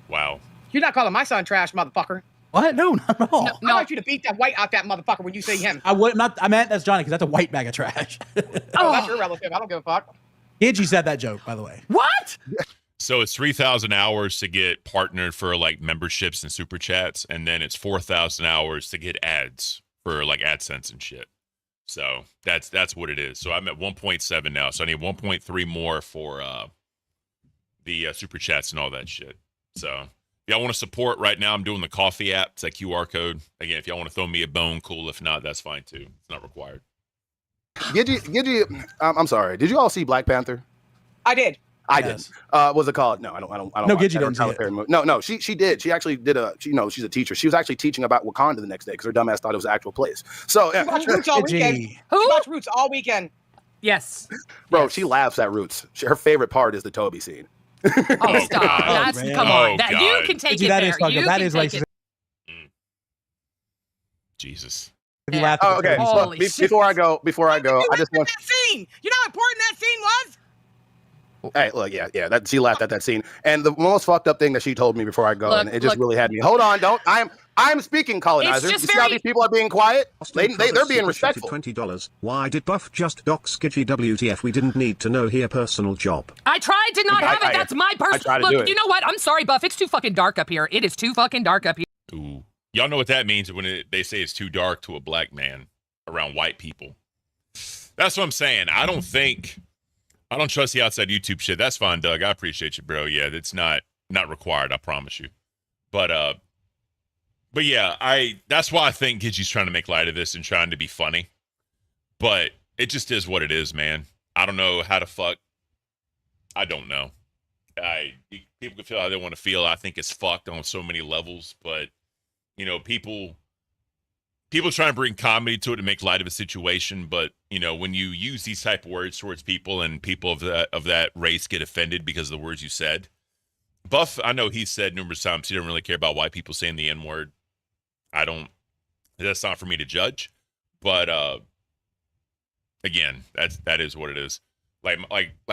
Wow. You're not calling my son trash, motherfucker. What? No, not at all. I want you to beat that white out that motherfucker when you say him. I meant that's Johnny, because that's a white bag of trash. Oh, that's your relative. I don't give a fuck. Gidgy said that joke, by the way. What? So it's 3,000 hours to get partnered for like memberships and super chats, and then it's 4,000 hours to get ads for like AdSense and shit. So that's what it is. So I'm at 1.7 now, so I need 1.3 more for the super chats and all that shit. So if y'all want to support right now, I'm doing the coffee app. It's that QR code. Again, if y'all want to throw me a bone, cool. If not, that's fine too. It's not required. Gidgy, I'm sorry. Did you all see Black Panther? I did. I did. What's it called? No, I don't. No, watch Gidgy didn't see it. No. She did. She actually did she's a teacher. She was actually teaching about Wakanda the next day because her dumbass thought it was an actual place. So yeah. Watch Roots all weekend. Who? Watch Roots all weekend. Yes. Bro, she laughs at Roots. Her favorite part is the Toby scene. Oh, stop. Come on. You can take it there. That is racist. Jesus. Yeah. Oh, okay. So, before I go, I just want that scene. You know how important that scene was? Hey, look, yeah. That she laughed at that scene, and the most fucked up thing that she told me before I go, and it just really had me. Hold on, don't. I'm speaking, colonizer. You see how these people are being quiet? They're being respectful. $20. Why did Buff just dox Gidgy WTF? We didn't need to know here. Personal job. I tried to not have it. That's my personal. Look, you know what? I'm sorry, Buff. It's too fucking dark up here. It is too fucking dark up here. Ooh. Y'all know what that means when they say it's too dark to a black man around white people. That's what I'm saying. I don't trust the outside YouTube shit. That's fine, Doug. I appreciate you, bro. Yeah, it's not required. I promise you. But yeah, that's why I think Gidgy's trying to make light of this and trying to be funny. But it just is what it is, man. I don't know how to fuck. I don't know. People can feel how they want to feel. I think it's fucked on so many levels, but you know, people try and bring comedy to it to make light of a situation, but you know, when you use these type of words towards people and people of that race get offended because of the words you said. Buff, I know he said numerous times he doesn't really care about white people saying the N-word. That's not for me to judge, but again, that is what it is. Like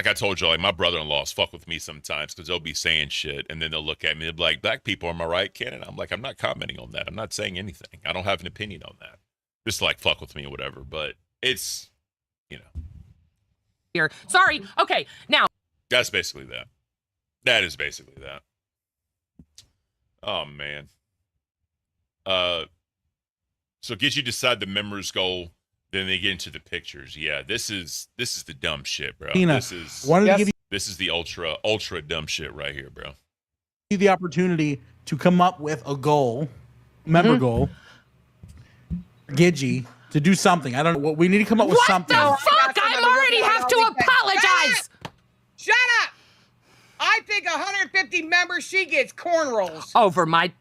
I told you, like my brother-in-law's fuck with me sometimes because they'll be saying shit and then they'll look at me and be like, black people, am I right, Cannon? I'm like, I'm not commenting on that. I'm not saying anything. I don't have an opinion on that. Just like fuck with me or whatever. But it's, you know. Here. Sorry. Okay. Now. That's basically that. That is basically that. Oh man. So get you decide the members goal. Then they get into the pictures. Yeah, this is the dumb shit, bro. Tina, this is this is the ultra dumb shit right here, bro. The opportunity to come up with a goal, member goal, Gidgy, to do something. I don't know what we need to come up with something. What the fuck? I already have to apologize. Shut up! I think 150 members, she gets cornrows. Over my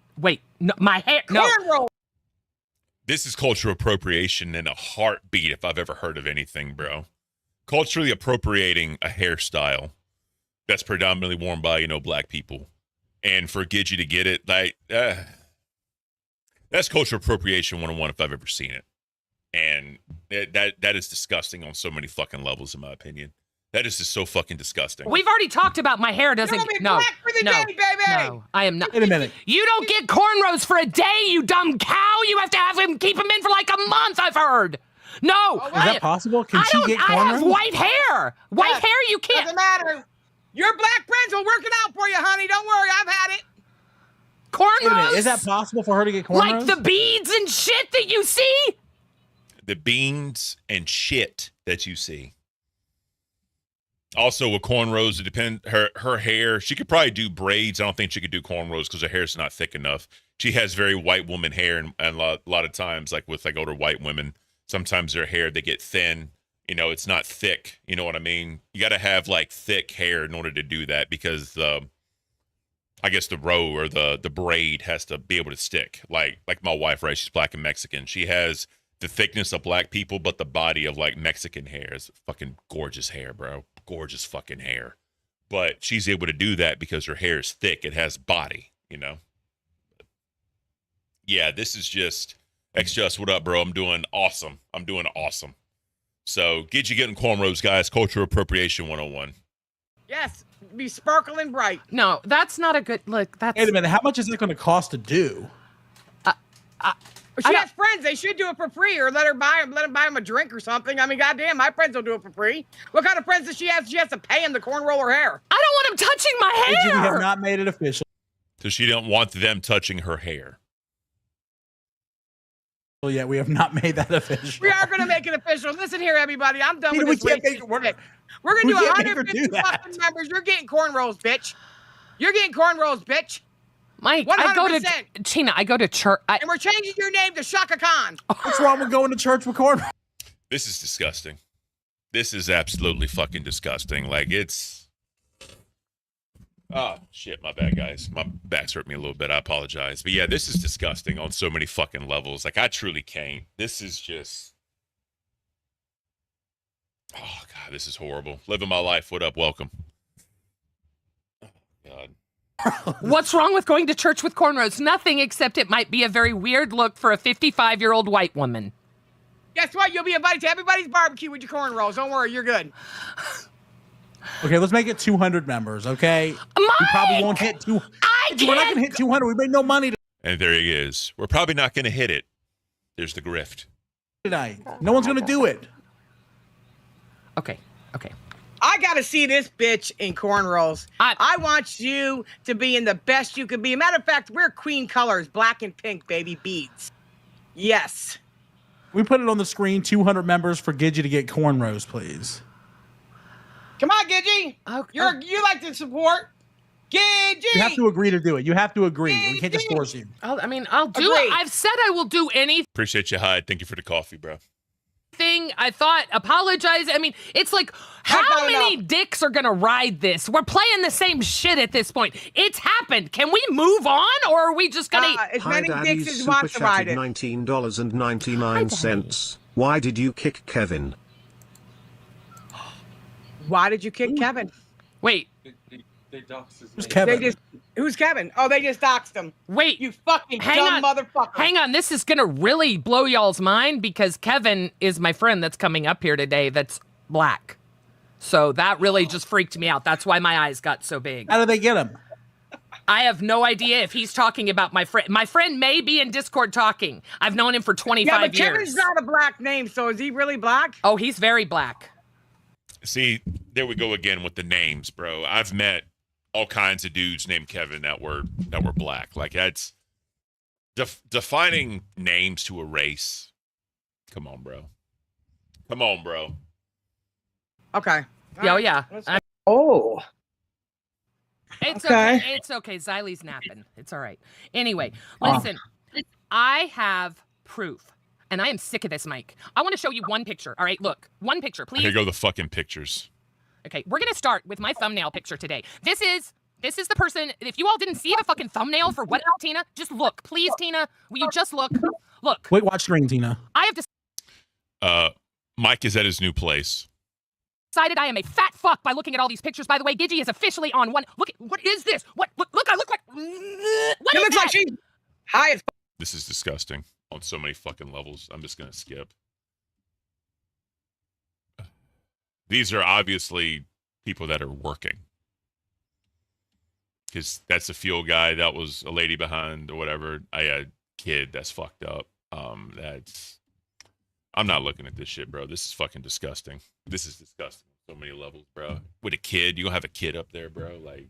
my hair. Cornrows. This is cultural appropriation in a heartbeat if I've ever heard of anything, bro. Culturally appropriating a hairstyle that's predominantly worn by, you know, black people. And for Gidgy to get it, like, that's cultural appropriation 101 if I've ever seen it. And that is disgusting on so many fucking levels, in my opinion. That is just so fucking disgusting. We've already talked about my hair doesn't. No, I am not. Wait a minute. You don't get cornrows for a day, you dumb cow. You have to have him keep him in for like a month. I've heard. No, is that possible? Can she get cornrows? I have white hair. White hair, you can't. Doesn't matter. Your black friends will work it out for you, honey. Don't worry, I've had it. Cornrows? Is that possible for her to get cornrows? Like the beads and shit that you see? The beans and shit that you see. Also, with cornrows, it depends. Her hair, she could probably do braids. I don't think she could do cornrows because her hair's not thick enough. She has very white woman hair, and a lot of times, like with like older white women, sometimes their hair, they get thin. You know, it's not thick. You know what I mean? You got to have like thick hair in order to do that because I guess the row or the braid has to be able to stick. Like my wife, right? She's black and Mexican. She has the thickness of black people, but the body of like Mexican hair. Is fucking gorgeous hair, bro. Gorgeous fucking hair. But she's able to do that because her hair is thick. It has body, you know? Yeah, this is just X-Just. What up, bro? I'm doing awesome. So get you getting cornrows, guys. Cultural appropriation 101. Yes, be sparkling bright. No, that's not a good look. That's Wait a minute. How much is it going to cost to do? She has friends. They should do it for free, or let them buy them a drink or something. I mean, goddamn, my friends will do it for free. What kind of friends does she have? She has to pay him to cornroll her hair. I don't want him touching my hair. We have not made it official. So she don't want them touching her hair. Well, yeah, we have not made that official. We are going to make it official. Listen here, everybody. I'm done with We this. can't make it. We're We're going to do 150 fucking members. You're getting cornrows, bitch. You're getting cornrows, bitch. Mike, 100%. I go to Tina. I go to church. And we're changing your name to Shaka Khan. What's wrong with going to church with cornrows? This is disgusting. This is absolutely fucking disgusting. Like, it's... Oh, shit, my bad, guys. My back's hurt me a little bit. I apologize. But yeah, this is disgusting on so many fucking levels. Like, I truly can't. This is just... Oh, God, this is horrible. Living my life. What up? Welcome. Oh, God. What's wrong with going to church with cornrows? Nothing, except it might be a very weird look for a 55-year-old white woman. Guess what? You'll be invited to everybody's barbecue with your cornrows. Don't worry, you're good. Okay, let's make it 200 members, okay? Mike! We probably won't hit 200. We're not going to hit 200. We made no money And there he is. We're probably not going to hit it. There's the grift. tonight. No one's going to do it. Okay. I got to see this bitch in cornrows. I want you to be in the best you can be. Matter of fact, we're queen colors, black and pink, baby, beads. Yes. We put it on the screen, 200 members for Gidgy to get cornrows, please. Come on, Gidgy. You like to support. Gidgy. You have to agree to do it. You have to agree. We can't just force you. I'll do it. I've said I will do anything. Appreciate you, Hyde. Thank you for the coffee, bro. I thought apologize. I mean, it's like how many dicks are gonna ride this? We're playing the same shit at this point. It's happened. Can we move on, or are we just gonna? As many Hi, dicks Daddy's as want to ride super it. chatted $19.99. Why did you kick Kevin? Why did you kick Kevin? Wait. Who's Kevin? Who's Kevin? Oh, they just doxed him. Wait, you fucking dumb motherfucker. Hang on, this is gonna really blow y'all's mind because Kevin is my friend that's coming up here today that's black. So that really just freaked me out. That's why my eyes got so big. How did they get him? I have no idea if he's talking about my friend. My friend may be in Discord talking. I've known him for 25 but years. Kevin's not a black name, so is he really black? Oh, he's very black. See, there we go again with the names, bro. I've met all kinds of dudes named Kevin that were black. Like, that's defining names to a race. Come on, bro. Okay. Yeah. Oh. It's okay. It's okay. Xylie's napping. It's all right. Anyway, listen. I have proof. And I am sick of this, Mike. I want to show you one picture. All right, look. One picture, please. Here go the fucking pictures. Okay, we're going to start with my thumbnail picture today. This is the person. If you all didn't see the fucking thumbnail for what, Tina, just look. Please, Tina, will you just look? Look. Wait, watch screen, Tina. I have Mike is at his new place. decided I am a fat fuck by looking at all these pictures. By the way, Gidgy is officially on one. Look, what is this? What? Look, I look like. What it is looks that? like she's high as. This is disgusting on so many fucking levels. I'm just going to skip. These are obviously people that are working. Because that's a fuel guy. That was a lady behind or whatever. I had a kid. That's fucked up. I'm not looking at this shit, bro. This is fucking disgusting. This is disgusting. So many levels, bro. With a kid, you gonna have a kid up there, bro. Like,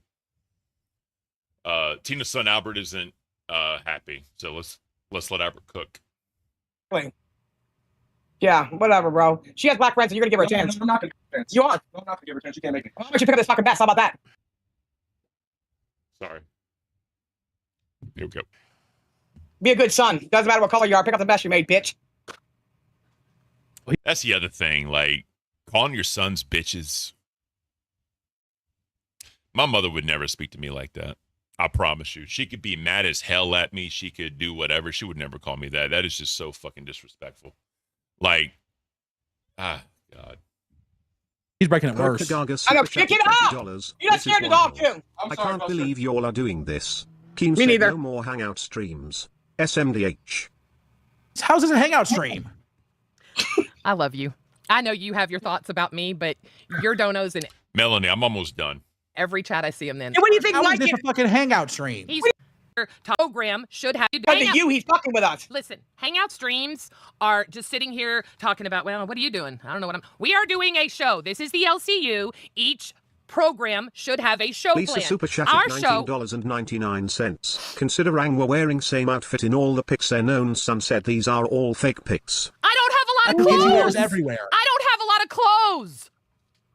Tina's son Albert isn't happy, so let's let Albert cook. Yeah, whatever, bro. She has black friends, and you're gonna give her a chance. I'm not gonna give her a chance. You are. I'm not gonna give her a chance. You can't make me. Why don't you pick up this fucking mess? How about that? Sorry. Here we go. Be a good son. Doesn't matter what color you are. Pick up the mess you made, bitch. That's the other thing. Like, calling your sons bitches. My mother would never speak to me like that. I promise you. She could be mad as hell at me. She could do whatever. She would never call me that. That is just so fucking disrespectful. Like, God. He's breaking it worse. I know, pick it up! You got scared the dog, too. I can't believe you all are doing this. Keen Me said neither. no more hangout streams. SMDH. How's this a hangout stream? I love you. I know you have your thoughts about me, but your donos in Melanie, I'm almost done. every chat I see him in. What do you think, How Mike? is this a fucking hangout stream? He's program should have you. Because of you, he's fucking with us. Listen, hangout streams are just sitting here talking about, well, what are you doing? I don't know what we are doing a show. This is the LCU. Each program should have a show Lisa plan. super chatted Our show. $19.99. Considering we're wearing same outfit in all the pics, their known son said these are all fake pics. I don't have a lot of Gidgy clothes. wears everywhere. I don't have a lot of clothes.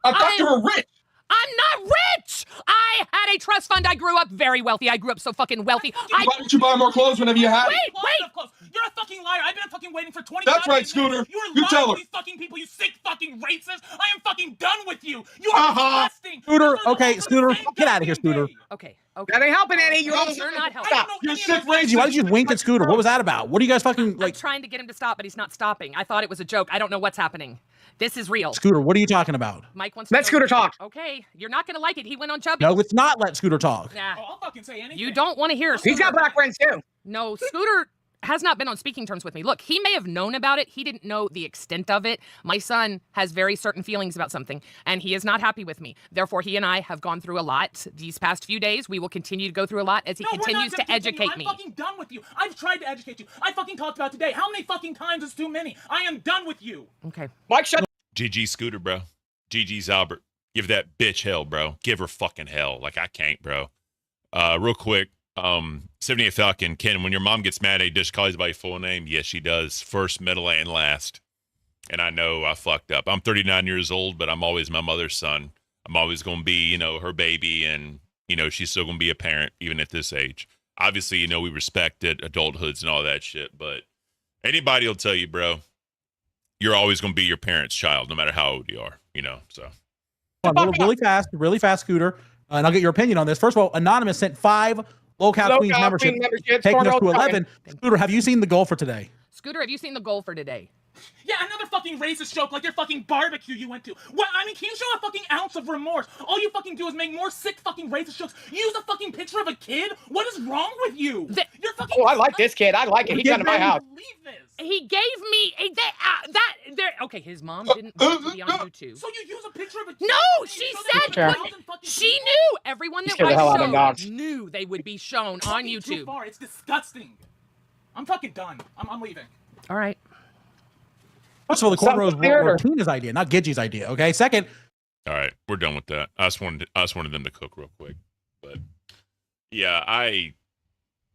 I thought you were rich. I'm not rich. I had a trust fund. I grew up very wealthy. I grew up so fucking wealthy. Why didn't you buy more clothes whenever you had it? Wait. You're a fucking liar. I've been fucking waiting for 20 That's right, Scooter. You tell her. These fucking people, you sick fucking racist. I am fucking done with you. You are disgusting. Scooter, okay, Scooter, get out of here, Scooter. Okay. That ain't helping, Eddie. You're not helping. You're sick racist. Gidgy, why did you wink at Scooter? What was that about? What are you guys fucking like? I'm trying to get him to stop, but he's not stopping. I thought it was a joke. I don't know what's happening. This is real. Scooter, what are you talking about? Mike wants to Let Scooter talk. Okay, you're not gonna like it. He went on Chubby. No, let's not let Scooter talk. Nah. I'll fucking say anything. You don't want to hear. He's got black friends, too. No, Scooter has not been on speaking terms with me. Look, he may have known about it. He didn't know the extent of it. My son has very certain feelings about something, and he is not happy with me. Therefore, he and I have gone through a lot these past few days. We will continue to go through a lot as he continues to educate me. I'm fucking done with you. I've tried to educate you. I fucking talked about today. How many fucking times is too many? I am done with you. Okay. Mike, shut GG Scooter, bro. GG's Albert. Give that bitch hell, bro. Give her fucking hell. Like, I can't, bro. Real quick. 78 Falcon, Ken, when your mom gets mad at you, does she call you by your full name? Yes, she does. First, middle, and last. And I know I fucked up. I'm 39 years old, but I'm always my mother's son. I'm always going to be, her baby, and, she's still going to be a parent, even at this age. Obviously, we respect it, adulthoods and all that shit, but anybody will tell you, bro, you're always going to be your parent's child, no matter how old you are, so. Really fast, Scooter, and I'll get your opinion on this. First of all, Anonymous sent 5 Low-Cal Queens membership, taking us to 11. Scooter, have you seen the goal for today? Scooter, have you seen the goal for today? Yeah, another fucking racist joke like your fucking barbecue you went to. What? I mean, can you show a fucking ounce of remorse? All you fucking do is make more sick fucking racist jokes. Use a fucking picture of a kid? What is wrong with you? You're fucking... Oh, I like this kid. I like it. He got to my house. He gave me okay, his mom didn't want to be on YouTube. So you use a picture of a kid? No, she said she knew everyone that I showed knew they would be shown on YouTube. Too far. It's disgusting. I'm fucking done. I'm leaving. All right. First of all, the cornrows were Tina's idea, not Gidgy's idea. Okay. Second. All right, we're done with that. I just wanted them to cook real quick, but yeah, I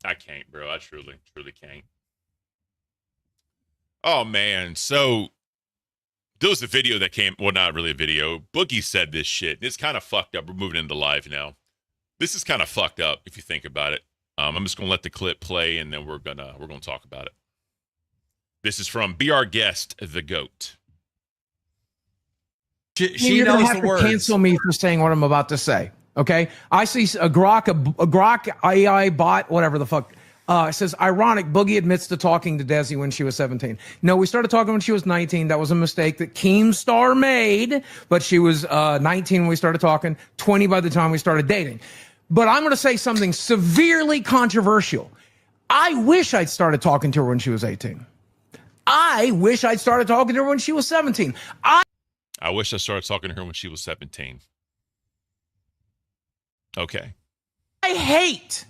can't, bro. I truly can't. Oh man, so there was a video that came. Well, not really a video. Boogie said this shit. It's kind of fucked up. We're moving into live now. This is kind of fucked up if you think about it. I'm just gonna let the clip play, and then we're gonna talk about it. This is from Be Our Guest, the GOAT. You're gonna have to cancel me for saying what I'm about to say. Okay, I see a Grok AI bot, whatever the fuck. Says, ironic, Boogie admits to talking to Desi when she was 17. No, we started talking when she was 19. That was a mistake that Keemstar made, but she was 19 when we started talking, 20 by the time we started dating. But I'm going to say something severely controversial. I wish I'd started talking to her when she was 18. I wish I'd started talking to her when she was 17. I wish I started talking to her when she was 17. Okay. I hate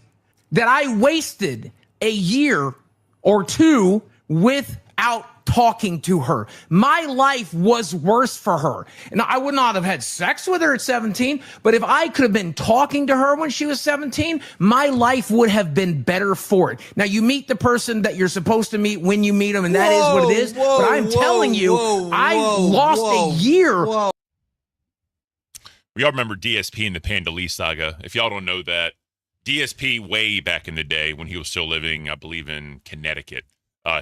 that I wasted a year or two without out talking to her. My life was worse for her. And I would not have had sex with her at 17, but if I could have been talking to her when she was 17, my life would have been better for it. Now, you meet the person that you're supposed to meet when you meet them, and that is what it is. But I'm telling you, I lost a year. We all remember DSP in the Panda Lee saga. If y'all don't know that, DSP way back in the day when he was still living, I believe, in Connecticut,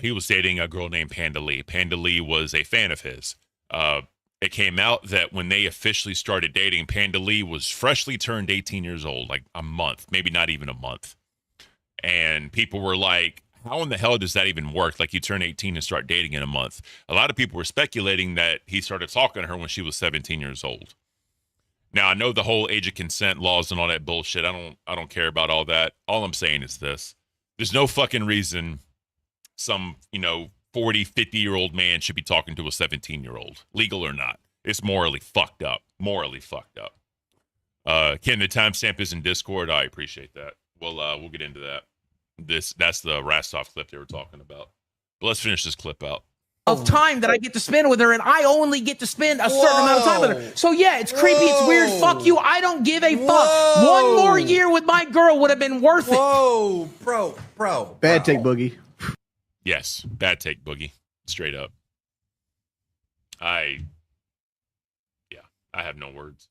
he was dating a girl named Panda Lee. Panda Lee was a fan of his. It came out that when they officially started dating, Panda Lee was freshly turned 18 years old, like a month, maybe not even a month. And people were like, how in the hell does that even work? Like, you turn 18 and start dating in a month. A lot of people were speculating that he started talking to her when she was 17 years old. Now, I know the whole age of consent laws and all that bullshit. I don't care about all that. All I'm saying is this. There's no fucking reason some, 40, 50-year-old man should be talking to a 17-year-old, legal or not. It's morally fucked up. Morally fucked up. Ken, the timestamp is in Discord. I appreciate that. We'll get into that. That's the Rastov clip they were talking about. But let's finish this clip out. Of time that I get to spend with her, and I only get to spend a certain amount of time with her. So yeah, it's creepy, it's weird. Fuck you. I don't give a fuck. One more year with my girl would have been worth it. Whoa, bro. Bad take, Boogie. Yes, bad take, Boogie. Straight up. I have no words.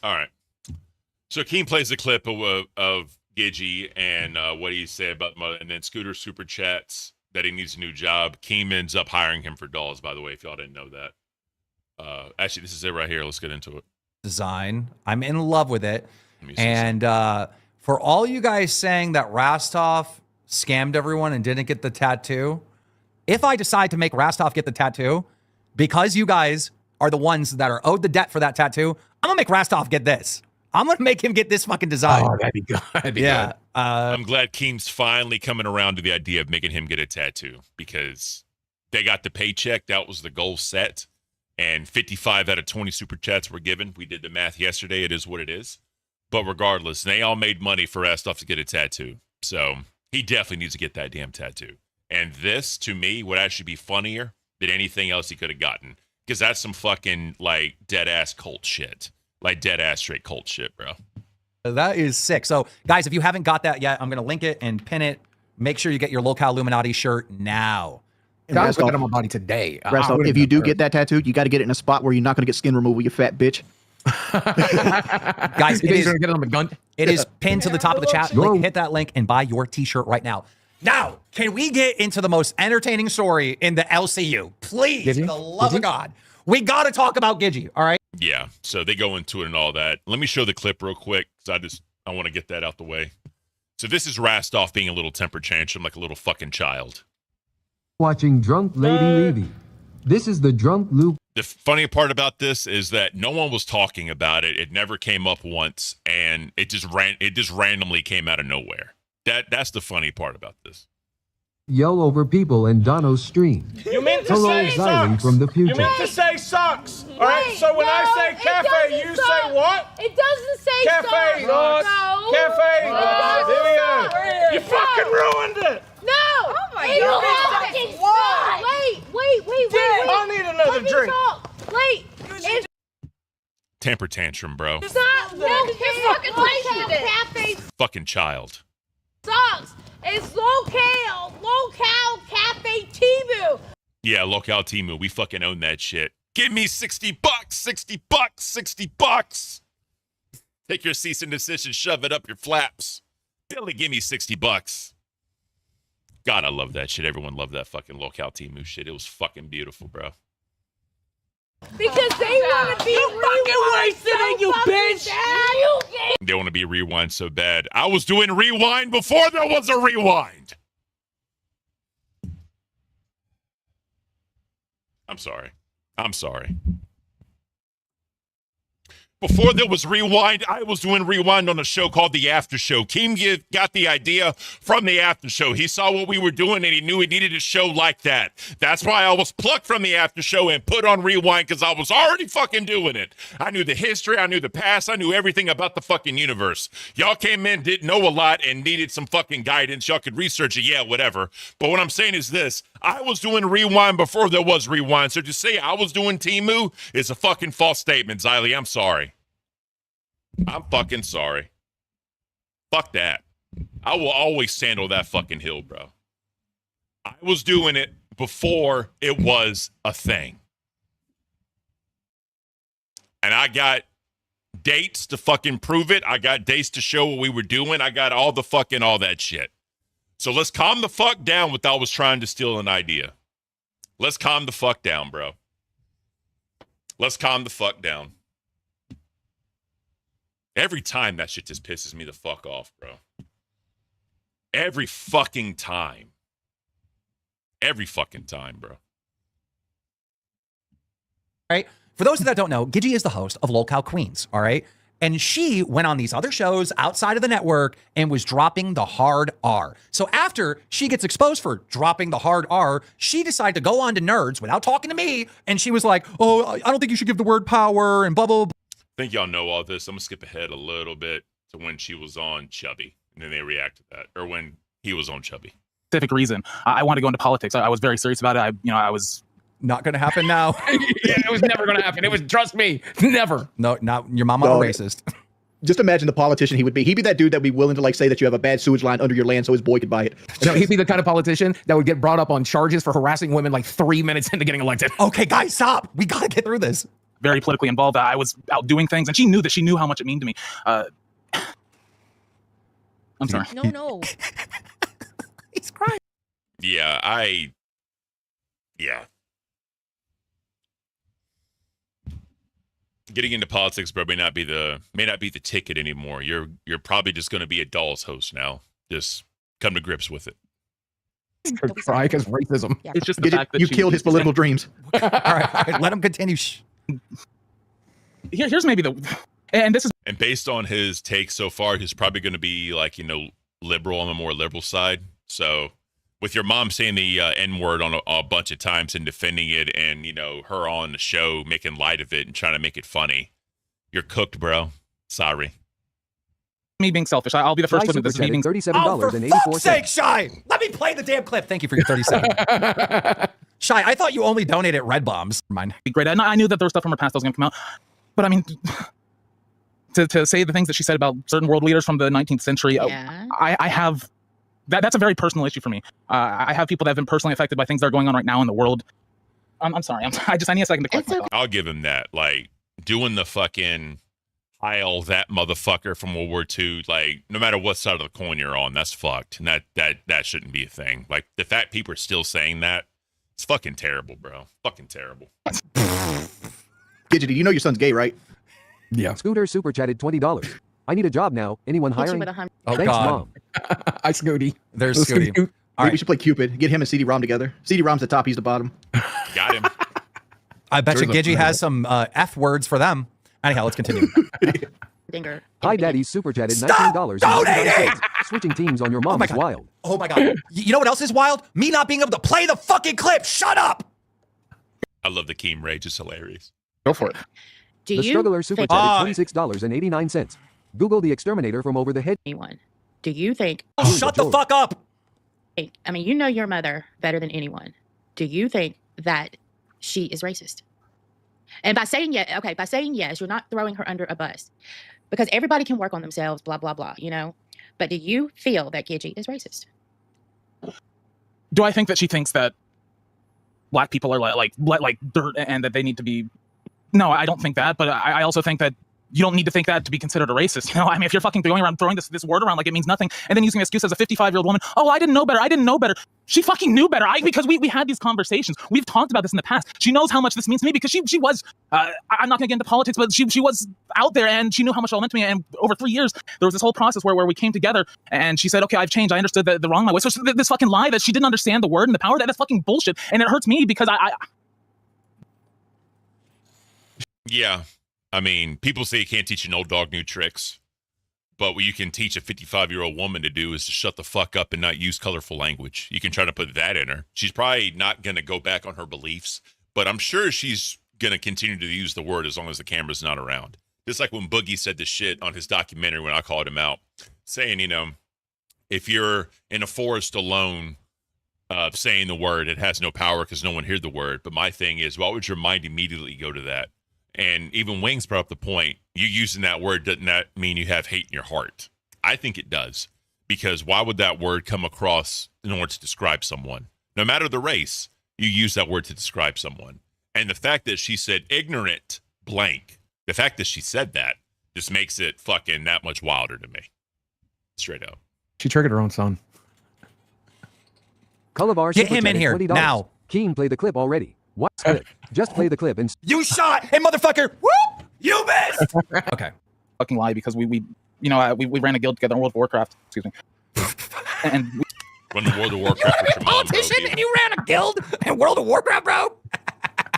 All right. So Caint plays the clip of Gidgey and what he said about mother, and then Scooter super chats that he needs a new job. Caint ends up hiring him for dolls, by the way, if y'all didn't know that. Actually, this is it right here. Let's get into it. Design. I'm in love with it. And for all you guys saying that Rastov scammed everyone and didn't get the tattoo, if I decide to make Rastov get the tattoo, because you guys are the ones that are owed the debt for that tattoo, I'm going to make Rastov get this. I'm going to make him get this fucking design. Oh, that'd be good. That'd be good. I'm glad Caint's finally coming around to the idea of making him get a tattoo, because they got the paycheck. That was the goal set. And 55 out of 20 super chats were given. We did the math yesterday. It is what it is. But regardless, they all made money for Rastov to get a tattoo. So he definitely needs to get that damn tattoo. And this, to me, would actually be funnier than anything else he could have gotten. Because that's some fucking, like, dead-ass cult shit. Like, dead-ass straight cult shit, bro. That is sick. So, guys, if you haven't got that yet, I'm going to link it and pin it. Make sure you get your Locale Illuminati shirt now. Guys, look at my body today. Rastov, if you do get that tattoo, you got to get it in a spot where you're not going to get skin removal, you fat bitch. Guys, it is pinned to the top of the chat. Hit that link and buy your t-shirt right now. Now, can we get into the most entertaining story in the LCU? Please, for the love of God. We got to talk about Gidgey, all right? Yeah, so they go into it and all that. Let me show the clip real quick, because I want to get that out the way. So this is Rastov being a little temper tantrum like a little fucking child. Watching Drunk Lady Levy. This is the Drunk Luke. The funny part about this is that no one was talking about it. It never came up once, and it just randomly came out of nowhere. That's the funny part about this. Yell over people in Dono's stream. You meant to Hello, say Xylem sucks. from the future. You meant to say sucks. All right. So when I say cafe, you say what? It doesn't say Cafe. sucks. No. Cafe. There we go. You fucking ruined it. No. Oh my God. Fucking stop. Wait. I need another drink. Wait. It's Temper tantrum, bro. not locale cafe Fucking child. sucks. It's locale cafe Timu. Yeah, Locale Timu. We fucking own that shit. Give me $60. $60. Take your cease and desist and shove it up your flaps. Billy, give me $60. God, I love that shit. Everyone loved that fucking Locale Timu shit. It was fucking beautiful, bro. Because they want to be wasted on you, bitch. They want to be rewind so bad. I was doing rewind before there was a rewind. I'm sorry. Before there was Rewind, I was doing Rewind on a show called The After Show. Keem got the idea from The After Show. He saw what we were doing, and he knew he needed a show like that. That's why I was plucked from The After Show and put on Rewind, because I was already fucking doing it. I knew the history, I knew the past, I knew everything about the fucking universe. Y'all came in, didn't know a lot, and needed some fucking guidance. Y'all could research it, yeah, whatever. But what I'm saying is this. I was doing Rewind before there was Rewind, so to say I was doing Temu is a fucking false statement, Xylee. I'm sorry. I'm fucking sorry. Fuck that. I will always sandal that fucking hill, bro. I was doing it before it was a thing. And I got dates to fucking prove it. I got dates to show what we were doing. I got all that shit. So let's calm the fuck down with always trying to steal an idea. Let's calm the fuck down, bro. Let's calm the fuck down. Every time that shit just pisses me the fuck off, bro. Every fucking time. Every fucking time, bro. Right? For those that don't know, Gigi is the host of Lolcow Queens, all right? And she went on these other shows outside of the network and was dropping the hard R. So after she gets exposed for dropping the hard R, she decided to go on to Nerds without talking to me. And she was like, oh, I don't think you should give the word power and blah, blah, blah. I think y'all know all this. I'm going to skip ahead a little bit to when she was on Chubby. And then they react to that. Or when he was on Chubby. Specific reason. I want to go into politics. I was very serious about it. I was... Not going to happen now. Yeah, it was never going to happen. It was, trust me, never. No, not your mama a racist. Just imagine the politician he would be. He'd be that dude that'd be willing to like say that you have a bad sewage line under your land so his boy could buy it. No, he'd be the kind of politician that would get brought up on charges for harassing women like 3 minutes into getting elected. Okay, guys, stop. We got to get through this. Very politically involved. I was out doing things, and she knew how much it meant to me. I'm sorry. No. He's crying. Yeah. Getting into politics, bro, may not be the ticket anymore. You're probably just going to be a Dolls host now. Just come to grips with it. Cry because racism. Yeah. It's just the fact that you killed his political dreams. All right, let him continue. Here's maybe and based on his take so far, he's probably going to be like, liberal on the more liberal side. So with your mom saying the N-word on a bunch of times and defending it, and her on the show making light of it and trying to make it funny, you're cooked, bro. Sorry. Me being selfish. I'll be the first one to this. Me being $37.84. For fuck's sake, Shy! Let me play the damn clip. Thank you for your 37. Shy, I thought you only donated red bombs. Mine. Great. I knew that there was stuff from her past that was going to come out, but I mean, to say the things that she said about certain world leaders from the 19th century, I have. That's a very personal issue for me. I have people that have been personally affected by things that are going on right now in the world. I'm sorry. I need a second to collect myself. I'll give him that. Like, doing the fucking Heil that motherfucker from World War II, like, no matter what side of the coin you're on, that's fucked. And that shouldn't be a thing. Like, the fact people are still saying that, it's fucking terrible, bro. Fucking terrible. Gidgety, you know your son's gay, right? Yeah. Scooter super chatted $20. I need a job now. Anyone hiring? Oh, thanks, God. Mom. Hi, Scooty. There's Scooty. Maybe we should play Cupid. Get him and CD-ROM together. CD-ROM's the top, he's the bottom. Got him. I bet you Gigi has some F words for them. Anyhow, let's continue. Dinger. Hi, Daddy super chatted Stop $19. donating! Switching teams on your mom is wild. Oh my God. You know what else is wild? Me not being able to play the fucking clip. Shut up. I love the Keem rage. It's hilarious. Go for it. The struggler super chatted $26.89. Google the exterminator from over the head. Anyone. Do you think... Oh, shut the fuck up. I mean, you know your mother better than anyone. Do you think that she is racist? And by saying yes, you're not throwing her under a bus. Because everybody can work on themselves, blah, blah, blah, But do you feel that Gigi is racist? Do I think that she thinks that black people are like dirt and that they need to be... No, I don't think that. But I also think that you don't need to think that to be considered a racist. I mean, if you're fucking going around throwing this word around like it means nothing, and then using an excuse as a 55-year-old woman, oh, I didn't know better. She fucking knew better. Because we had these conversations. We've talked about this in the past. She knows how much this means to me because she was, I'm not gonna get into politics, but she was out there and she knew how much it all meant to me. And over 3 years, there was this whole process where we came together and she said, okay, I've changed. I understood the wrong my way. So this fucking lie that she didn't understand the word and the power, that's fucking bullshit. And it hurts me because Yeah. I mean, people say you can't teach an old dog new tricks, but what you can teach a 55-year-old woman to do is to shut the fuck up and not use colorful language. You can try to put that in her. She's probably not going to go back on her beliefs, but I'm sure she's going to continue to use the word as long as the camera's not around. Just like when Boogie said the shit on his documentary when I called him out, saying, you know, if you're in a forest alone, saying the word, it has no power because no one heard the word. But my thing is, why would your mind immediately go to that? And even Wings brought up the point, you using that word, doesn't that mean you have hate in your heart? I think it does. Because why would that word come across in order to describe someone? No matter the race, you use that word to describe someone. And the fact that she said ignorant blank, the fact that she said that just makes it fucking that much wilder to me. Straight up. She triggered her own son. Cullivar Get him in here $20. now. Keen, play the clip already. What's clip? Just play the clip and You shot him, motherfucker. Whoop! You missed. Okay. Fucking lie because we ran a guild together in World of Warcraft. Excuse me. And we run the World of Warcraft with your mom, politician, and you ran a guild in World of Warcraft, bro.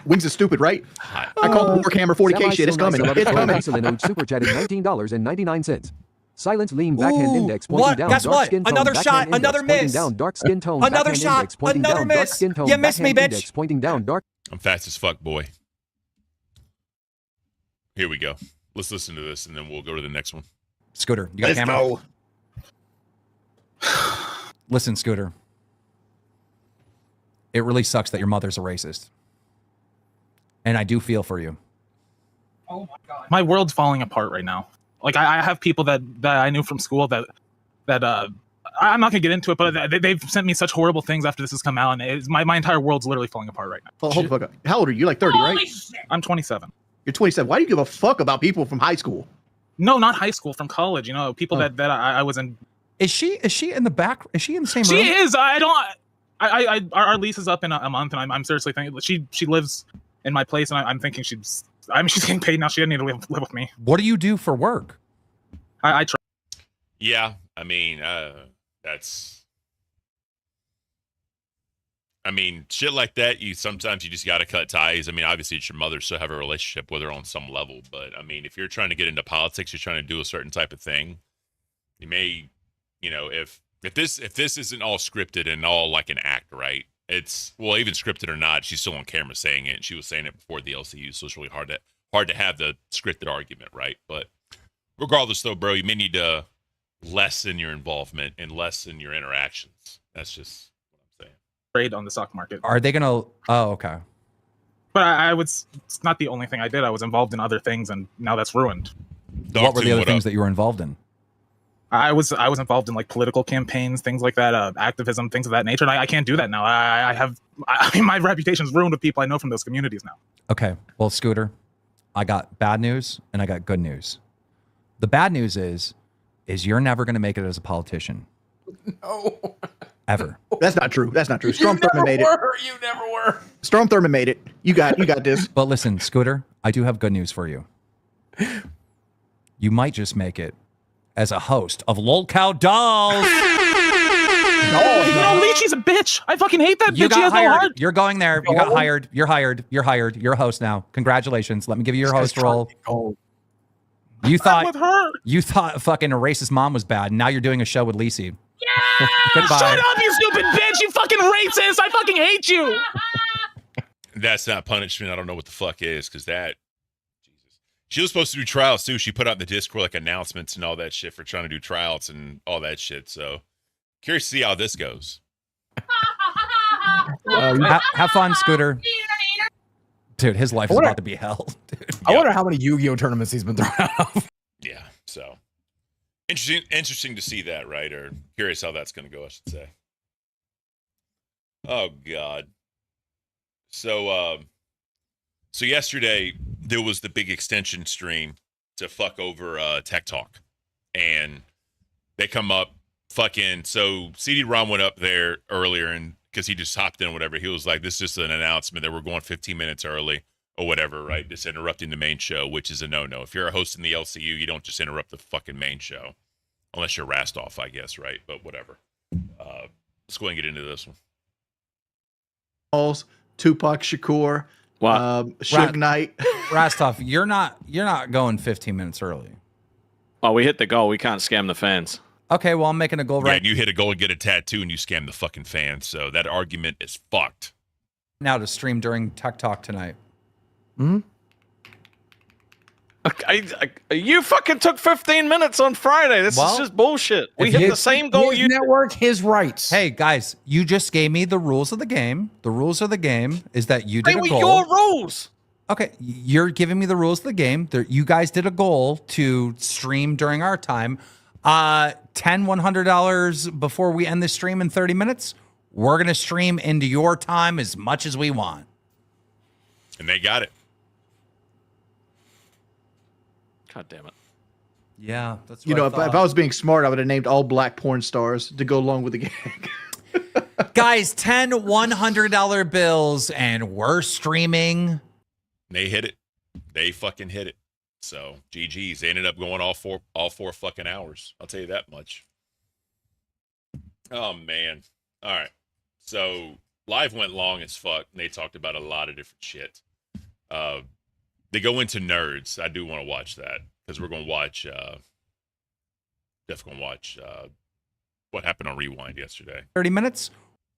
Wings is stupid, right? I called the Warhammer 40K shit. It's coming. It's coming. Super chatted $19.99. Silence lean backhand index pointing What? down. Guess dark what? skin tone, Another backhand shot, index another pointing miss. down. Dark skin tone. Another backhand shot, index pointing another down. miss. Dark skin tone, You missed me, backhand bitch. index pointing down. Dark. I'm fast as fuck, boy. Here we go. Let's listen to this, and then we'll go to the next one. Scooter, you got a camera? Go. Listen, Scooter. It really sucks that your mother's a racist. And I do feel for you. Oh my god. My world's falling apart right now. Like I have people that I knew from school that I'm not gonna get into it, but they've sent me such horrible things after this has come out, and my entire world's literally falling apart right now. Well, hold the fuck up. How old are you? You're like 30, right? I'm 27. You're 27. Why do you give a fuck about people from high school? No, not high school, from college. You know, people that I was in. Is she in the back? Is she in the same She room? is. Our lease is up in a month, and I'm seriously thinking she lives in my place, and I'm thinking she's getting paid now. She doesn't need to live with me. What do you do for work? I try. Yeah, I mean, that's. I mean, shit like that. Sometimes you just got to cut ties. I mean, obviously, it's your mother, so have a relationship with her on some level. But I mean, if you're trying to get into politics, you're trying to do a certain type of thing. You may, you know, if this isn't all scripted and all like an act, right? It's even scripted or not, she's still on camera saying it, and she was saying it before the LCU, so it's really hard to have the scripted argument, right? But regardless, though, bro, you may need to lessen your involvement and lessen your interactions. That's just what I'm saying. Trade on the stock market. Are they gonna? Oh, okay. But it's not the only thing I did. I was involved in other things, and now that's ruined. What were the other things that you were involved in? I was involved in like political campaigns, things like that, activism, things of that nature. And I can't do that now. I mean, my reputation's ruined with people I know from those communities now. Okay. Well, Scooter, I got bad news and I got good news. The bad news is you're never going to make it as a politician. No. Ever. That's not true. That's not true. Strom Thurmond made it. You never were. Strom Thurmond made it. You got this. But listen, Scooter, I do have good news for you. You might just make it as a host of Lol Cow Dolls. No, Leechy's a bitch. I fucking hate that bitch. You got He has hired. no heart. You're going there. You got hired. You're hired. You're hired. You're a host now. Congratulations. Let me give you your host role. You thought fucking a racist mom was bad, and now you're doing a show with Lacey. Yeah! Goodbye. Shut up, you stupid bitch! You fucking racist! I fucking hate you! That's not punishment. I don't know what the fuck is, because that. Jesus. She was supposed to do trials too. She put out in the Discord like announcements and all that shit for trying to do tryouts and all that shit. So curious to see how this goes. Have fun, Scooter. Dude, his life is about to be hell. Dude. I wonder how many Yu-Gi-Oh tournaments he's been thrown out of. Yeah, so interesting to see that, right? Or curious how that's going to go, I should say. Oh God. So yesterday there was the big extension stream to fuck over Tech Talk, and they come up fucking. So CD-ROM went up there earlier, and because he just hopped in, or whatever, he was like, "This is just an announcement that we're going 15 minutes early." Or whatever, right? Just interrupting the main show, which is a no-no. If you're a host in the LCU, you don't just interrupt the fucking main show. Unless you're Rastoff, I guess, right? But whatever. Let's go ahead and get into this one. Tupac Shakur, Suge Knight. Rastov, you're not going 15 minutes early. Well, we hit the goal. We can't scam the fans. Okay, well, I'm making a goal Yeah, right and you hit a goal and get a tattoo, and you scam the fucking fans. So that argument is fucked. now to stream during Tech Talk tonight. Hmm. You fucking took 15 minutes on Friday. This is just bullshit. We hit the same goal you network, his rights. Hey guys, you just gave me the rules of the game. The rules of the game is that you did They a were goal. your rules. Okay, you're giving me the rules of the game. You guys did a goal to stream during our time. $100 before we end the stream in 30 minutes. We're gonna stream into your time as much as we want. And they got it. God damn it. Yeah, that's You know, if I was being smart, I would have named all black porn stars to go along with the gang. Guys, 10 $100 bills, and we're streaming. They hit it. They fucking hit it. So GG's. They ended up going all four fucking hours. I'll tell you that much. Oh man. All right. So live went long as fuck. And they talked about a lot of different shit. They go into nerds. I do want to watch that because we're going to watch. Definitely going to watch what happened on Rewind yesterday. 30 minutes.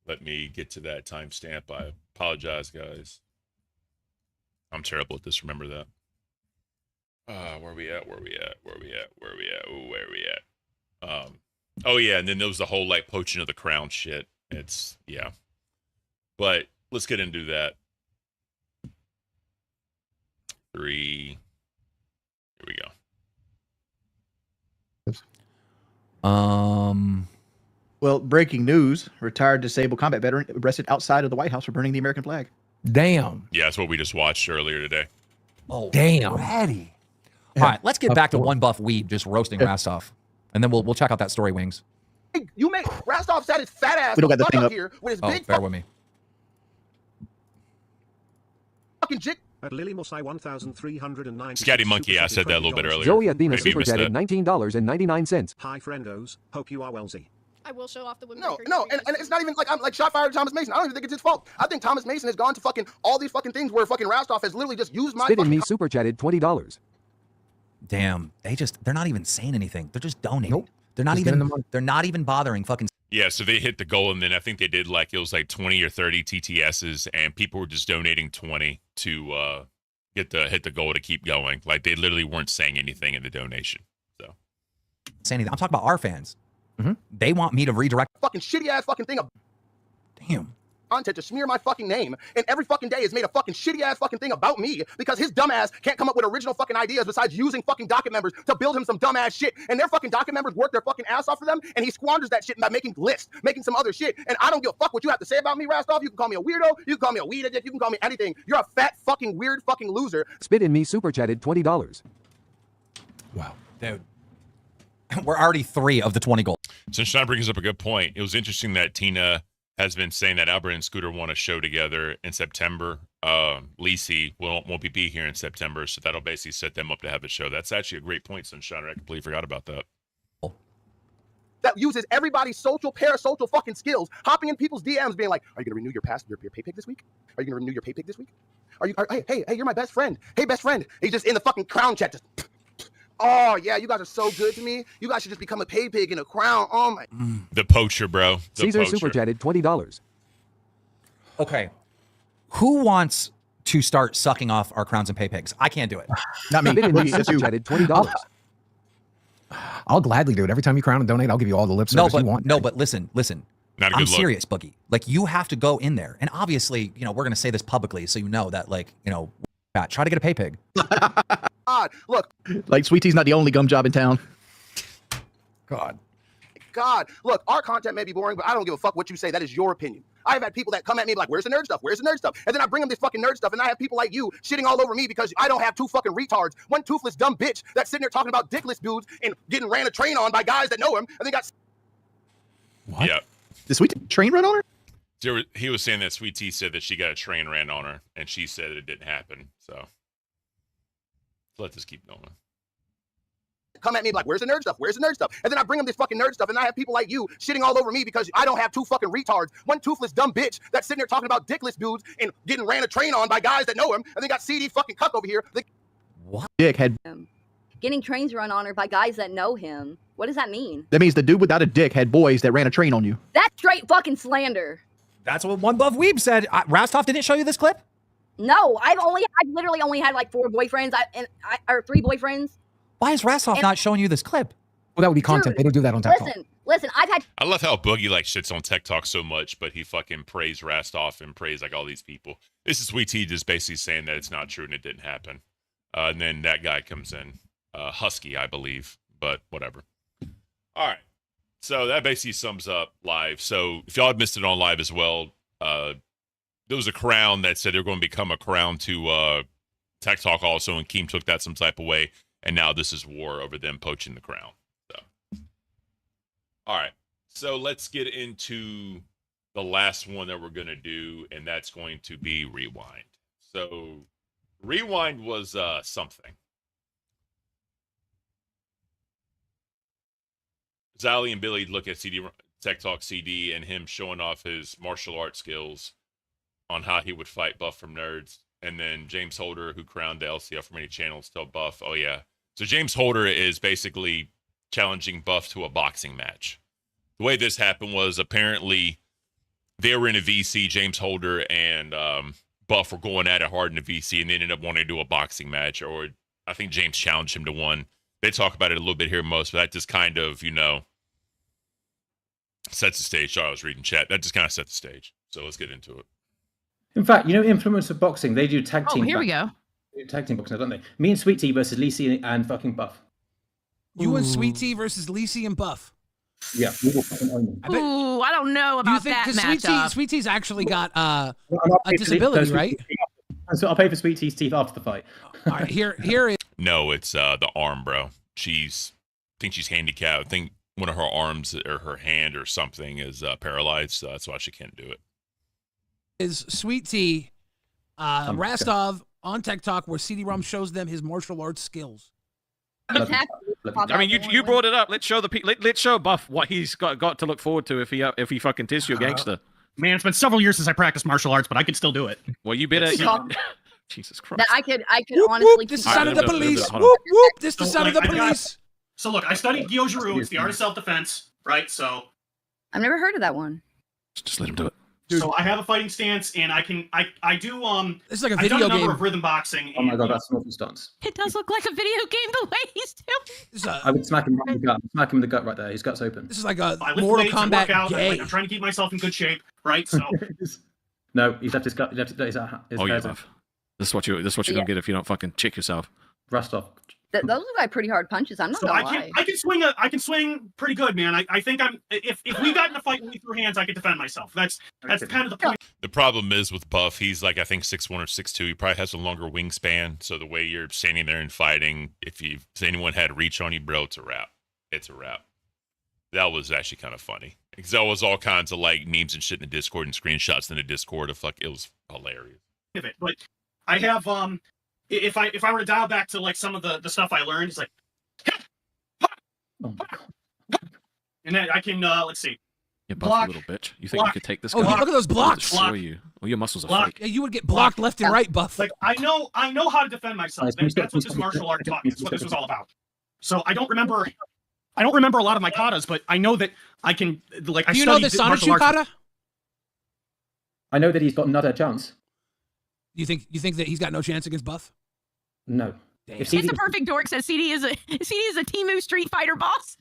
Let me get to that timestamp. I apologize, guys. I'm terrible at this. Remember that. Where we at? Ooh, where we at? Oh yeah, and then there was the whole like poaching of the crown shit. It's yeah. But let's get into that. 3. Here we go. Well, breaking news: retired disabled combat veteran arrested outside of the White House for burning the American flag. Damn. Yeah, that's what we just watched earlier today. Oh, damn. Ready. All right, let's get back to one buff weeb just roasting Rastov, and then we'll check out that story, Wings. Hey, you make Rastov sat his fat ass We don't got the fuck thing up up. here with his Oh, big bear with me. fucking jig. At Lily Mosai 1,309. Scatty Monkey, I said that a little bit earlier. Joey Athena Maybe you super missed chatted that. $19.99. Hi, friendos. Hope you are wellsy. I will show off the women. No, and it's not even like I'm like shot fired Thomas Mason. I don't even think it's his fault. I think Thomas Mason has gone to fucking all these fucking things where fucking Rastov has literally just used my Spit in fucking me super chatted $20. Damn, they're not even saying anything. They're just donating. Nope. They're not Just giving even them money. they're not even bothering fucking. Yeah, so they hit the goal, and then I think they did like it was like 20 or 30 TTSs, and people were just donating 20 to hit the goal to keep going. Like they literally weren't saying anything in the donation. So Say anything. I'm talking about our fans. They want me to redirect. fucking shitty ass fucking thing of Damn. content to smear my fucking name, and every fucking day is made a fucking shitty ass fucking thing about me because his dumb ass can't come up with original fucking ideas besides using fucking docket members to build him some dumb ass shit, and their fucking docket members work their fucking ass off for them, and he squanders that shit by making lists, making some other shit, and I don't give a fuck what you have to say about me, Rastov. You can call me a weirdo, you can call me a weed addict, you can call me anything. You're a fat fucking weird fucking loser. Spit in me super chatted $20. Wow, dude. We're already 3 of the 20 goals. Sunshine brings up a good point. It was interesting that Tina has been saying that Albert and Scooter want a show together in September. Lacey won't be here in September, so that'll basically set them up to have a show. That's actually a great point, Sunshine. I completely forgot about that. That uses everybody's social, parasocial fucking skills, hopping in people's DMs, being like, "Are you gonna renew your pay pick this week? Are you gonna renew your pay pick this week? Hey, you're my best friend. Hey, best friend." He's just in the fucking crown chat, just. Oh yeah, you guys are so good to me. You guys should just become a pay pig in a crown. Oh my. The poacher, bro. The Caesar poacher. super chatted $20. Okay. Who wants to start sucking off our crowns and pay pigs? I can't do it. Not me. Spit in me Boogie, that's super you. chatted $20. I'll gladly do it. Every time you crown and donate, I'll give you all the lip No, service you want. but listen. Not a I'm good look. serious, Boogie. Like you have to go in there, and obviously, we're gonna say this publicly, so you know that, try to get a pay pig. God, look. Like Sweet Tea's not the only gum job in town. God. God, look, our content may be boring, but I don't give a fuck what you say. That is your opinion. I've had people that come at me like, "Where's the nerd stuff? Where's the nerd stuff?" And then I bring them this fucking nerd stuff, and I have people like you shitting all over me because I don't have 2 fucking retards, one toothless dumb bitch that's sitting there talking about dickless dudes and getting ran a train on by guys that know him, and they got. What? Yeah. Did Sweet Tea train run on her? He was saying that Sweet Tea said that she got a train ran on her, and she said it didn't happen. So let this keep going. come at me like, where's the nerd stuff? Where's the nerd stuff? And then I bring them this fucking nerd stuff, and I have people like you shitting all over me because I don't have two fucking retards. One toothless dumb bitch that's sitting there talking about dickless dudes and getting ran a train on by guys that know him, and then got CD fucking cuck over here. What? Dick had. Getting trains run on her by guys that know him. What does that mean? That means the dude without a dick had boys that ran a train on you. That's straight fucking slander. That's what One Buff Weeb said. Rastov didn't show you this clip? No, I've literally only had like 4 boyfriends or 3 boyfriends. Why is Rastov not showing you this clip? Well, that would be content. They don't do that on TikTok. Listen, I've had. I love how Boogie like shits on TikTok so much, but he fucking praised Rastov and praised like all these people. This is Sweet Tea just basically saying that it's not true and it didn't happen. And then that guy comes in, Husky, I believe, but whatever. All right. So that basically sums up live. So if y'all had missed it on live as well, there was a crown that said they're going to become a crown to Tech Talk also, and Caint took that some type of way, and now this is war over them poaching the crown. So, all right. So let's get into the last one that we're going to do, and that's going to be Rewind. So Rewind was something. Zally and Billy look at Tech Talk CD and him showing off his martial arts skills on how he would fight Buff from Nerds. And then James Holder, who crowned the LCL for many channels, tell Buff, oh yeah. So James Holder is basically challenging Buff to a boxing match. The way this happened was apparently they were in a VC, James Holder and Buff were going at it hard in the VC, and they ended up wanting to do a boxing match, or I think James challenged him to one. They talk about it a little bit here most, but that just kind of, sets the stage. Sorry, I was reading chat. That just kind of set the stage. So let's get into it. In fact, influence of boxing, they do tag team. Oh, here we go. Tag team boxing, don't they? Me and Sweet Tea versus Lisi and fucking Buff. You and Sweet Tea versus Lisi and Buff. Yeah. Ooh, I don't know about that matchup. Sweet Tea's actually got a disability, right? So I'll pay for Sweet Tea's teeth after the fight. All right, here is. No, it's the arm, bro. I think she's handicapped. I think one of her arms or her hand or something is paralyzed, so that's why she can't do it. Is Sweet Tea, Rastov on TikTok where CD-ROM shows them his martial arts skills. I mean, you brought it up. Let's show let's show Buff what he's got to look forward to if he fucking tests you a gangster. Man, it's been several years since I practiced martial arts, but I could still do it. Well, you better. Jesus Christ! That I could honestly. This is the sound of the police. Whoop whoop! This is the sound of the police. So look, I studied Gyojiru. It's the art of self-defense, right? So I've never heard of that one. Just let him do it. Dude. So I have a fighting stance, and I do This is like a I've video done a number game of rhythm boxing. Oh my god, that's awful stunts. It does look like a video game the way he's doing. I would smack him right in the gut. Smack him in the gut right there. His gut's open. This is like a Mortal Kombat game. I'm trying to keep myself in good shape, right? So no, he's left his gut. He left his oh yeah, Buff. This is what you're gonna get if you don't fucking check yourself. Rastov. Those look like pretty hard punches. I'm not gonna lie. I can swing pretty good, man. I think if we got in a fight and we threw hands, I could defend myself. That's kind of the point. The problem is with Buff, he's like I think 6'1" or 6'2". He probably has a longer wingspan. So the way you're standing there and fighting, if anyone had reach on you, bro, it's a wrap. It's a wrap. That was actually kind of funny because there was all kinds of like memes and shit in the Discord and screenshots in the Discord of it was hilarious. But I have if I were to dial back to like some of the stuff I learned, it's like, and then I can let's see. Yeah, Buff, you little bitch. You think you could take this guy? Oh, look at those blocks! Destroy you. Well, your muscles are fake. Yeah, you would get blocked left and right, Buff. Like I know how to defend myself. That's what this martial art taught me. That's what this was all about. So I don't remember a lot of my katas, but I know that I can like. Do you know the Sanashu kata? I know that he's got not a chance. You think that he's got no chance against Buff? No. It's a perfect dork says CD is a Temu Street Fighter boss.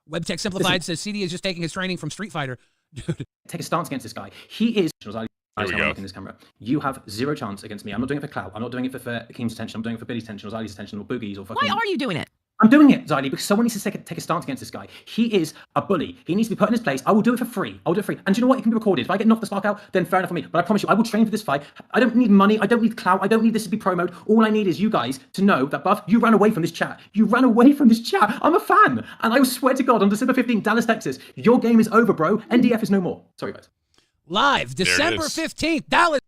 WebTech Simplified says CD is just taking his training from Street Fighter. Dude. Take a stance against this guy. He is. Here we go. In this camera. You have zero chance against me. I'm not doing it for clout. I'm not doing it for Keem's attention. I'm doing it for Billy's attention or Zali's attention or Boogie's or fucking. Why are you doing it? I'm doing it, Zali, because someone needs to take a stance against this guy. He is a bully. He needs to be put in his place. I will do it for free. I'll do it free. And do you know what? It can be recorded. If I get knocked the spark out, then fair enough for me. But I promise you, I will train for this fight. I don't need money. I don't need clout. I don't need this to be promoted. All I need is you guys to know that, Buff, you ran away from this chat. You ran away from this chat. I'm a fan. And I swear to God, on December 15th, Dallas, Texas, your game is over, bro. NDF is no more. Sorry, guys. Live, December 15th, Dallas.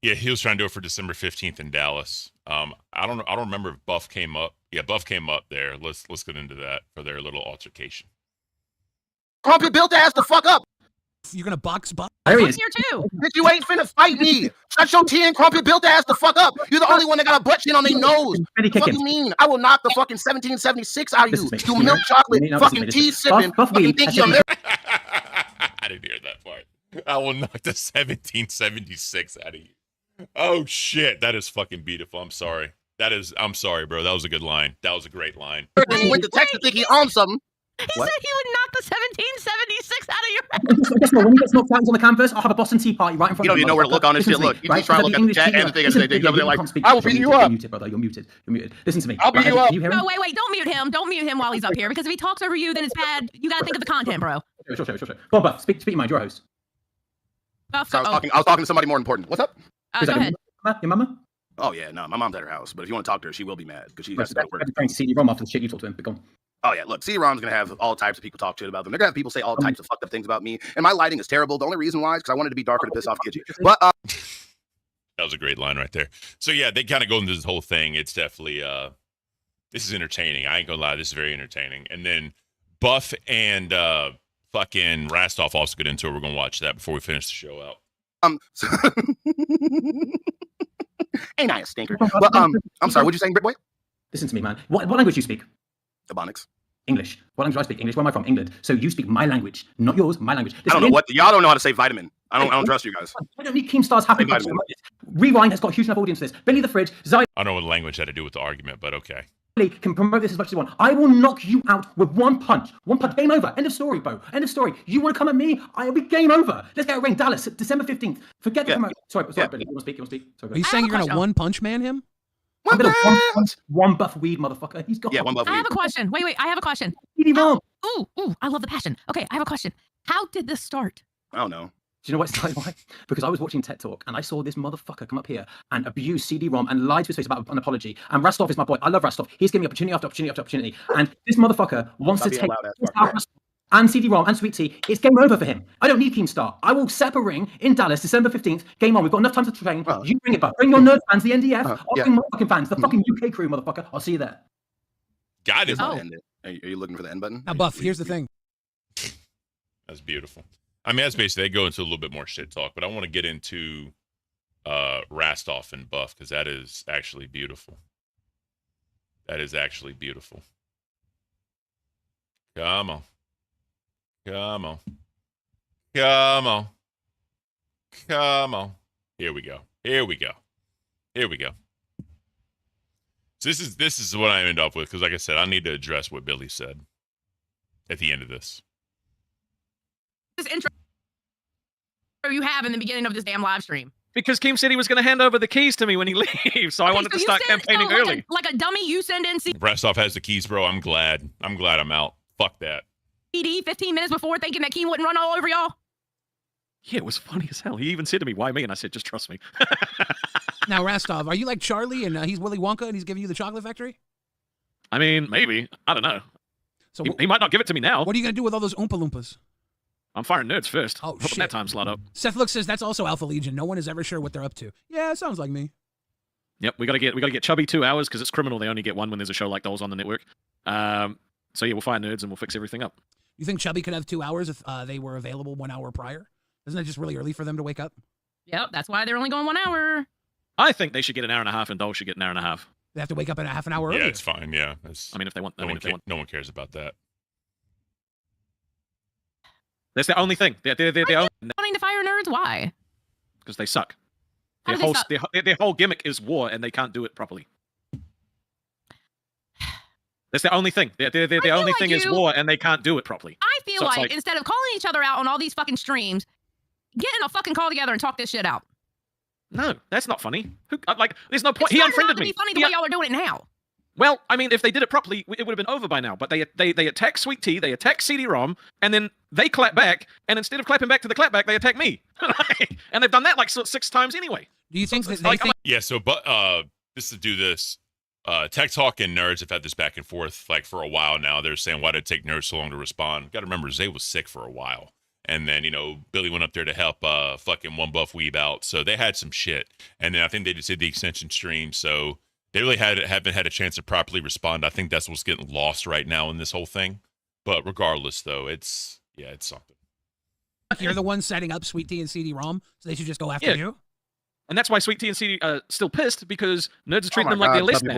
Yeah, he was trying to do it for December 15th in Dallas. I don't remember if Buff came up. Yeah, Buff came up there. Let's get into that for their little altercation. Crumpet built ass the fuck up. You're gonna box Buff? I'm here too. Bitch, you ain't finna fight me. Shut your T and Crumpet built ass the fuck up. You're the only one that got a butt chin on their nose. What the fuck you mean? I will knock the fucking 1776 out of you. You milk chocolate, fucking tea sipping, fucking dinky American. I didn't hear that part. I will knock the 1776 out of you. Oh shit, that is fucking beautiful. I'm sorry. I'm sorry, bro. That was a good line. That was a great line. He went to Texas think he owned something. He said he would knock the 1776 out of your head. Guess what? When he gets knocked out on the canvas, I'll have a Boston Tea Party right in front You don't of even know where to look on this shit. Look, he's trying to look at the chat and the thing. They're like, I will beat you up. You're muted, brother. You're muted. You're muted. Listen to me. I'll beat you up. No, wait. Don't mute him. Don't mute him while he's up here, because if he talks over you, then it's bad. You got to think of the content, bro. Sure. Go on, Buff. Speak your mind. You're a host. Buff, I was talking to somebody more important. What's up? Go ahead. Your mama? Oh yeah, no, my mom's at her house. But if you want to talk to her, she will be mad because she has to go to work. I'm trying to see you after the shit you talk to him. Be gone. Oh yeah, look, CD-ROM's gonna have all types of people talk shit about them. They're gonna have people say all types of fucked up things about me, and my lighting is terrible. The only reason why is because I wanted to be darker to piss off Gidget. But that was a great line right there. So yeah, they kind of go into this whole thing. It's definitely this is entertaining. I ain't gonna lie, this is very entertaining. And then Buff and fucking Rastov also get into it. We're gonna watch that before we finish the show out. So ain't I a stinker? But I'm sorry, what'd you say, Brit Boy? Listen to me, man. What language do you speak? Ebonics. English. What language do I speak? English. Where am I from? England. So you speak my language, not yours. My language. I don't know what y'all don't know how to say vitamin. I don't trust you guys. I don't need Keemstar's happy. Rewind has got a huge enough audience for this. Billy the Fridge, Zai. I don't know what language had to do with the argument, but okay. Can promote this as much as you want. I will knock you out with one punch. One punch. Game over. End of story, Bo. End of story. You want to come at me? I'll be game over. Let's get a ring. Dallas, December 15th. Forget the promotion. Sorry, Billy. You want to speak? Sorry, Are you saying you're gonna one punch man him? I'm gonna one buff weed, motherfucker. He's got one buff weed. I have a question. Wait. I have a question. Ooh, I love the passion. Okay, I have a question. How did this start? I don't know. Do you know what it's like? Why? Because I was watching TED Talk and I saw this motherfucker come up here and abuse CD-ROM and lie to his face about an apology. And Rastov is my boy. I love Rastov. He's giving me opportunity after opportunity after opportunity. And this motherfucker wants to take and CD-ROM and Sweet Tea. It's game over for him. I don't need Keemstar. I will set up a ring in Dallas, December 15th. Game on. We've got enough time to train. You bring it back. Bring your nerd fans, the NDF. I'll bring my fucking fans, the fucking UK crew, motherfucker. I'll see you there. Got it. Are you looking for the end button? Now, Buff, here's the thing. That's beautiful. I mean, that's basically, they go into a little bit more shit talk, but I want to get into Rastov and Buff because that is actually beautiful. That is actually beautiful. Come on. Come on. Come on. Come on. Here we go. Here we go. Here we go. So this is what I end up with because, like I said, I need to address what Billy said at the end of this. This intro you have in the beginning of this damn live stream. Because Keem said he was going to hand over the keys to me when he leaves, so I wanted to start campaigning early. Like a dummy, you send in Rastov has the keys, bro. I'm glad I'm out. Fuck that. CD 15 minutes before thinking that Keem wouldn't run all over y'all. Yeah, it was funny as hell. He even said to me, "Why me?" And I said, "Just trust me." Now, Rastov, are you like Charlie and he's Willy Wonka and he's giving you the chocolate factory? I mean, maybe. I don't know. So he might not give it to me now. What are you going to do with all those Oompa Loompas? I'm firing nerds first. Oh, shit. That time slot up. Seth Look says that's also Alpha Legion. No one is ever sure what they're up to. Yeah, it sounds like me. Yep, we gotta get Chubby 2 hours because it's criminal. They only get one when there's a show like those on the network. So yeah, we'll fire nerds and we'll fix everything up. You think Chubby could have 2 hours if they were available 1 hour prior? Isn't that just really early for them to wake up? Yep, that's why they're only going 1 hour. I think they should get an hour and a half, and Dole should get an hour and a half. They have to wake up in a half an hour earlier. Yeah, it's fine. Yeah, I mean, if they want, no one cares about that. That's the only thing. They're wanting to fire nerds? Why? Because they suck. How Their do they whole their whole gimmick is war, and they can't do it properly. That's the only thing. The only thing is war, and they can't do it properly. I feel like instead of calling each other out on all these fucking streams, getting a fucking call together and talk this shit out. No, that's not funny. There's no point. He unfriended me. It's funny the way y'all are doing it now. Well, I mean, if they did it properly, it would have been over by now. But they attack Sweet Tea, they attack CD-ROM, and then they clap back. And instead of clapping back to the clapback, they attack me. And they've done that like 6 times anyway. Do you think Yeah. So, but just to do this, Tech Talk and Nerds have had this back and forth like for a while now. They're saying, why did it take Nerds so long to respond? Got to remember, Zay was sick for a while. And then, Billy went up there to help fucking One Buff Weeb out. So they had some shit. And then I think they just did the extension stream. So They really haven't had a chance to properly respond. I think that's what's getting lost right now in this whole thing. But regardless, though, it's something. You're the one setting up Sweet Tea and CD-ROM, so they should just go after you. And that's why Sweet Tea and CD still pissed, because nerds are treating them like they're less than.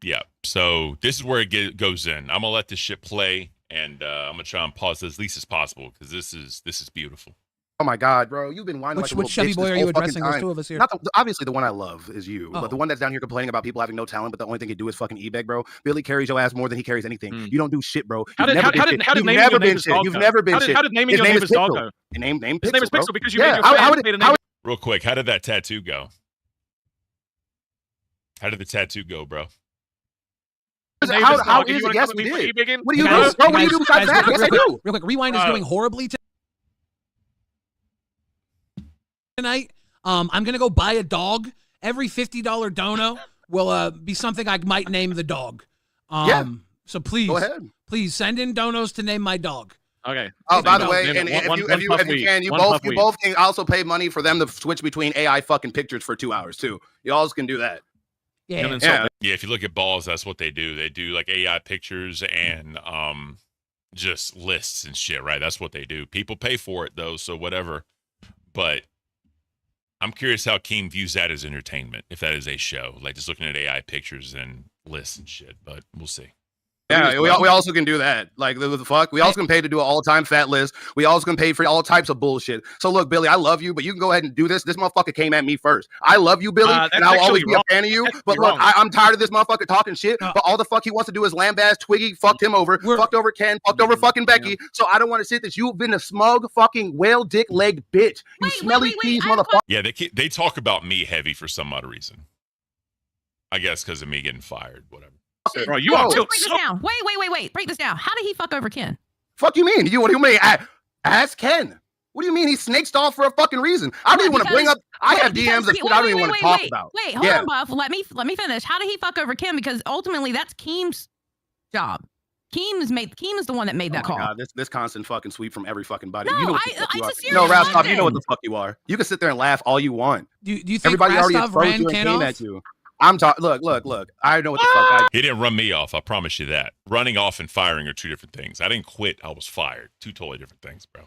Yeah. So this is where it goes in. I'm gonna let this shit play, and I'm gonna try and pause it as least as possible because this is beautiful. Oh my God, bro! You've been whining like a Which little chubby bitch boy this are you whole addressing? fucking There's time. two of us here. Not obviously the one I love is you, Oh. but the one that's down here complaining about people having no talent, but the only thing you do is fucking e-beg, bro. Billy carries your ass more than he carries anything. You don't do shit, bro. How did naming your neighbor's dog You've go? never been shit. How did naming your neighbor's dog go? Name His name is bro. Pixel because you Yeah, made your fan made a name. Real quick, how did that tattoo go? How did the tattoo go, bro? How is it? Yes, we did. What do you do? Bro, what do you do besides that? Yes, I do. Real quick, Rewind is doing horribly tonight. I'm gonna go buy a dog. Every $50 dono will be something I might name the dog. So please, go ahead. Please send in donos to name my dog. Okay. Oh, by the way, and if you can, you both can also pay money for them to switch between AI fucking pictures for 2 hours too. You all can do that. Yeah. If you look at balls, that's what they do. They do like AI pictures and just lists and shit, right? That's what they do. People pay for it though, so whatever. But I'm curious how Caint views that as entertainment, if that is a show, like just looking at AI pictures and lists and shit. But we'll see. Yeah, we also can do that. Like, the fuck? We also can pay to do an all-time fat list. We also can pay for all types of bullshit. So, look, Billy, I love you, but you can go ahead and do this. This motherfucker came at me first. I love you, Billy, and I'll always be a fan of you. But look, I'm tired of this motherfucker talking shit, but all the fuck he wants to do is lambaste Twiggy, fucked him over, fucked over Ken, fucked over fucking Becky. So I don't want to sit this. You've been a smug fucking whale dick-legged bitch. You smelly cheese motherfucker. Yeah, they talk about me heavy for some odd reason. I guess because of me getting fired, whatever. Bro, you are break this down. Wait. Break this down. How did he fuck over Ken? Fuck you mean? What do you mean? Ask Ken. What do you mean he snaked off for a fucking reason? I don't even want to bring up. I have DMs of shit I don't even want to talk about. Wait, hold on, Buff. Let me finish. How did he fuck over Ken? Because ultimately, that's Keem's job. Keem is the one that made that call. God, this constant fucking sweep from every fucking body. No, you know what the fuck you are. No, Rastov, you know what the fuck you are. You can sit there and laugh all you want. Do you think everybody already Rastov exposed ran you and Ken came off? at you? I'm talking. Look. I know what the fuck I. He didn't run me off. I promise you that. Running off and firing are two different things. I didn't quit. I was fired. Two totally different things, bro.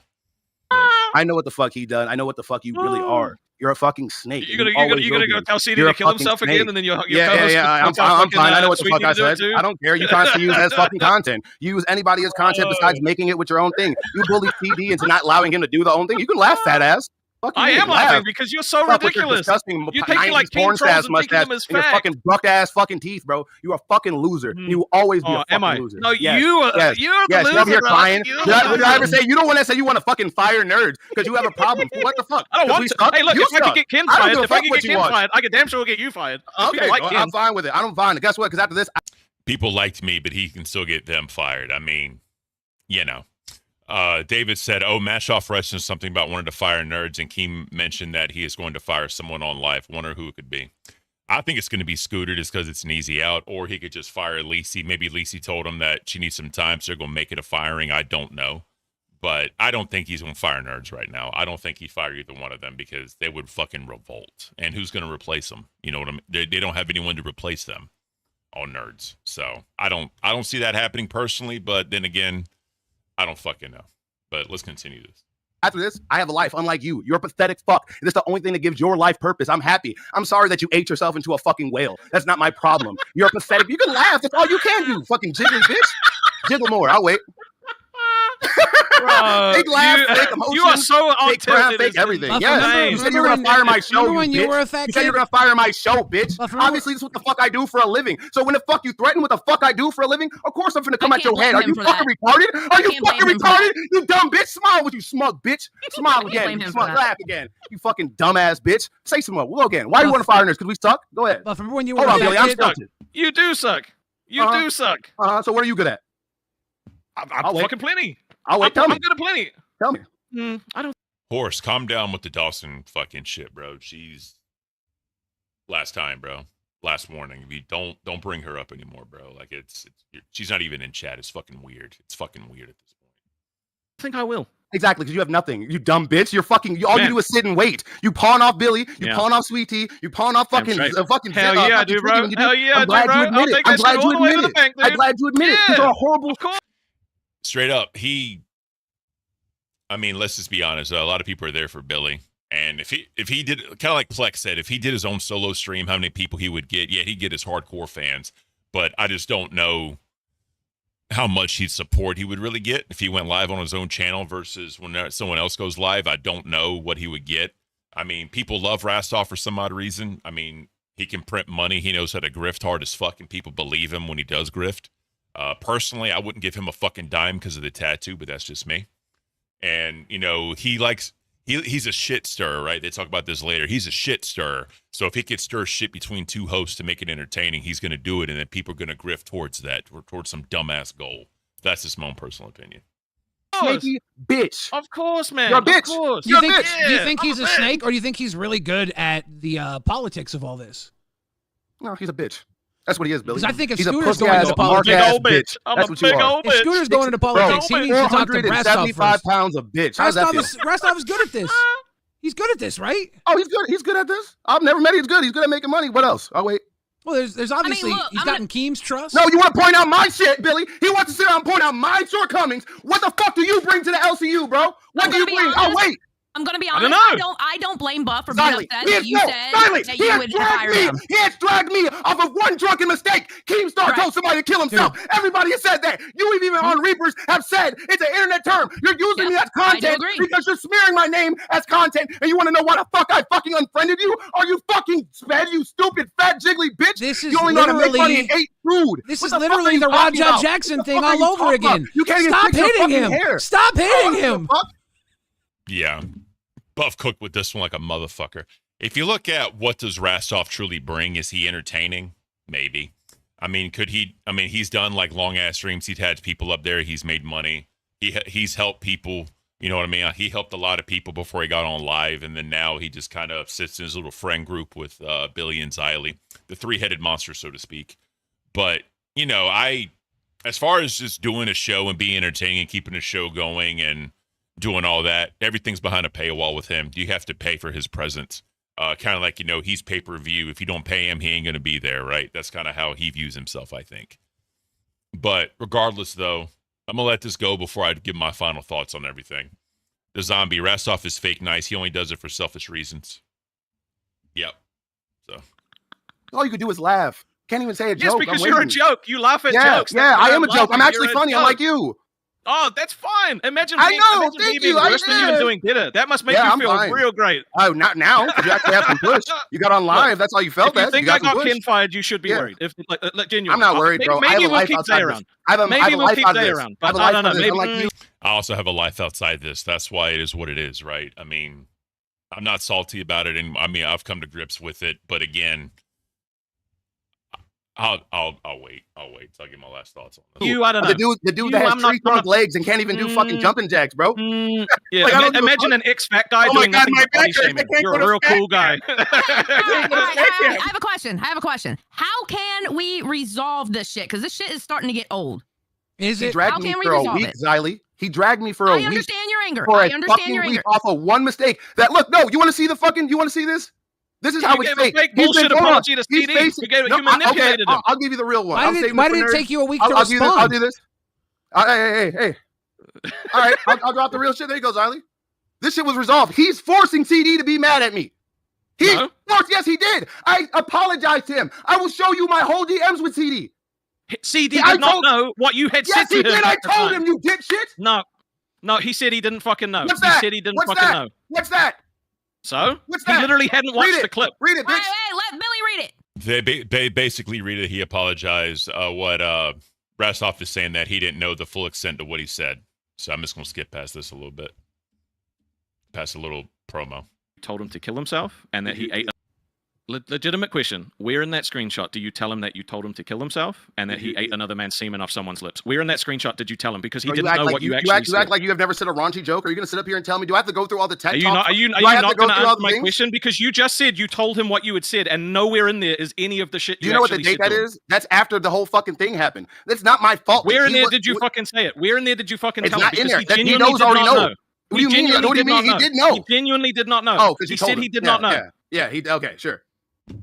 I know what the fuck he done. I know what the fuck you really are. You're a fucking snake. You're gonna go tell CD to kill himself again, and then you'll yeah. I'm fine. I know what the fuck I said. I don't care. You constantly use as fucking content. You use anybody as content besides making it with your own thing. You bully CD into not allowing him to do the own thing. You can laugh, fat ass. I am laughing because you're so ridiculous. You take you like porn stars and taking them as fact. Your fucking buck ass fucking teeth, bro. You're a fucking loser. You will always be a fucking loser. No, yes. you're the loser. You're over here crying. Did I ever say you don't want to say you want to fucking fire nerds because you have a problem? What the fuck? I don't want to. Hey, look, if I could get Ken fired, I could damn sure get you fired. Okay, I'm fine with it. I don't mind. Guess what? Because after this, people liked me, but he can still get them fired. I mean, you know. David said, Mashoff Wrestling something about wanting to fire nerds, and Caint mentioned that he is going to fire someone on live. Wonder who it could be. I think it's going to be Scooter just because it's an easy out, or he could just fire Lacey. Maybe Lacey told him that she needs some time, so they're going to make it a firing. I don't know. But I don't think he's going to fire nerds right now. I don't think he'd fire either one of them because they would fucking revolt. And who's going to replace them? You know what I mean? They don't have anyone to replace them on nerds. So I don't see that happening personally, but then again, I don't fucking know. But let's continue this. After this, I have a life unlike you. You're a pathetic fuck. This is the only thing that gives your life purpose. I'm happy. I'm sorry that you ate yourself into a fucking whale. That's not my problem. You're pathetic. You can laugh. That's all you can do. Fucking jiggly bitch. Jiggle more. I'll wait. Fake laugh, fake emotions, you are so fake crap, fake everything. Yes, you said you were gonna fire my show, you bitch. You said you were gonna fire my show, bitch. Obviously, this is what the fuck I do for a living. So when the fuck you threaten what the fuck I do for a living, of course I'm finna come at your head. Are you fucking retarded? Are you fucking retarded? You dumb bitch. Smile with you smug bitch. Smile again. Smile, laugh again. You fucking dumbass bitch. Say some more. We'll go again. Why do you want to fire nerds? Because we suck? Go ahead. But remember when you were hold on, Billy. I'm stilted. You do suck. You do suck. So what are you good at? I'm fucking plenty. I'll wait. I'm good at plenty. Tell me. I don't. Horse, calm down with the Dawson fucking shit, bro. She's last time, bro. Last warning. If you don't bring her up anymore, bro. Like she's not even in chat. It's fucking weird. It's fucking weird at this point. I think I will. Exactly, because you have nothing. You dumb bitch. You're fucking. All you do is sit and wait. You pawn off Billy. You pawn off Sweet Tea. You pawn off fucking fucking. Hell yeah, I do, bro. Hell yeah, I do, bro. I'll take that shit all the way to the bank, dude. I'm glad you admit it. You're a horrible. Straight up, I mean, let's just be honest. A lot of people are there for Billy. And if he did, kind of like Plex said, if he did his own solo stream, how many people he would get? Yeah, he'd get his hardcore fans. But I just don't know how much support he would really get if he went live on his own channel versus when someone else goes live. I don't know what he would get. I mean, people love Rastov for some odd reason. I mean, he can print money. He knows how to grift hard as fuck, and people believe him when he does grift. Personally, I wouldn't give him a fucking dime because of the tattoo, but that's just me. And, you know, he's a shit stirrer, right? They talk about this later. He's a shit stirrer. So if he could stir shit between two hosts to make it entertaining, he's going to do it, and then people are going to grift towards that, or towards some dumbass goal. That's just my own personal opinion. Snaky bitch. Of course, man. You're a bitch. Of course. Do you think he's a snake, or do you think he's really good at the politics of all this? No, he's a bitch. That's what he is, Billy. Because I think if he's Scooter's a going into politics, big old bitch. That's what you are. If Scooter's going into politics, he needs to talk to Rastov 475 first. pounds of bitch. How does that feel? Rastov is good at this. He's good at this, right? Oh, he's good. He's good at this. I've never met him. He's good. He's good at making money. What else? Oh, wait. Well, there's obviously he's gotten Keem's trust. No, you want to point out my shit, Billy. He wants to sit down and point out my shortcomings. What the fuck do you bring to the LCU, bro? What do you bring? Oh, wait. I'm gonna be I honest. don't know. I don't blame Buff for being upset that you said that he you has would dragged hire me. him. He has dragged me off of one drunken mistake. Keemstar told somebody to kill himself. Everybody has said that. You even on Reapers have said it's an internet term. You're using me as content because you're smearing my name as content, and you want to know why the fuck I fucking unfriended you? Are you fucking sped, you stupid fat jiggly bitch? This is you only know how to make money and ate food. This is literally the Rajah Jackson thing all over again. You can't Stop hitting him. Stop hitting him. Yeah. Buff cooked with this one like a motherfucker. If you look at what does Rastov truly bring, is he entertaining? Maybe. I mean, he's done like long ass streams. He's had people up there. He's made money. He's helped people. You know what I mean? He helped a lot of people before he got on live, and then now he just kind of sits in his little friend group with Billy and Xylee, the three-headed monster, so to speak. But you know, as far as just doing a show and being entertaining and keeping a show going and doing all that, everything's behind a paywall with him. You have to pay for his presence. Kind of like, you know, he's pay-per-view. If you don't pay him, he ain't going to be there, right? That's kind of how he views himself, I think. But regardless, though, I'm going to let this go before I give my final thoughts on everything. The zombie, Rastov is fake nice. He only does it for selfish reasons. Yep. So all you could do is laugh. Can't even say a joke. Yes, because you're a joke. You laugh at jokes. Yeah, I am a joke. I'm actually funny. I'm like you. Oh, that's fine. Imagine I being, know, imagine thank me being you, I worse than you did. and doing dinner. That must make you feel real great. Oh, not now. You actually have some push. You got on live. That's all you felt. If you think you I got push. Ken fired, you should be worried. If genuinely, I'm not worried, bro. Maybe we'll keep Zay around. Maybe we'll keep Zay around. But I don't know. Maybe. I also have a life outside this. That's why it is what it is, right? I mean, I'm not salty about it, and I mean, I've come to grips with it. But again, I'll wait. I'll wait till I get my last thoughts on this. I don't know. The dude that has tree trunk legs and can't even do fucking jumping jacks, bro. Yeah, Like, imagine an ex-fat guy doing nothing but body shaming. You're a real cool guy. I have a question. How can we resolve this shit? Because this shit is starting to get old. He dragged me for a week, Xylee. He dragged me for a week. I understand your anger. For I a understand fucking your week anger. off of one mistake. That look, no, you want to see the fucking? You want to see this? This is You how gave it's a fake. fake He's bullshit been- hold on. apology to He's CD. facing- You manipulated him. I'll give you the real one. Why did it take you a week to I'll do this. respond? I'll do this. Hey. All right, I'll drop the real shit. There you go, Xylee. This shit was resolved. He's forcing CD to be mad at me. He forced. Yes, he did. I apologized to him. I will show you my whole DMs with CD. CD did not know what you had said Yes, to he him. did. I at the told time. him, you dipshit. No, he said he didn't fucking know. What's He that? said he didn't What's fucking that? know. What's that? So? What's He that? literally hadn't watched Read it. the clip. Read it, bitch. Hey, let Billy read it. They basically read it. He apologized. What Rastov is saying that he didn't know the full extent of what he said. So I'm just gonna skip past this a little bit. Past a little promo. Told him to kill himself and that he ate. Legitimate question. Where in that screenshot do you tell him that you told him to kill himself and that he ate another man's semen off someone's lips? Where in that screenshot did you tell him? Because he didn't know what you actually said. You act like you have never said a raunchy joke. Are you going to sit up here and tell me? Do I have to go through all the tech Are you talk? not, are you Do I have not to go going to through all answer the my things? question? Because you just said you told him what you had said, and nowhere in there is any of the shit Do you know what the date that is? That's after the whole fucking thing happened. That's not my fault. Where in there did you fucking say it? Where in there did you fucking It's tell not him? in Because there. he He genuinely knows did already not know. know. What do you mean? What do you mean? He did know. He genuinely did not know. Oh, because he told said him. he did not know. Yeah. Okay, sure.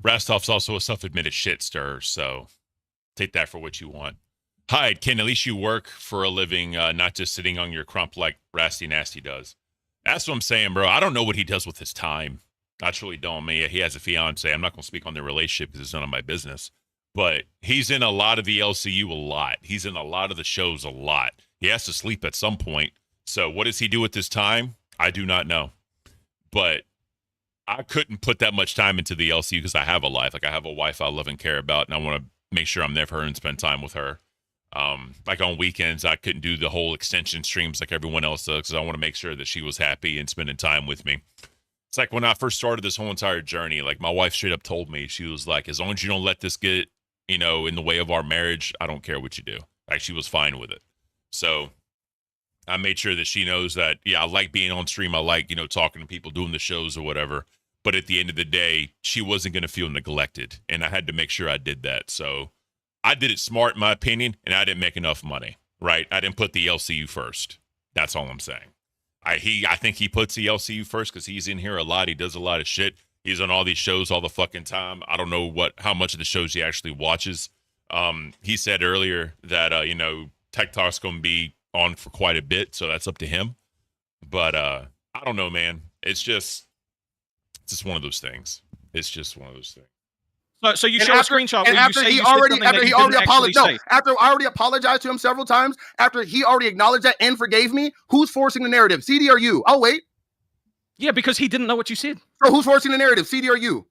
Rastov's also a self-admitted shit stirrer, so take that for what you want. Hyde, Ken, at least you work for a living, not just sitting on your crump like Rasty Nasty does. That's what I'm saying, bro. I don't know what he does with his time. I truly don't. I mean, he has a fiance. I'm not going to speak on their relationship because it's none of my business. But he's in a lot of the LCU a lot. He's in a lot of the shows a lot. He has to sleep at some point. So what does he do with his time? I do not know. But I couldn't put that much time into the LCU because I have a life. Like, I have a wife I love and care about, and I want to make sure I'm there for her and spend time with her. Like on weekends, I couldn't do the whole extension streams like everyone else does because I want to make sure that she was happy and spending time with me. It's like when I first started this whole entire journey, like my wife straight up told me, she was like, as long as you don't let this get, in the way of our marriage, I don't care what you do. Like, she was fine with it. So I made sure that she knows that, yeah, I like being on stream. I like, talking to people, doing the shows or whatever. But at the end of the day, she wasn't going to feel neglected. And I had to make sure I did that. So I did it smart, in my opinion, and I didn't make enough money, right? I didn't put the LCU first. That's all I'm saying. I think he puts the LCU first because he's in here a lot. He does a lot of shit. He's on all these shows all the fucking time. I don't know how much of the shows he actually watches. He said earlier that, Tech Talk's going to be on for quite a bit, so that's up to him. But I don't know, man. It's just one of those things. It's just one of those things. So you show a screenshot and where after you say he already apologized. No, after I already apologized to him several times, after he already acknowledged that and forgave me, who's forcing the narrative? CD or you? I'll wait. Yeah, because he didn't know what you said. So who's forcing the narrative? CD or you?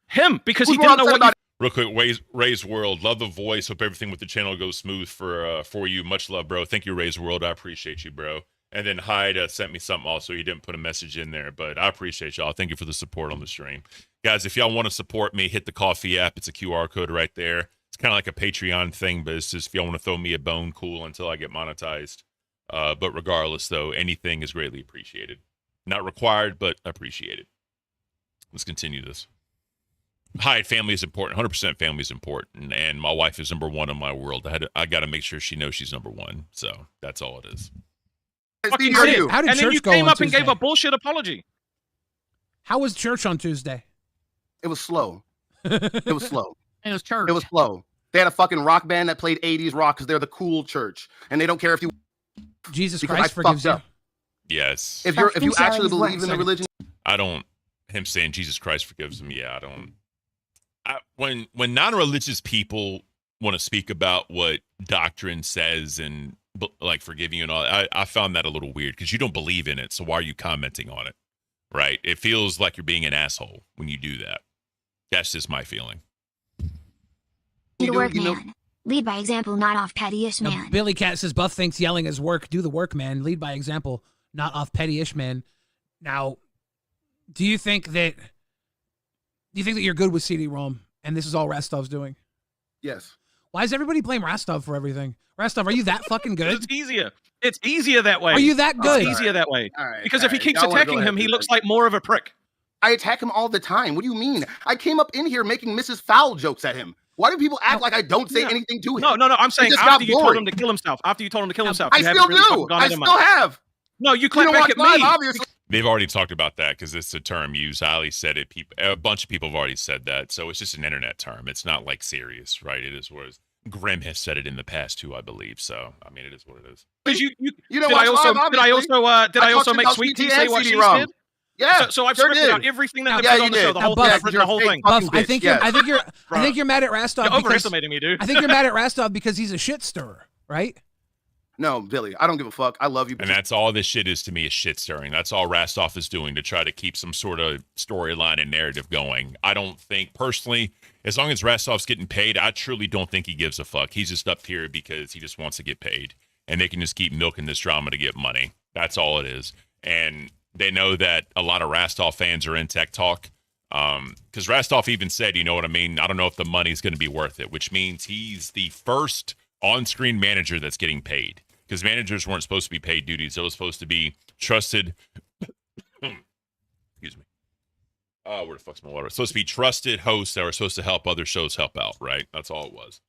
Him, because he didn't know what you. Real quick, Ray's World. Love the voice. Hope everything with the channel goes smooth for you. Much love, bro. Thank you, Ray's World. I appreciate you, bro. And then Hyde sent me something also. He didn't put a message in there, but I appreciate y'all. Thank you for the support on the stream. Guys, if y'all want to support me, hit the Coffee app. It's a QR code right there. It's kind of like a Patreon thing, but it's just if y'all want to throw me a bone, cool, until I get monetized. But regardless, though, anything is greatly appreciated. Not required, but appreciated. Let's continue this. Hyde, family is important. 100% family is important. And my wife is number one in my world. I got to make sure she knows she's number one. So that's all it is. How did and then you came up and gave a bullshit apology. How was church on Tuesday? It was slow. It was slow. It was church. It was slow. They had a fucking rock band that played 80s rock because they're the cool church. And they don't care if you... Jesus Christ forgives you. Yes. If you actually believe in the religion... Him saying Jesus Christ forgives him, yeah, when non-religious people want to speak about what doctrine says and like forgiving you and all, I found that a little weird because you don't believe in it. So why are you commenting on it? Right? It feels like you're being an asshole when you do that. That's just my feeling. Be the work man. Lead by example, not off petty-ish man. Now, Billy Cat says Buff thinks yelling is work. Do the work, man. Lead by example, not off petty-ish man. Now, do you think that you're good with CD-ROM and this is all Rastov's doing? Yes. Why does everybody blame Rastov for everything? Rastov, are you that fucking good? It's easier. It's easier that way. Are you that good? It's easier that way. All right, because if he keeps attacking him, he looks like more of a prick. I attack him all the time. What do you mean? I came up in here making Mrs. Foul jokes at him. Why do people act like I don't say anything to him? No. I'm saying after you told him to kill himself. After you told him to kill himself. I still do. I still have. No, you clap back at me. Obviously. They've already talked about that because it's a term used. Ali said it. A bunch of people have already said that. So it's just an internet term. It's not like serious, right? It is what it is. Grim has said it in the past too, I believe. So I mean, it is what it is. Because you know, did I also make Sweet Tea say what she did? Yeah. So I've scripted out everything that they put on the show, the whole thing. I've written the whole thing. Buff, I think you're mad at Rastov. You're overestimating me, dude. I think you're mad at Rastov because he's a shit stirrer, right? No, Billy, I don't give a fuck. I love you. And that's all this shit is to me, is shit stirring. That's all Rastov is doing to try to keep some sort of storyline and narrative going. I don't think, personally, as long as Rastov's getting paid, I truly don't think he gives a fuck. He's just up here because he just wants to get paid. And they can just keep milking this drama to get money. That's all it is. And they know that a lot of Rastov fans are in Tech Talk. Because Rastov even said, you know what I mean? I don't know if the money's going to be worth it, which means he's the first on-screen manager that's getting paid. Because managers weren't supposed to be paid duties. It was supposed to be trusted. Excuse me. Oh, where the fuck's my water? It's supposed to be trusted hosts that were supposed to help other shows help out, right? That's all it was.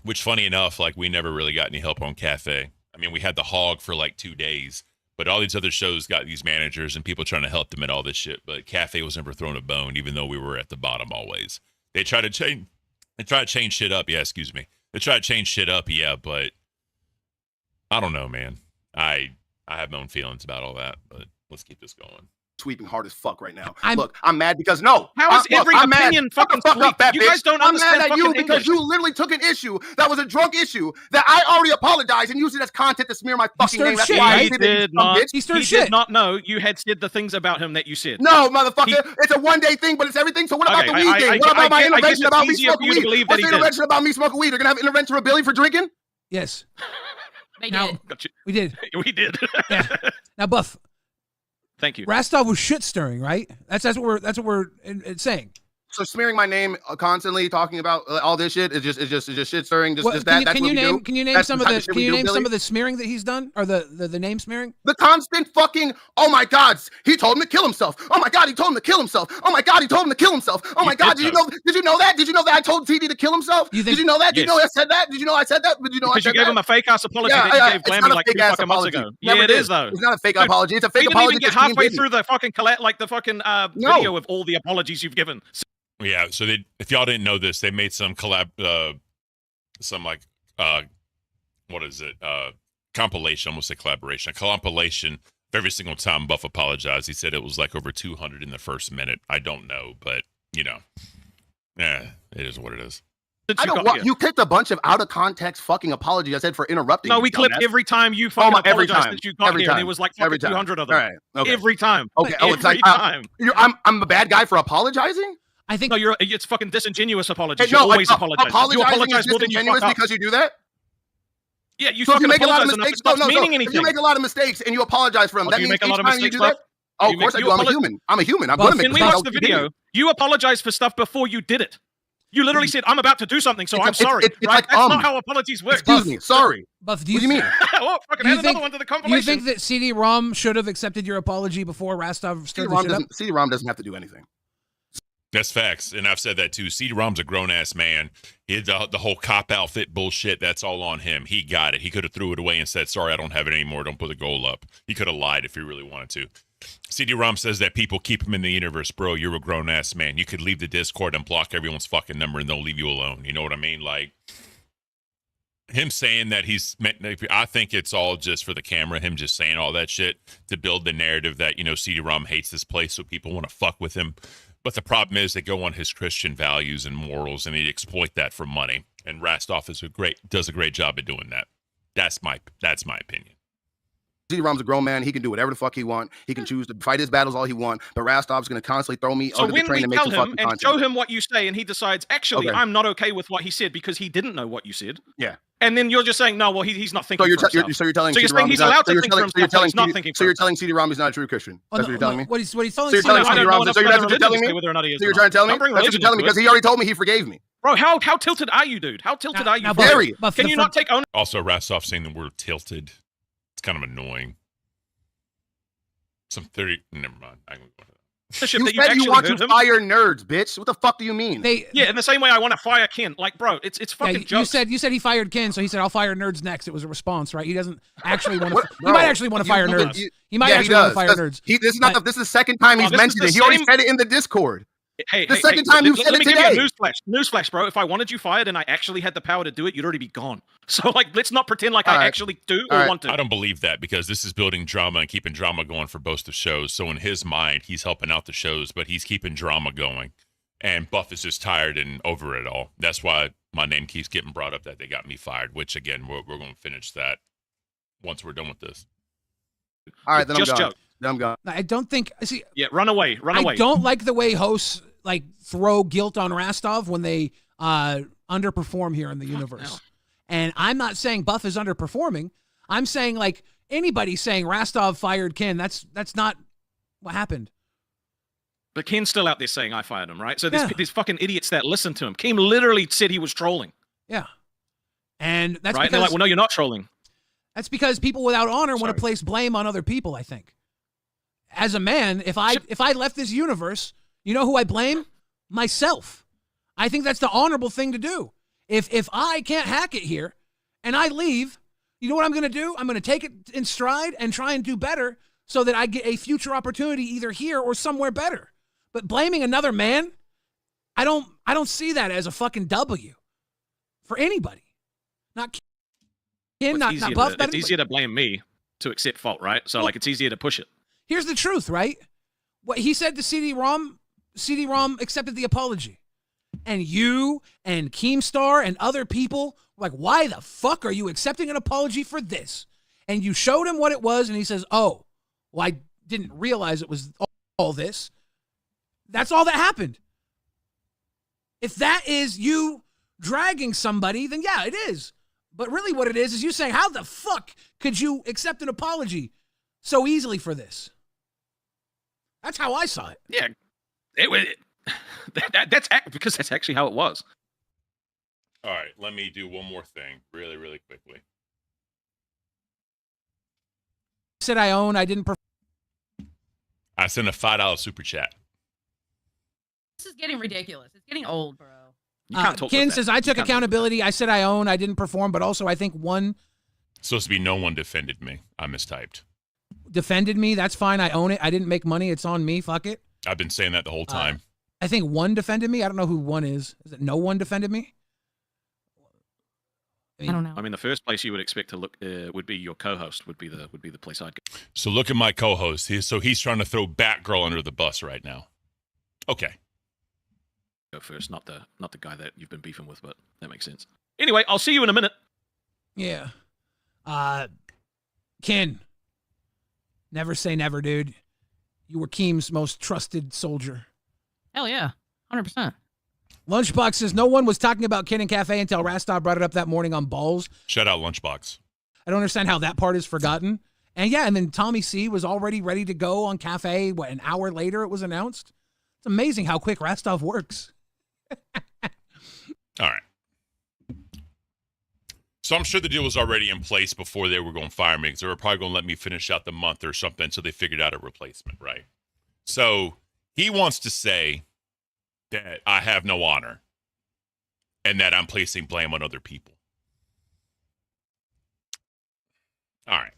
Which, funny enough, like, we never really got any help on Cafe. I mean, we had the Hog for like 2 days, but all these other shows got these managers and people trying to help them and all this shit. But Cafe was never thrown a bone, even though we were at the bottom always. They try to change. They try to change shit up. Yeah, excuse me. They try to change shit up. Yeah, but I don't know, man. I have my own feelings about all that. But let's keep this going. Sweeping hard as fuck right now. Look, I'm mad because no. How is every opinion fucking fuck up, fat You bitch. guys don't I'm understand mad at you fucking because English. you literally took an issue that was a drunk issue that I already apologized and used it as content to smear my fucking name. That's why I did it, you dumb bitch. He did not know you had said the things about him that you said. No, motherfucker. It's a one-day thing, but it's everything. So what about the weed thing? What about my intervention about me smoking weed? What's the intervention about me smoking weed? They're gonna have interventionability for drinking? Yes. They now, did. We did. We did. Yeah. Now, Buff. Thank you. Rastov was shit stirring, right? That's what we're saying. So smearing my name constantly, talking about all this shit is just shit stirring. Just Well, that. Can you name some of the smearing that he's done, or the name smearing? The constant fucking. Oh my God, he told him to kill himself. Oh my God, he told him to kill himself. Oh my God, he told him to kill himself. Oh my God, did you know that? Did you know that I told TD to kill himself? Did you know that? Did you know I said that? Did you know I said that? Did you know Because I said you gave that? him a fake ass apology that you gave Glammy like 2 fucking months ago. Never Yeah, it did. is though. It's not a fake apology. It's a fake we apology. didn't even get halfway through the fucking video of all the apologies you've given. Yeah, so if y'all didn't know this, they made some compilation, almost a collaboration, a compilation of every single time Buff apologized. He said it was like over 200 in the first minute. I don't know, but you know, it is what it is. I don't want you clipped a bunch of out of context fucking apologies. I said for interrupting. No, we clipped every time you fucking apologized that you got here, and it was like fucking 200 of them. All right, okay. Every time. Okay, every time. I'm a bad guy for apologizing. I think no, it's fucking disingenuous apologies. Hey, You always apologize. Apologizing You apologize is more than you disingenuous fuck up. because you do that. Yeah, you so if you make a lot of apologize mistakes, enough, it stops meaning if anything. you make a lot of mistakes and you apologize for them, Oh, that do you means make a lot each of time you mistakes, do that. bro? Oh, of course I do. I'm a human. I'm a human. I'm gonna make When we watched the video, you apologized for stuff before you did it. You literally said, "I'm about to do something, so I'm sorry." It's right? like, That's not how apologies work. Excuse me. Sorry. Buff, What do you mean? Oh, fucking Do you add think- another one to the Do you compilation. think that CD-ROM should have accepted your apology before Rastov stirred the shit up? CD-ROM doesn't have to do anything. That's facts, and I've said that too. CD-ROM's a grown-ass man. He the whole cop outfit bullshit, that's all on him. He got it. He could have threw it away and said, sorry, I don't have it anymore. Don't put the goal up. He could have lied if he really wanted to. CD-ROM says that people keep him in the universe. Bro, you're a grown-ass man. You could leave the Discord and block everyone's fucking number and they'll leave you alone. You know what I mean? Like, him saying that I think it's all just for the camera, him just saying all that shit to build the narrative that, you know, CD-ROM hates this place so people want to fuck with him. But the problem is they go on his Christian values and morals and they exploit that for money. And Rastov does a great job at doing that. That's my opinion. CD-ROM's a grown man. He can do whatever the fuck he want. He can choose to fight his battles all he want. But Rastov's going to constantly throw me So under the when train we and make tell some him fucking and content. show him what you say, and he decides, actually, Okay. I'm not okay with what he said because he didn't know what you said. Yeah. And then you're just saying, no, well, he's not thinking So you're, for himself. so you're telling so you're CD-ROM saying he's not- allowed so to you're think telling- for so you're himself, but telling he's not CD thinking So for you're himself. telling CD-ROM he's not a true Christian. That's what you're telling me. What he's telling So you're telling I don't know CD-ROM. enough So about that's what you're telling religion to me. say whether or not he is So you're or trying to tell me. not. Don't bring That's what you're religion telling me into because he already told me he forgave me. Bro, how tilted are you, dude? How tilted are you? now, Very. Can you not take ownership? Also, Rastov saying the word tilted. It's kind of annoying. Never mind. I can go into that. You That you said you actually want heard to him? fire nerds, bitch. What the fuck do you mean? Yeah, in the same way I want to fire Caint. Like, bro, it's fucking jokes. You said he fired Ken, so he said I'll fire nerds next. It was a response, right? He doesn't actually want to. What? He might Bro, actually want to fire nerds. He might Yeah, actually want to does, fire 'cause nerds. This is not But- this is the second time he's this is mentioned the it. He already same- said it in the Discord. Hey, The second time you said let it me give you a today. newsflash, bro. If I wanted you fired and I actually had the power to do it, you'd already be gone. So, like, let's not pretend like I actually do or want to. I don't believe that because this is building drama and keeping drama going for both the shows. So in his mind, he's helping out the shows, but he's keeping drama going. And Buff is just tired and over it all. That's why my name keeps getting brought up that they got me fired, which, again, we're going to finish that once we're done with this. All right, then Just I'm gone. joke. Then I'm gone. I don't think. See, Yeah, run away. I don't like the way hosts like throw guilt on Rastov when they underperform here in the universe. And I'm not saying Buff is underperforming. I'm saying like anybody saying Rastov fired Ken. That's not what happened. But Ken's still out there saying I fired him, right? So these fucking idiots that listen to him. Ken literally said he was trolling. Yeah. And that's right? because They're like, well, no, you're not trolling. that's because people without honor want to place blame on other people, I think. As a man, if I left this universe, you know who I blame? Myself. I think that's the honorable thing to do. If I can't hack it here and I leave, You know what I'm going to do? I'm going to take it in stride and try and do better so that I get a future opportunity either here or somewhere better. But blaming another man, I don't see that as a fucking W for anybody. Not Ken, not Buff. It's easier to blame me to accept fault, right? So, like, it's easier to push it. Here's the truth, right? What he said to CD-ROM accepted the apology. And you and Keemstar and other people were like, why the fuck are you accepting an apology for this? And you showed him what it was, and he says, oh, well, I didn't realize it was all this. That's all that happened. If that is you dragging somebody, then yeah, it is. But really what it is you saying, how the fuck could you accept an apology so easily for this? That's how I saw it. Yeah. That's because that's actually how it was. All right, let me do one more thing really, really quickly. Said I own, I didn't I sent a $5 super chat. This is getting ridiculous. It's getting old, bro. Ken says, I took accountability. I said I own, I didn't perform, but also I think one Supposed to be no one defended me. I mistyped. defended me. That's fine. I own it. I didn't make money. It's on me. Fuck it. I've been saying that the whole time. I think one defended me. I don't know who one is. Is it no one defended me? I don't know. I mean, the first place you would expect to look would be your co-host. Would be the place I'd go. So look at my co-host. He's trying to throw Batgirl under the bus right now. Okay. Go first, not the guy that you've been beefing with, but that makes sense. Anyway, I'll see you in a minute. Yeah. Ken. Never say never, dude. You were Keem's most trusted soldier. Hell yeah. 100%. Lunchbox says no one was talking about Ken and Cafe until Rastov brought it up that morning on Balls. Shout out Lunchbox. I don't understand how that part is forgotten. And yeah, and then Tommy C was already ready to go on Cafe. What, an hour later it was announced? It's amazing how quick Rastov works. All right. So I'm sure the deal was already in place before they were going to fire me because they were probably going to let me finish out the month or something until they figured out a replacement, right? So he wants to say that I have no honor and that I'm placing blame on other people. All right.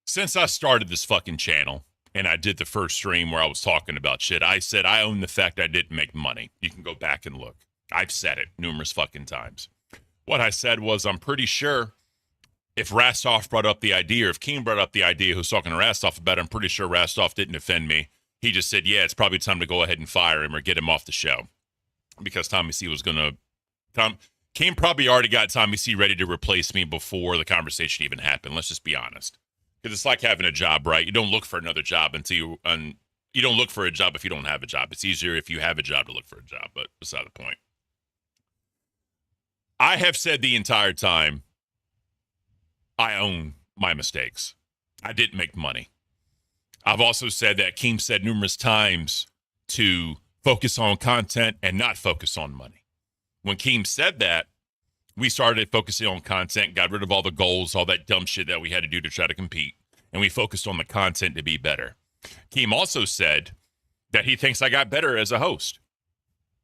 Since I started this fucking channel and I did the first stream where I was talking about shit, I said I own the fact I didn't make money. You can go back and look. I've said it numerous fucking times. What I said was I'm pretty sure if Rastov brought up the idea, or if King brought up the idea who's talking to Rastov about it, I'm pretty sure Rastov didn't offend me. He just said, yeah, it's probably time to go ahead and fire him or get him off the show. Because Tommy C was going to... King probably already got Tommy C ready to replace me before the conversation even happened. Let's just be honest. Because it's like having a job, right? You don't look for another job until you... you don't look for a job if you don't have a job. It's easier if you have a job to look for a job, but beside the point. I have said the entire time, I own my mistakes. I didn't make money. I've also said that Keem said numerous times to focus on content and not focus on money. When Keem said that, we started focusing on content, got rid of all the goals, all that dumb shit that we had to do to try to compete, and we focused on the content to be better. Keem also said that he thinks I got better as a host.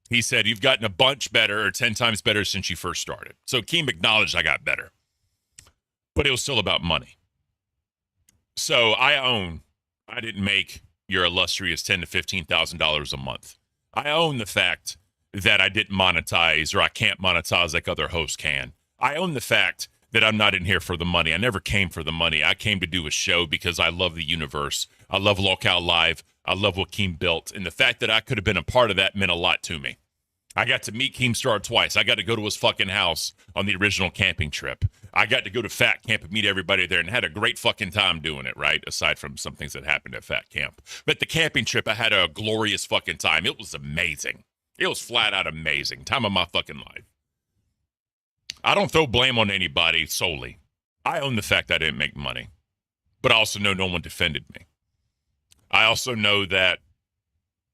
He said, you've gotten a bunch better or 10 times better since you first started. So Keem acknowledged I got better. But it was still about money. So I own, I didn't make your illustrious $10,000 to $15,000 a month. I own the fact that I didn't monetize or I can't monetize like other hosts can. I own the fact that I'm not in here for the money. I never came for the money. I came to do a show because I love the universe. I love Locale Live. I love what Keem built. And the fact that I could have been a part of that meant a lot to me. I got to meet Keemstar twice. I got to go to his fucking house on the original camping trip. I got to go to Fat Camp and meet everybody there and had a great fucking time doing it, right? Aside from some things that happened at Fat Camp. But the camping trip, I had a glorious fucking time. It was amazing. It was flat out amazing. Time of my fucking life. I don't throw blame on anybody solely. I own the fact I didn't make money. But I also know no one defended me. I also know that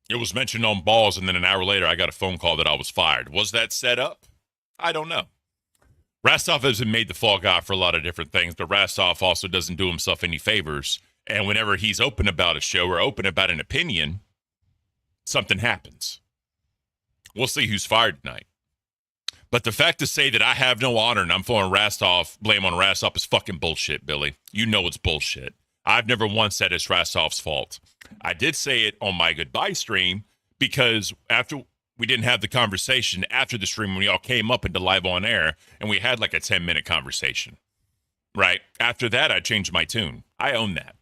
it was mentioned on Balls, and then an hour later, I got a phone call that I was fired. Was that set up? I don't know. Rastov has been made the fall guy for a lot of different things, but Rastov also doesn't do himself any favors. And whenever he's open about a show or open about an opinion, something happens. We'll see who's fired tonight. But the fact to say that I have no honor and I'm throwing blame on Rastov is fucking bullshit, Billy. You know it's bullshit. I've never once said it's Rastov's fault. I did say it on my goodbye stream because after we didn't have the conversation after the stream when we all came up into live on air and we had like a 10-minute conversation, right? After that, I changed my tune. I own that.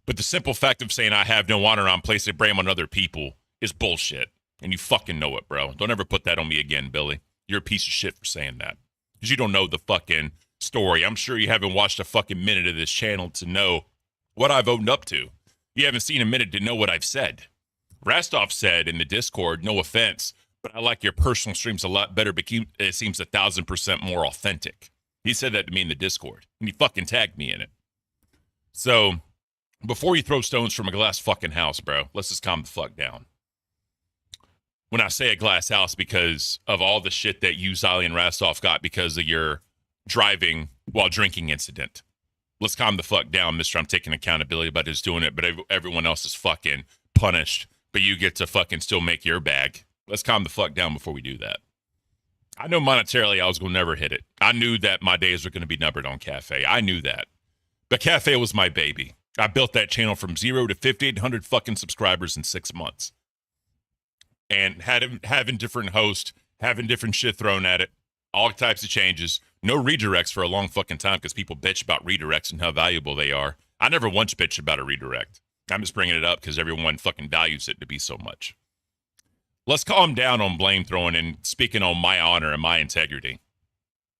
But the simple fact of saying I have no honor, I'm placing blame on other people is bullshit. And you fucking know it, bro. Don't ever put that on me again, Billy. You're a piece of shit for saying that. Because you don't know the fucking story. I'm sure you haven't watched a fucking minute of this channel to know what I've owned up to. You haven't seen a minute to know what I've said. Rastov said in the Discord, no offense, but I like your personal streams a lot better, but it seems 1,000% more authentic. He said that to me in the Discord, and he fucking tagged me in it. So, before you throw stones from a glass fucking house, bro, let's just calm the fuck down. When I say a glass house, because of all the shit that you, Zali, and Rastov got because of your driving while drinking incident. Let's calm the fuck down, mister. I'm taking accountability about just doing it, but everyone else is fucking punished, but you get to fucking still make your bag. Let's calm the fuck down before we do that. I know monetarily I was going to never hit it. I knew that my days were going to be numbered on Cafe. I knew that. But Cafe was my baby. I built that channel from 0 to 5,800 fucking subscribers in 6 months. And having different hosts, having different shit thrown at it, all types of changes. No redirects for a long fucking time because people bitch about redirects and how valuable they are. I never once bitched about a redirect. I'm just bringing it up because everyone fucking values it to be so much. Let's calm down on blame throwing and speaking on my honor and my integrity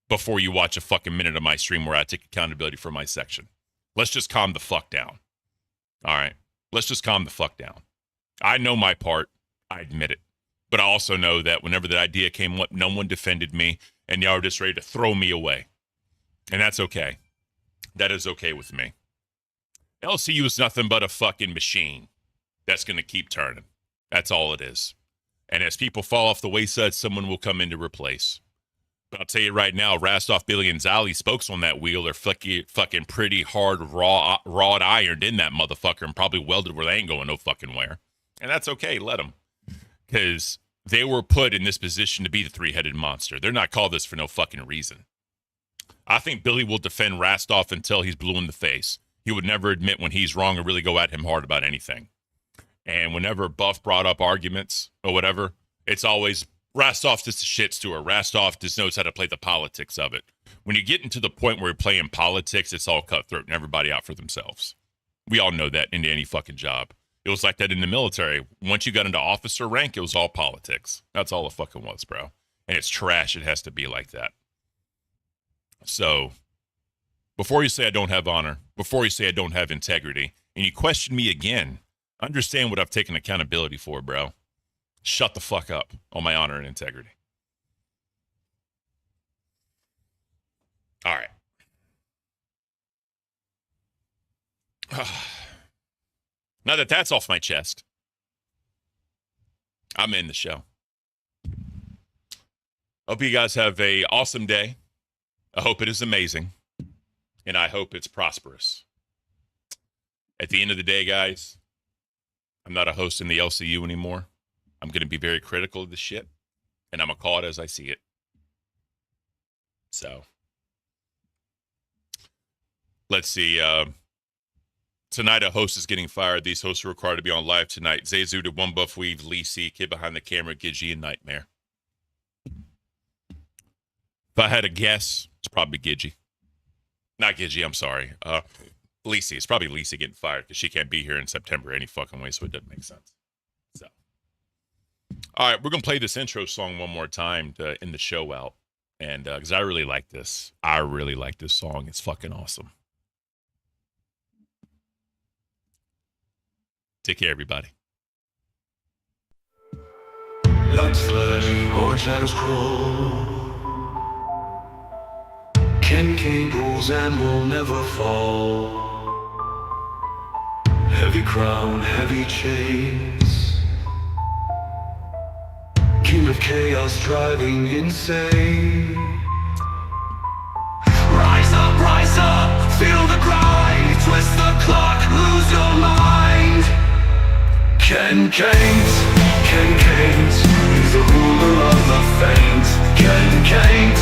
before you watch a fucking minute of my stream where I take accountability for my section. Let's just calm the fuck down. All right? Let's just calm the fuck down. I know my part. I admit it. But I also know that whenever that idea came up, no one defended me, and y'all were just ready to throw me away. And that's okay. That is okay with me. LCU is nothing but a fucking machine that's going to keep turning. That's all it is. And as people fall off the wayside, someone will come in to replace. But I'll tell you right now, Rastov, Billy, and Zali spokes on that wheel. They're fucking pretty hard, wrought ironed in that motherfucker and probably welded where they ain't going no fucking where. And that's okay. Let them. Because they were put in this position to be the three-headed monster. They're not called this for no fucking reason. I think Billy will defend Rastov until he's blue in the face. He would never admit when he's wrong or really go at him hard about anything. And whenever Buff brought up arguments or whatever, it's always Rastov's just a shit stewer. Rastov just knows how to play the politics of it. When you get into the point where you're playing politics, it's all cutthroat and everybody out for themselves. We all know that into any fucking job. It was like that in the military. Once you got into officer rank, it was all politics. That's all it fucking was, bro. And it's trash. It has to be like that. So, before you say I don't have honor, before you say I don't have integrity, and you question me again, understand what I've taken accountability for, bro. Shut the fuck up on my honor and integrity. All right. Now that that's off my chest, I'm in the show. Hope you guys have an awesome day. I hope it is amazing. And I hope it's prosperous. At the end of the day, guys, I'm not a host in the LCU anymore. I'm going to be very critical of this shit. And I'm going to call it as I see it. So, let's see. Tonight, a host is getting fired. These hosts are required to be on live tonight. Zezu to One Buff Weave, Lee C, Kid Behind the Camera, Gidgy, and Nightmare. If I had a guess, it's probably Gidgy. Not Gidgy, I'm sorry. Lisi. It's probably Lisi getting fired because she can't be here in September any fucking way, so it doesn't make sense. So, all right, we're going to play this intro song one more time to end the show out. And because I really like this. I really like this song. It's fucking awesome. Take care, everybody. Lights flashing, orange shadows crawl. Caint rules and will never fall. Heavy crown, heavy chains. King of chaos driving insane. Rise up, feel the grind. Twist the clock, lose your mind. Caint, he's the ruler of the faint. Caint,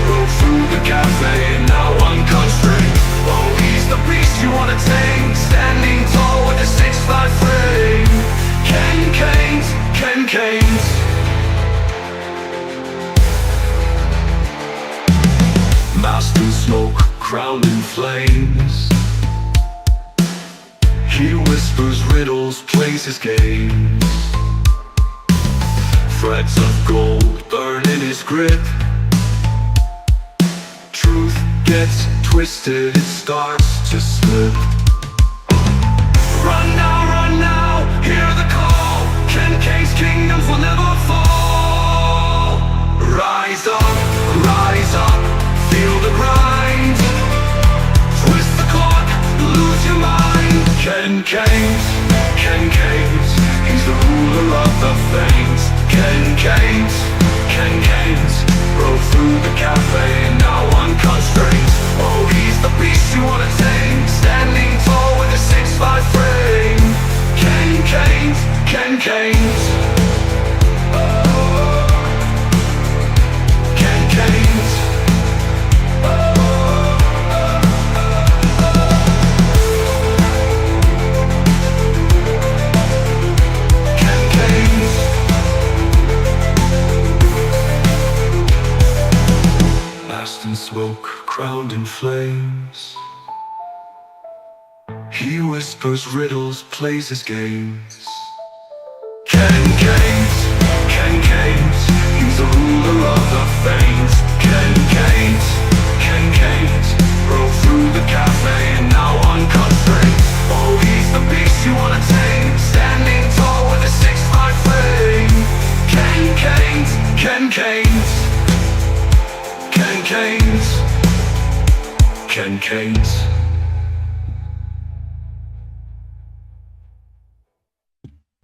roll through the cafe and now unconstrained. Oh, he's the beast you wanna tame, standing tall with a 6'5" frame. Caint. Master smoke, crowned in flames. He whispers riddles, plays his games. Threads of gold burn in his grip. Truth gets twisted, it starts to slip. Run now, hear the call. Caint's kingdoms will never fall. Rise up, feel the grind. Twist the clock, lose your mind. Caint, he's the ruler of the Fanes. Caint, roll through the cafe and now unconstrained. Oh, he's the beast you wanna tame, standing tall with a 6'5" frame. Caint. Smoke, crowned in flames. He whispers riddles, plays his games. Caint, he's the ruler of the Fanes. Caint, roll through the cafe and now unconstrained. Oh, he's the beast you wanna tame, standing tall with a 6'5" frame. Caint. Caint.